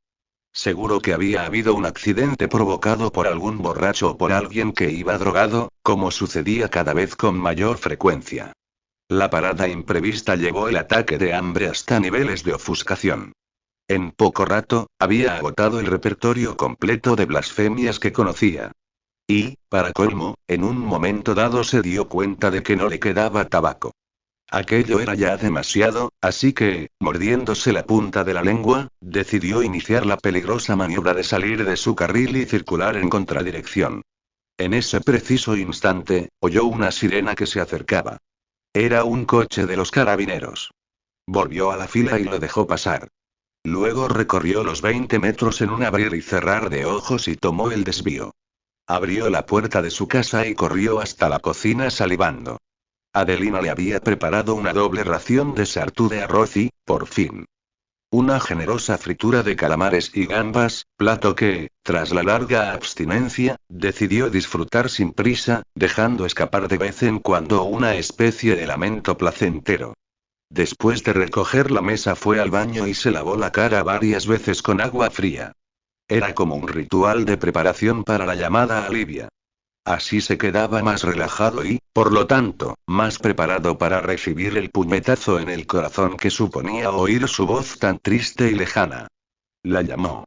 Speaker 1: Seguro que había habido un accidente provocado por algún borracho o por alguien que iba drogado, como sucedía cada vez con mayor frecuencia. La parada imprevista llevó el ataque de hambre hasta niveles de ofuscación. En poco rato, había agotado el repertorio completo de blasfemias que conocía. Y, para colmo, en un momento dado se dio cuenta de que no le quedaba tabaco. Aquello era ya demasiado, así que, mordiéndose la punta de la lengua, decidió iniciar la peligrosa maniobra de salir de su carril y circular en contradirección. En ese preciso instante, oyó una sirena que se acercaba. Era un coche de los carabineros. Volvió a la fila y lo dejó pasar. Luego recorrió los 20 metros en un abrir y cerrar de ojos y tomó el desvío. Abrió la puerta de su casa y corrió hasta la cocina salivando. Adelina le había preparado una doble ración de sartú de arroz y, por fin, una generosa fritura de calamares y gambas, plato que, tras la larga abstinencia, decidió disfrutar sin prisa, dejando escapar de vez en cuando una especie de lamento placentero. Después de recoger la mesa fue al baño y se lavó la cara varias veces con agua fría. Era como un ritual de preparación para la llamada alivia. Así se quedaba más relajado y, por lo tanto, más preparado para recibir el puñetazo en el corazón que suponía oír su voz tan triste y lejana. La llamó.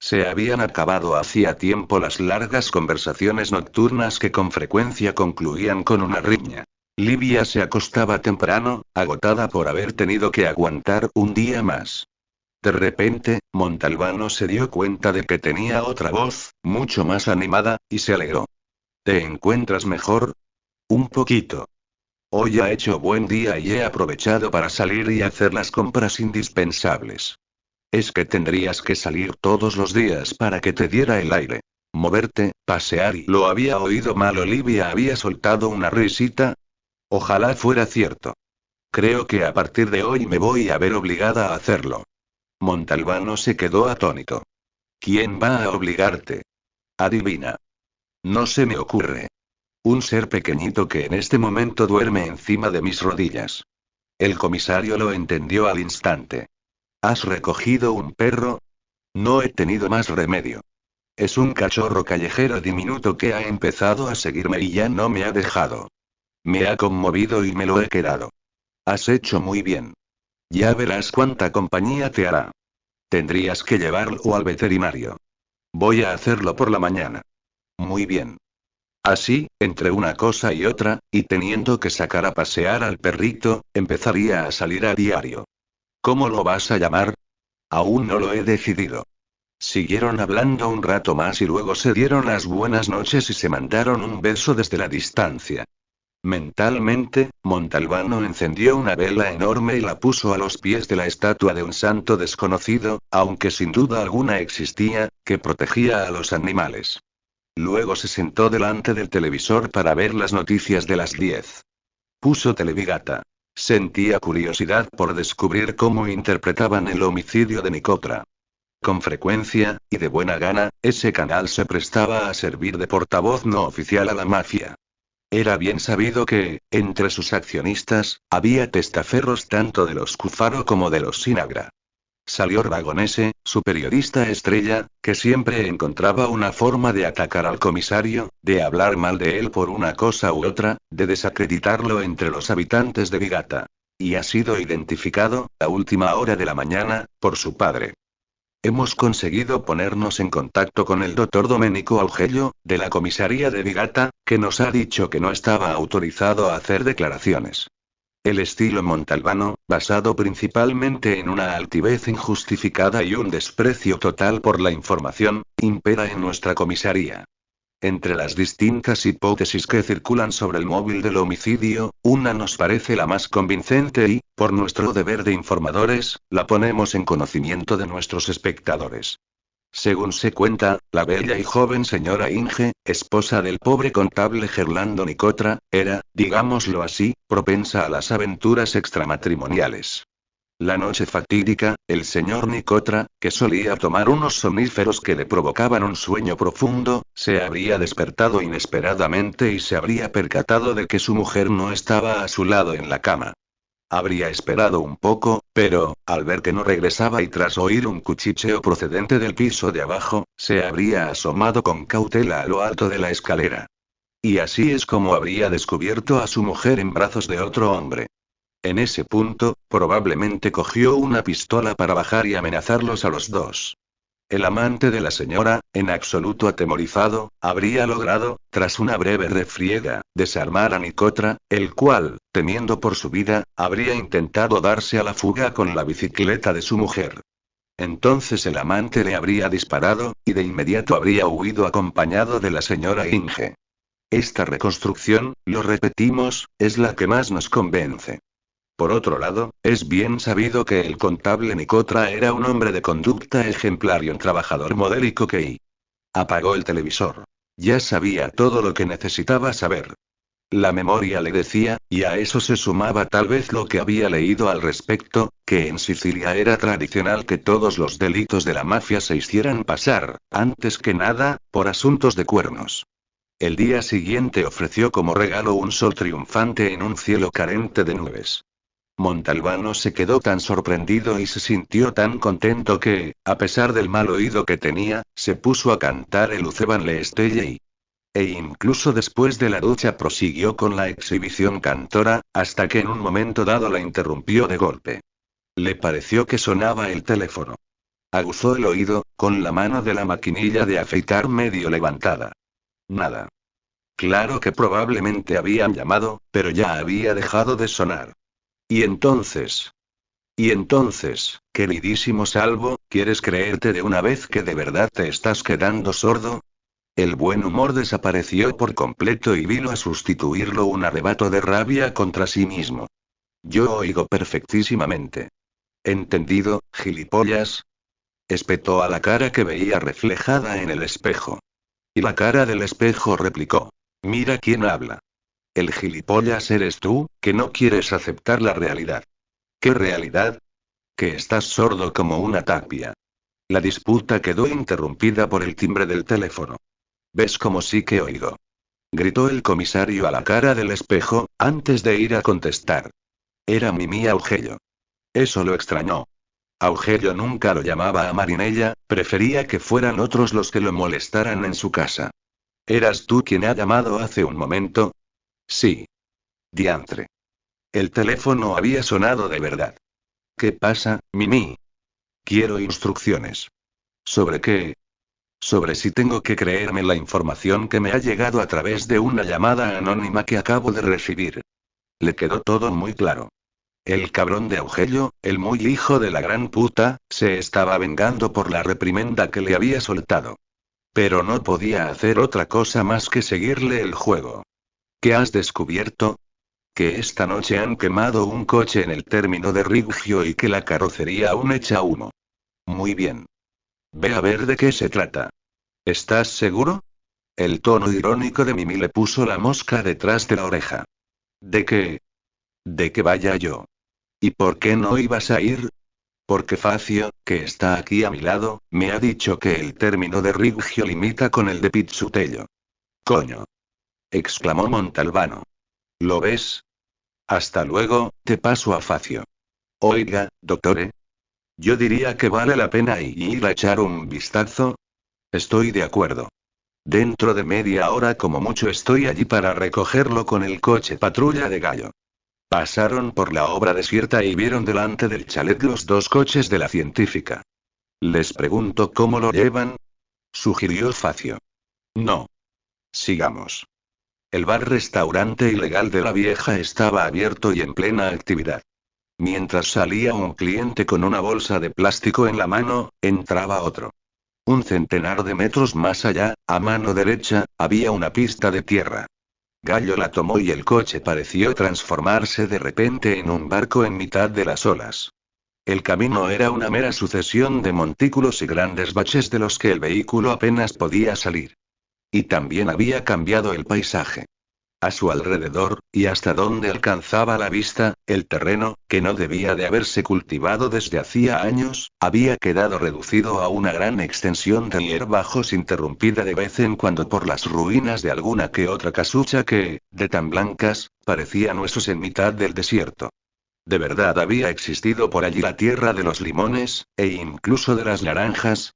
Speaker 1: Se habían acabado hacía tiempo las largas conversaciones nocturnas que con frecuencia concluían con una riña. Livia se acostaba temprano, agotada por haber tenido que aguantar un día más. De repente, Montalbano se dio cuenta de que tenía otra voz, mucho más animada, y se alegró. ¿Te encuentras mejor? Un poquito. Hoy ha hecho buen día y he aprovechado para salir y hacer las compras indispensables. Es que tendrías que salir todos los días para que te diera el aire. Moverte, pasear y... Lo había oído mal. Olivia había soltado una risita. Ojalá fuera cierto. Creo que a partir de hoy me voy a ver obligada a hacerlo. Montalbano se quedó atónito. ¿Quién va a obligarte? Adivina. No se me ocurre. Un ser pequeñito que en este momento duerme encima de mis rodillas. El comisario lo entendió al instante. ¿Has recogido un perro? No he tenido más remedio. Es un cachorro callejero diminuto que ha empezado a seguirme y ya no me ha dejado. Me ha conmovido y me lo he quedado. Has hecho muy bien. Ya verás cuánta compañía te hará. Tendrías que llevarlo al veterinario. Voy a hacerlo por la mañana. Muy bien. Así, entre una cosa y otra, y teniendo que sacar a pasear al perrito, empezaría a salir a diario. ¿Cómo lo vas a llamar? Aún no lo he decidido. Siguieron hablando un rato más y luego se dieron las buenas noches y se mandaron un beso desde la distancia. Mentalmente, Montalbano encendió una vela enorme y la puso a los pies de la estatua de un santo desconocido, aunque sin duda alguna existía, que protegía a los animales. Luego se sentó delante del televisor para ver las noticias de las 10. Puso Televigata. Sentía curiosidad por descubrir cómo interpretaban el homicidio de Nicotra. Con frecuencia, y de buena gana, ese canal se prestaba a servir de portavoz no oficial a la mafia. Era bien sabido que, entre sus accionistas, había testaferros tanto de los Cufaro como de los Sinagra. Salió Ragonese, su periodista estrella, que siempre encontraba una forma de atacar al comisario, de hablar mal de él por una cosa u otra, de desacreditarlo entre los habitantes de Vigata. Y ha sido identificado, a última hora de la mañana, por su padre. Hemos conseguido ponernos en contacto con el doctor Domenico Augello, de la comisaría de Vigata, que nos ha dicho que no estaba autorizado a hacer declaraciones. El estilo montalbano, basado principalmente en una altivez injustificada y un desprecio total por la información, impera en nuestra comisaría. Entre las distintas hipótesis que circulan sobre el móvil del homicidio, una nos parece la más convincente y, por nuestro deber de informadores, la ponemos en conocimiento de nuestros espectadores. Según se cuenta, la bella y joven señora Inge, esposa del pobre contable Gerlando Nicotra, era, digámoslo así, propensa a las aventuras extramatrimoniales. La noche fatídica, el señor Nicotra, que solía tomar unos somníferos que le provocaban un sueño profundo, se habría despertado inesperadamente y se habría percatado de que su mujer no estaba a su lado en la cama. Habría esperado un poco, pero, al ver que no regresaba y tras oír un cuchicheo procedente del piso de abajo, se habría asomado con cautela a lo alto de la escalera. Y así es como habría descubierto a su mujer en brazos de otro hombre. En ese punto, probablemente cogió una pistola para bajar y amenazarlos a los dos. El amante de la señora, en absoluto atemorizado, habría logrado, tras una breve refriega, desarmar a Nicotra, el cual, temiendo por su vida, habría intentado darse a la fuga con la bicicleta de su mujer. Entonces el amante le habría disparado, y de inmediato habría huido acompañado de la señora Inge. Esta reconstrucción, lo repetimos, es la que más nos convence. Por otro lado, es bien sabido que el contable Nicotra era un hombre de conducta ejemplar y un trabajador modélico que apagó el televisor. Ya sabía todo lo que necesitaba saber. La memoria le decía, y a eso se sumaba tal vez lo que había leído al respecto, que en Sicilia era tradicional que todos los delitos de la mafia se hicieran pasar, antes que nada, por asuntos de cuernos. El día siguiente ofreció como regalo un sol triunfante en un cielo carente de nubes. Montalbano se quedó tan sorprendido y se sintió tan contento que, a pesar del mal oído que tenía, se puso a cantar el Uceban le Estelle e incluso después de la ducha prosiguió con la exhibición cantora, hasta que en un momento dado la interrumpió de golpe. Le pareció que sonaba el teléfono. Aguzó el oído, con la mano de la maquinilla de afeitar medio levantada. Nada. Claro que probablemente habían llamado, pero ya había dejado de sonar. Y entonces, queridísimo Salvo, ¿quieres creerte de una vez que de verdad te estás quedando sordo? El buen humor desapareció por completo y vino a sustituirlo un arrebato de rabia contra sí mismo. Yo oigo perfectísimamente. ¿Entendido, gilipollas? Espetó a la cara que veía reflejada en el espejo. Y la cara del espejo replicó. Mira quién habla. El gilipollas eres tú, que no quieres aceptar la realidad. ¿Qué realidad? Que estás sordo como una tapia. La disputa quedó interrumpida por el timbre del teléfono. ¿Ves cómo sí que oigo? Gritó el comisario a la cara del espejo, antes de ir a contestar. Era Mimí Augello. Eso lo extrañó. Augello nunca lo llamaba a Marinella, prefería que fueran otros los que lo molestaran en su casa. ¿Eras tú quien ha llamado hace un momento? Sí. Diantre. El teléfono había sonado de verdad. ¿Qué pasa, Mimí? Quiero instrucciones. ¿Sobre qué? Sobre si tengo que creerme la información que me ha llegado a través de una llamada anónima que acabo de recibir. Le quedó todo muy claro. El cabrón de Augello, el muy hijo de la gran puta, se estaba vengando por la reprimenda que le había soltado. Pero no podía hacer otra cosa más que seguirle el juego. ¿Qué has descubierto? Que esta noche han quemado un coche en el término de Riggio y que la carrocería aún echa humo. Muy bien. Ve a ver de qué se trata. ¿Estás seguro? El tono irónico de Mimi le puso la mosca detrás de la oreja. ¿De qué? De que vaya yo. ¿Y por qué no ibas a ir? Porque Facio, que está aquí a mi lado, me ha dicho que el término de Riggio limita con el de Pizzutello. Coño. Exclamó Montalbano. ¿Lo ves? Hasta luego, te paso a Facio. Oiga, doctore. Yo diría que vale la pena ir a echar un vistazo. Estoy de acuerdo. Dentro de media hora como mucho estoy allí para recogerlo con el coche patrulla de Gallo. Pasaron por la obra desierta y vieron delante del chalet los dos coches de la científica. Les pregunto cómo lo llevan, sugirió Facio. No. Sigamos. El bar-restaurante ilegal de la vieja estaba abierto y en plena actividad. Mientras salía un cliente con una bolsa de plástico en la mano, entraba otro. Un centenar de metros más allá, a mano derecha, había una pista de tierra. Gallo la tomó y el coche pareció transformarse de repente en un barco en mitad de las olas. El camino era una mera sucesión de montículos y grandes baches de los que el vehículo apenas podía salir. Y también había cambiado el paisaje. A su alrededor, y hasta donde alcanzaba la vista, el terreno, que no debía de haberse cultivado desde hacía años, había quedado reducido a una gran extensión de hierbajos interrumpida de vez en cuando por las ruinas de alguna que otra casucha que, de tan blancas, parecían huesos en mitad del desierto. ¿De verdad había existido por allí la tierra de los limones, e incluso de las naranjas?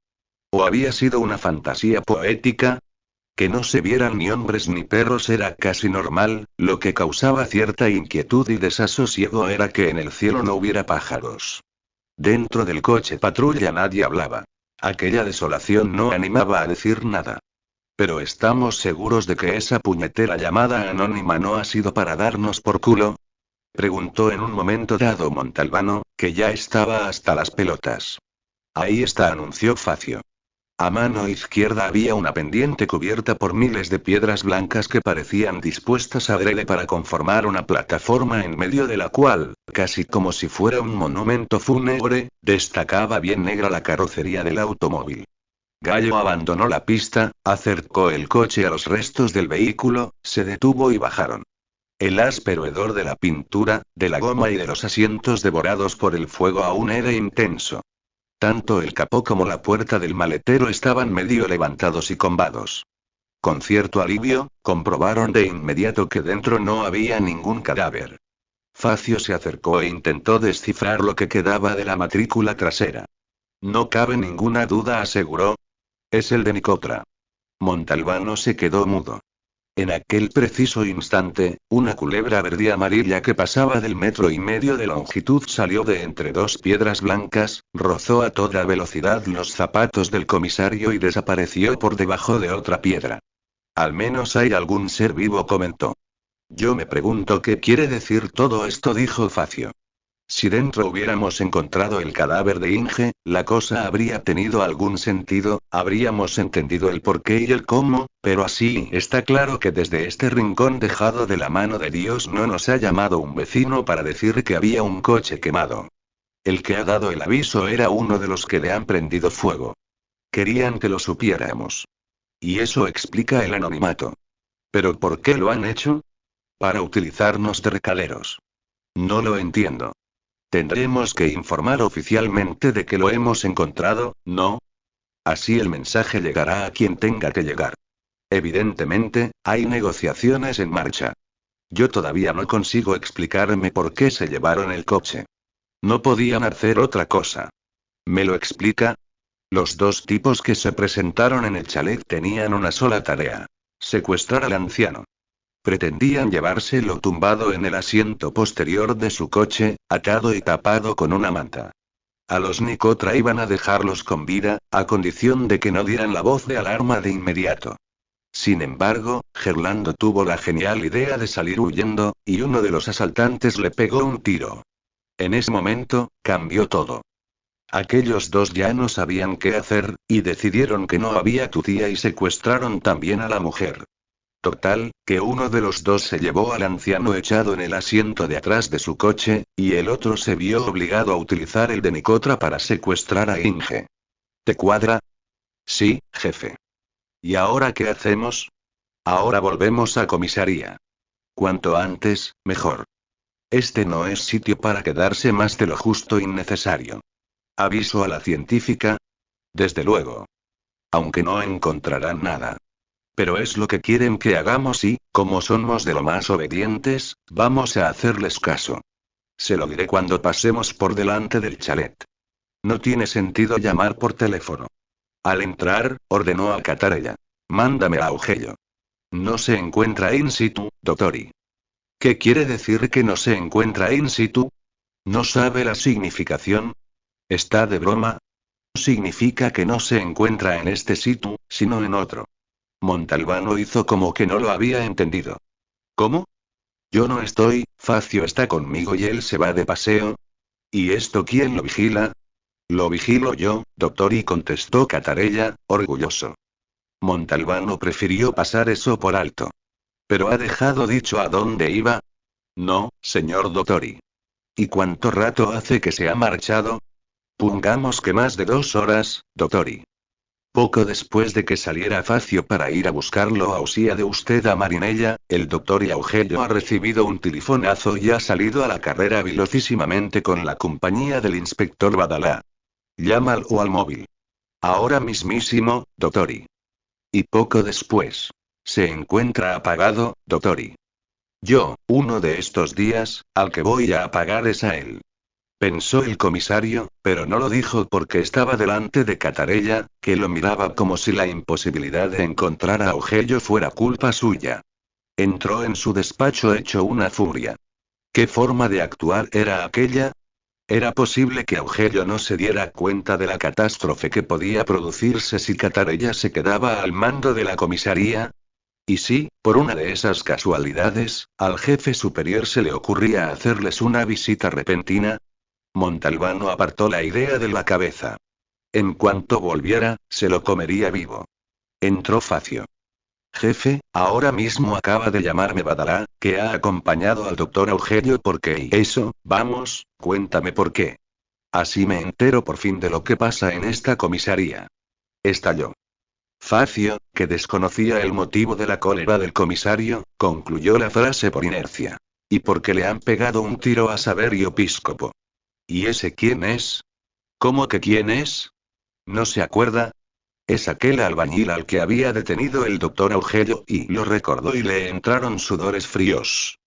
Speaker 1: ¿O había sido una fantasía poética? Que no se vieran ni hombres ni perros era casi normal, lo que causaba cierta inquietud y desasosiego era que en el cielo no hubiera pájaros. Dentro del coche patrulla nadie hablaba. Aquella desolación no animaba a decir nada. ¿Pero estamos seguros de que esa puñetera llamada anónima no ha sido para darnos por culo? Preguntó en un momento dado Montalbano, que ya estaba hasta las pelotas. Ahí está, anunció Facio. A mano izquierda había una pendiente cubierta por miles de piedras blancas que parecían dispuestas adrede para conformar una plataforma en medio de la cual, casi como si fuera un monumento fúnebre, destacaba bien negra la carrocería del automóvil. Gallo abandonó la pista, acercó el coche a los restos del vehículo, se detuvo y bajaron. El áspero hedor de la pintura, de la goma y de los asientos devorados por el fuego aún era intenso. Tanto el capó como la puerta del maletero estaban medio levantados y combados. Con cierto alivio, comprobaron de inmediato que dentro no había ningún cadáver. Facio se acercó e intentó descifrar lo que quedaba de la matrícula trasera. No cabe ninguna duda, aseguró. Es el de Nicotra. Montalbano se quedó mudo. En aquel preciso instante, una culebra verde amarilla que pasaba del 1,5 metros de longitud salió de entre dos piedras blancas, rozó a toda velocidad los zapatos del comisario y desapareció por debajo de otra piedra. Al menos hay algún ser vivo, comentó. Yo me pregunto qué quiere decir todo esto, dijo Facio. Si dentro hubiéramos encontrado el cadáver de Inge, la cosa habría tenido algún sentido, habríamos entendido el porqué y el cómo, pero así está claro que desde este rincón dejado de la mano de Dios no nos ha llamado un vecino para decir que había un coche quemado. El que ha dado el aviso era uno de los que le han prendido fuego. Querían que lo supiéramos. Y eso explica el anonimato. ¿Pero por qué lo han hecho? Para utilizarnos de recaderos. No lo entiendo. Tendremos que informar oficialmente de que lo hemos encontrado, ¿no? Así el mensaje llegará a quien tenga que llegar. Evidentemente, hay negociaciones en marcha. Yo todavía no consigo explicarme por qué se llevaron el coche. No podían hacer otra cosa. ¿Me lo explica? Los dos tipos que se presentaron en el chalet tenían una sola tarea: secuestrar al anciano. Pretendían llevárselo tumbado en el asiento posterior de su coche, atado y tapado con una manta. A los Nicotra iban a dejarlos con vida, a condición de que no dieran la voz de alarma de inmediato. Sin embargo, Gerlando tuvo la genial idea de salir huyendo, y uno de los asaltantes le pegó un tiro. En ese momento, cambió todo. Aquellos dos ya no sabían qué hacer, y decidieron que no había tutía y secuestraron también a la mujer. Total, que uno de los dos se llevó al anciano echado en el asiento de atrás de su coche, y el otro se vio obligado a utilizar el de Nicotra para secuestrar a Inge. ¿Te cuadra? Sí, jefe. ¿Y ahora qué hacemos? Ahora volvemos a comisaría. Cuanto antes, mejor. Este no es sitio para quedarse más de lo justo y necesario. ¿Aviso a la científica? Desde luego. Aunque no encontrarán nada. Pero es lo que quieren que hagamos y, como somos de lo más obedientes, vamos a hacerles caso. Se lo diré cuando pasemos por delante del chalet. No tiene sentido llamar por teléfono. Al entrar, ordenó a Catarella. Mándame a Augello. No se encuentra in situ, doctori. ¿Qué quiere decir que no se encuentra in situ? ¿No sabe la significación? ¿Está de broma? Significa que no se encuentra en este situ, sino en otro. Montalbano hizo como que no lo había entendido. ¿Cómo? Yo no estoy, Facio está conmigo y él se va de paseo. ¿Y esto quién lo vigila? Lo vigilo yo, doctor, y contestó Catarella, orgulloso. Montalbano prefirió pasar eso por alto. ¿Pero ha dejado dicho a dónde iba? No, señor Dottori. ¿Y cuánto rato hace que se ha marchado? Pongamos que más de 2 horas, Dottori. Poco después de que saliera Facio para ir a buscarlo a Usía de usted a Marinella, el doctor Augello ha recibido un telefonazo y ha salido a la carrera velocísimamente con la compañía del inspector Badalá. Llámalo al móvil. Ahora mismísimo, Dottori. Y poco después. Se encuentra apagado, Dottori. Yo, uno de estos días, al que voy a apagar es a él. Pensó el comisario, pero no lo dijo porque estaba delante de Catarella, que lo miraba como si la imposibilidad de encontrar a Augello fuera culpa suya. Entró en su despacho hecho una furia. ¿Qué forma de actuar era aquella? ¿Era posible que Augello no se diera cuenta de la catástrofe que podía producirse si Catarella se quedaba al mando de la comisaría? Y si, por una de esas casualidades, al jefe superior se le ocurría hacerles una visita repentina. Montalbano apartó la idea de la cabeza. En cuanto volviera, se lo comería vivo. Entró Facio. Jefe, ahora mismo acaba de llamarme Badalá, que ha acompañado al doctor Augello porque y eso, vamos, cuéntame por qué. Así me entero por fin de lo que pasa en esta comisaría. Estalló. Facio, que desconocía el motivo de la cólera del comisario, concluyó la frase por inercia. Y porque le han pegado un tiro a Saverio Piscopo. ¿Y ese quién es? ¿Cómo que quién es? ¿No se acuerda? Es aquel albañil al que había detenido el doctor Augello y lo recordó y le entraron sudores fríos.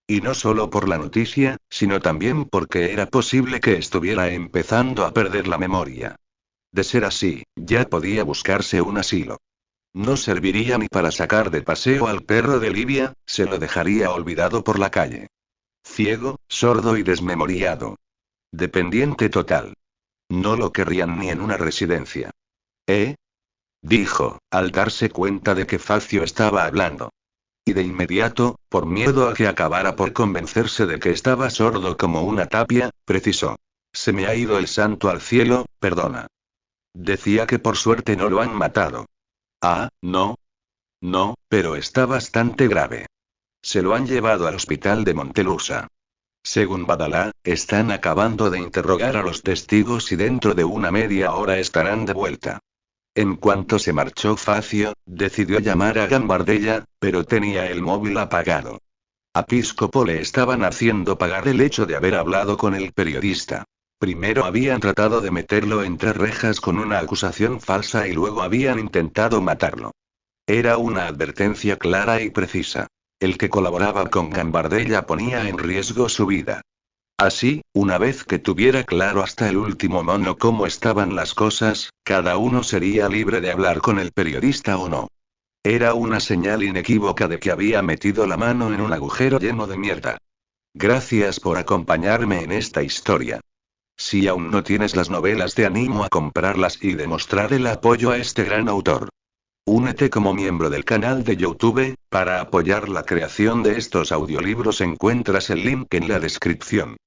Speaker 1: Y no solo por la noticia, sino también porque era posible que estuviera empezando a perder la memoria. De ser así, ya podía buscarse un asilo. No serviría ni para sacar de paseo al perro de Livia, se lo dejaría olvidado por la calle. Ciego, sordo y desmemoriado. Dependiente total. No lo querrían ni en una residencia. ¿Eh? Dijo, al darse cuenta de que Facio estaba hablando. Y de inmediato, por miedo a que acabara por convencerse de que estaba sordo como una tapia, precisó. Se me ha ido el santo al cielo, perdona. Decía que por suerte no lo han matado. Ah, no. No, pero está bastante grave. Se lo han llevado al hospital de Montelusa. Según Badalá, están acabando de interrogar a los testigos y dentro de una media hora estarán de vuelta. En cuanto se marchó Facio, decidió llamar a Gambardella, pero tenía el móvil apagado. A Piscopo le estaban haciendo pagar el hecho de haber hablado con el periodista. Primero habían tratado de meterlo entre rejas con una acusación falsa y luego habían intentado matarlo. Era una advertencia clara y precisa. El que colaboraba con Gambardella ponía en riesgo su vida. Así, una vez que tuviera claro hasta el último mono cómo estaban las cosas, cada uno sería libre de hablar con el periodista o no. Era una señal inequívoca de que había metido la mano en un agujero lleno de mierda. Gracias por acompañarme en esta historia. Si aún no tienes las novelas, te animo a comprarlas y demostrar el apoyo a este gran autor. Únete como miembro del canal de YouTube. Para apoyar la creación de estos audiolibros encuentras el link en la descripción.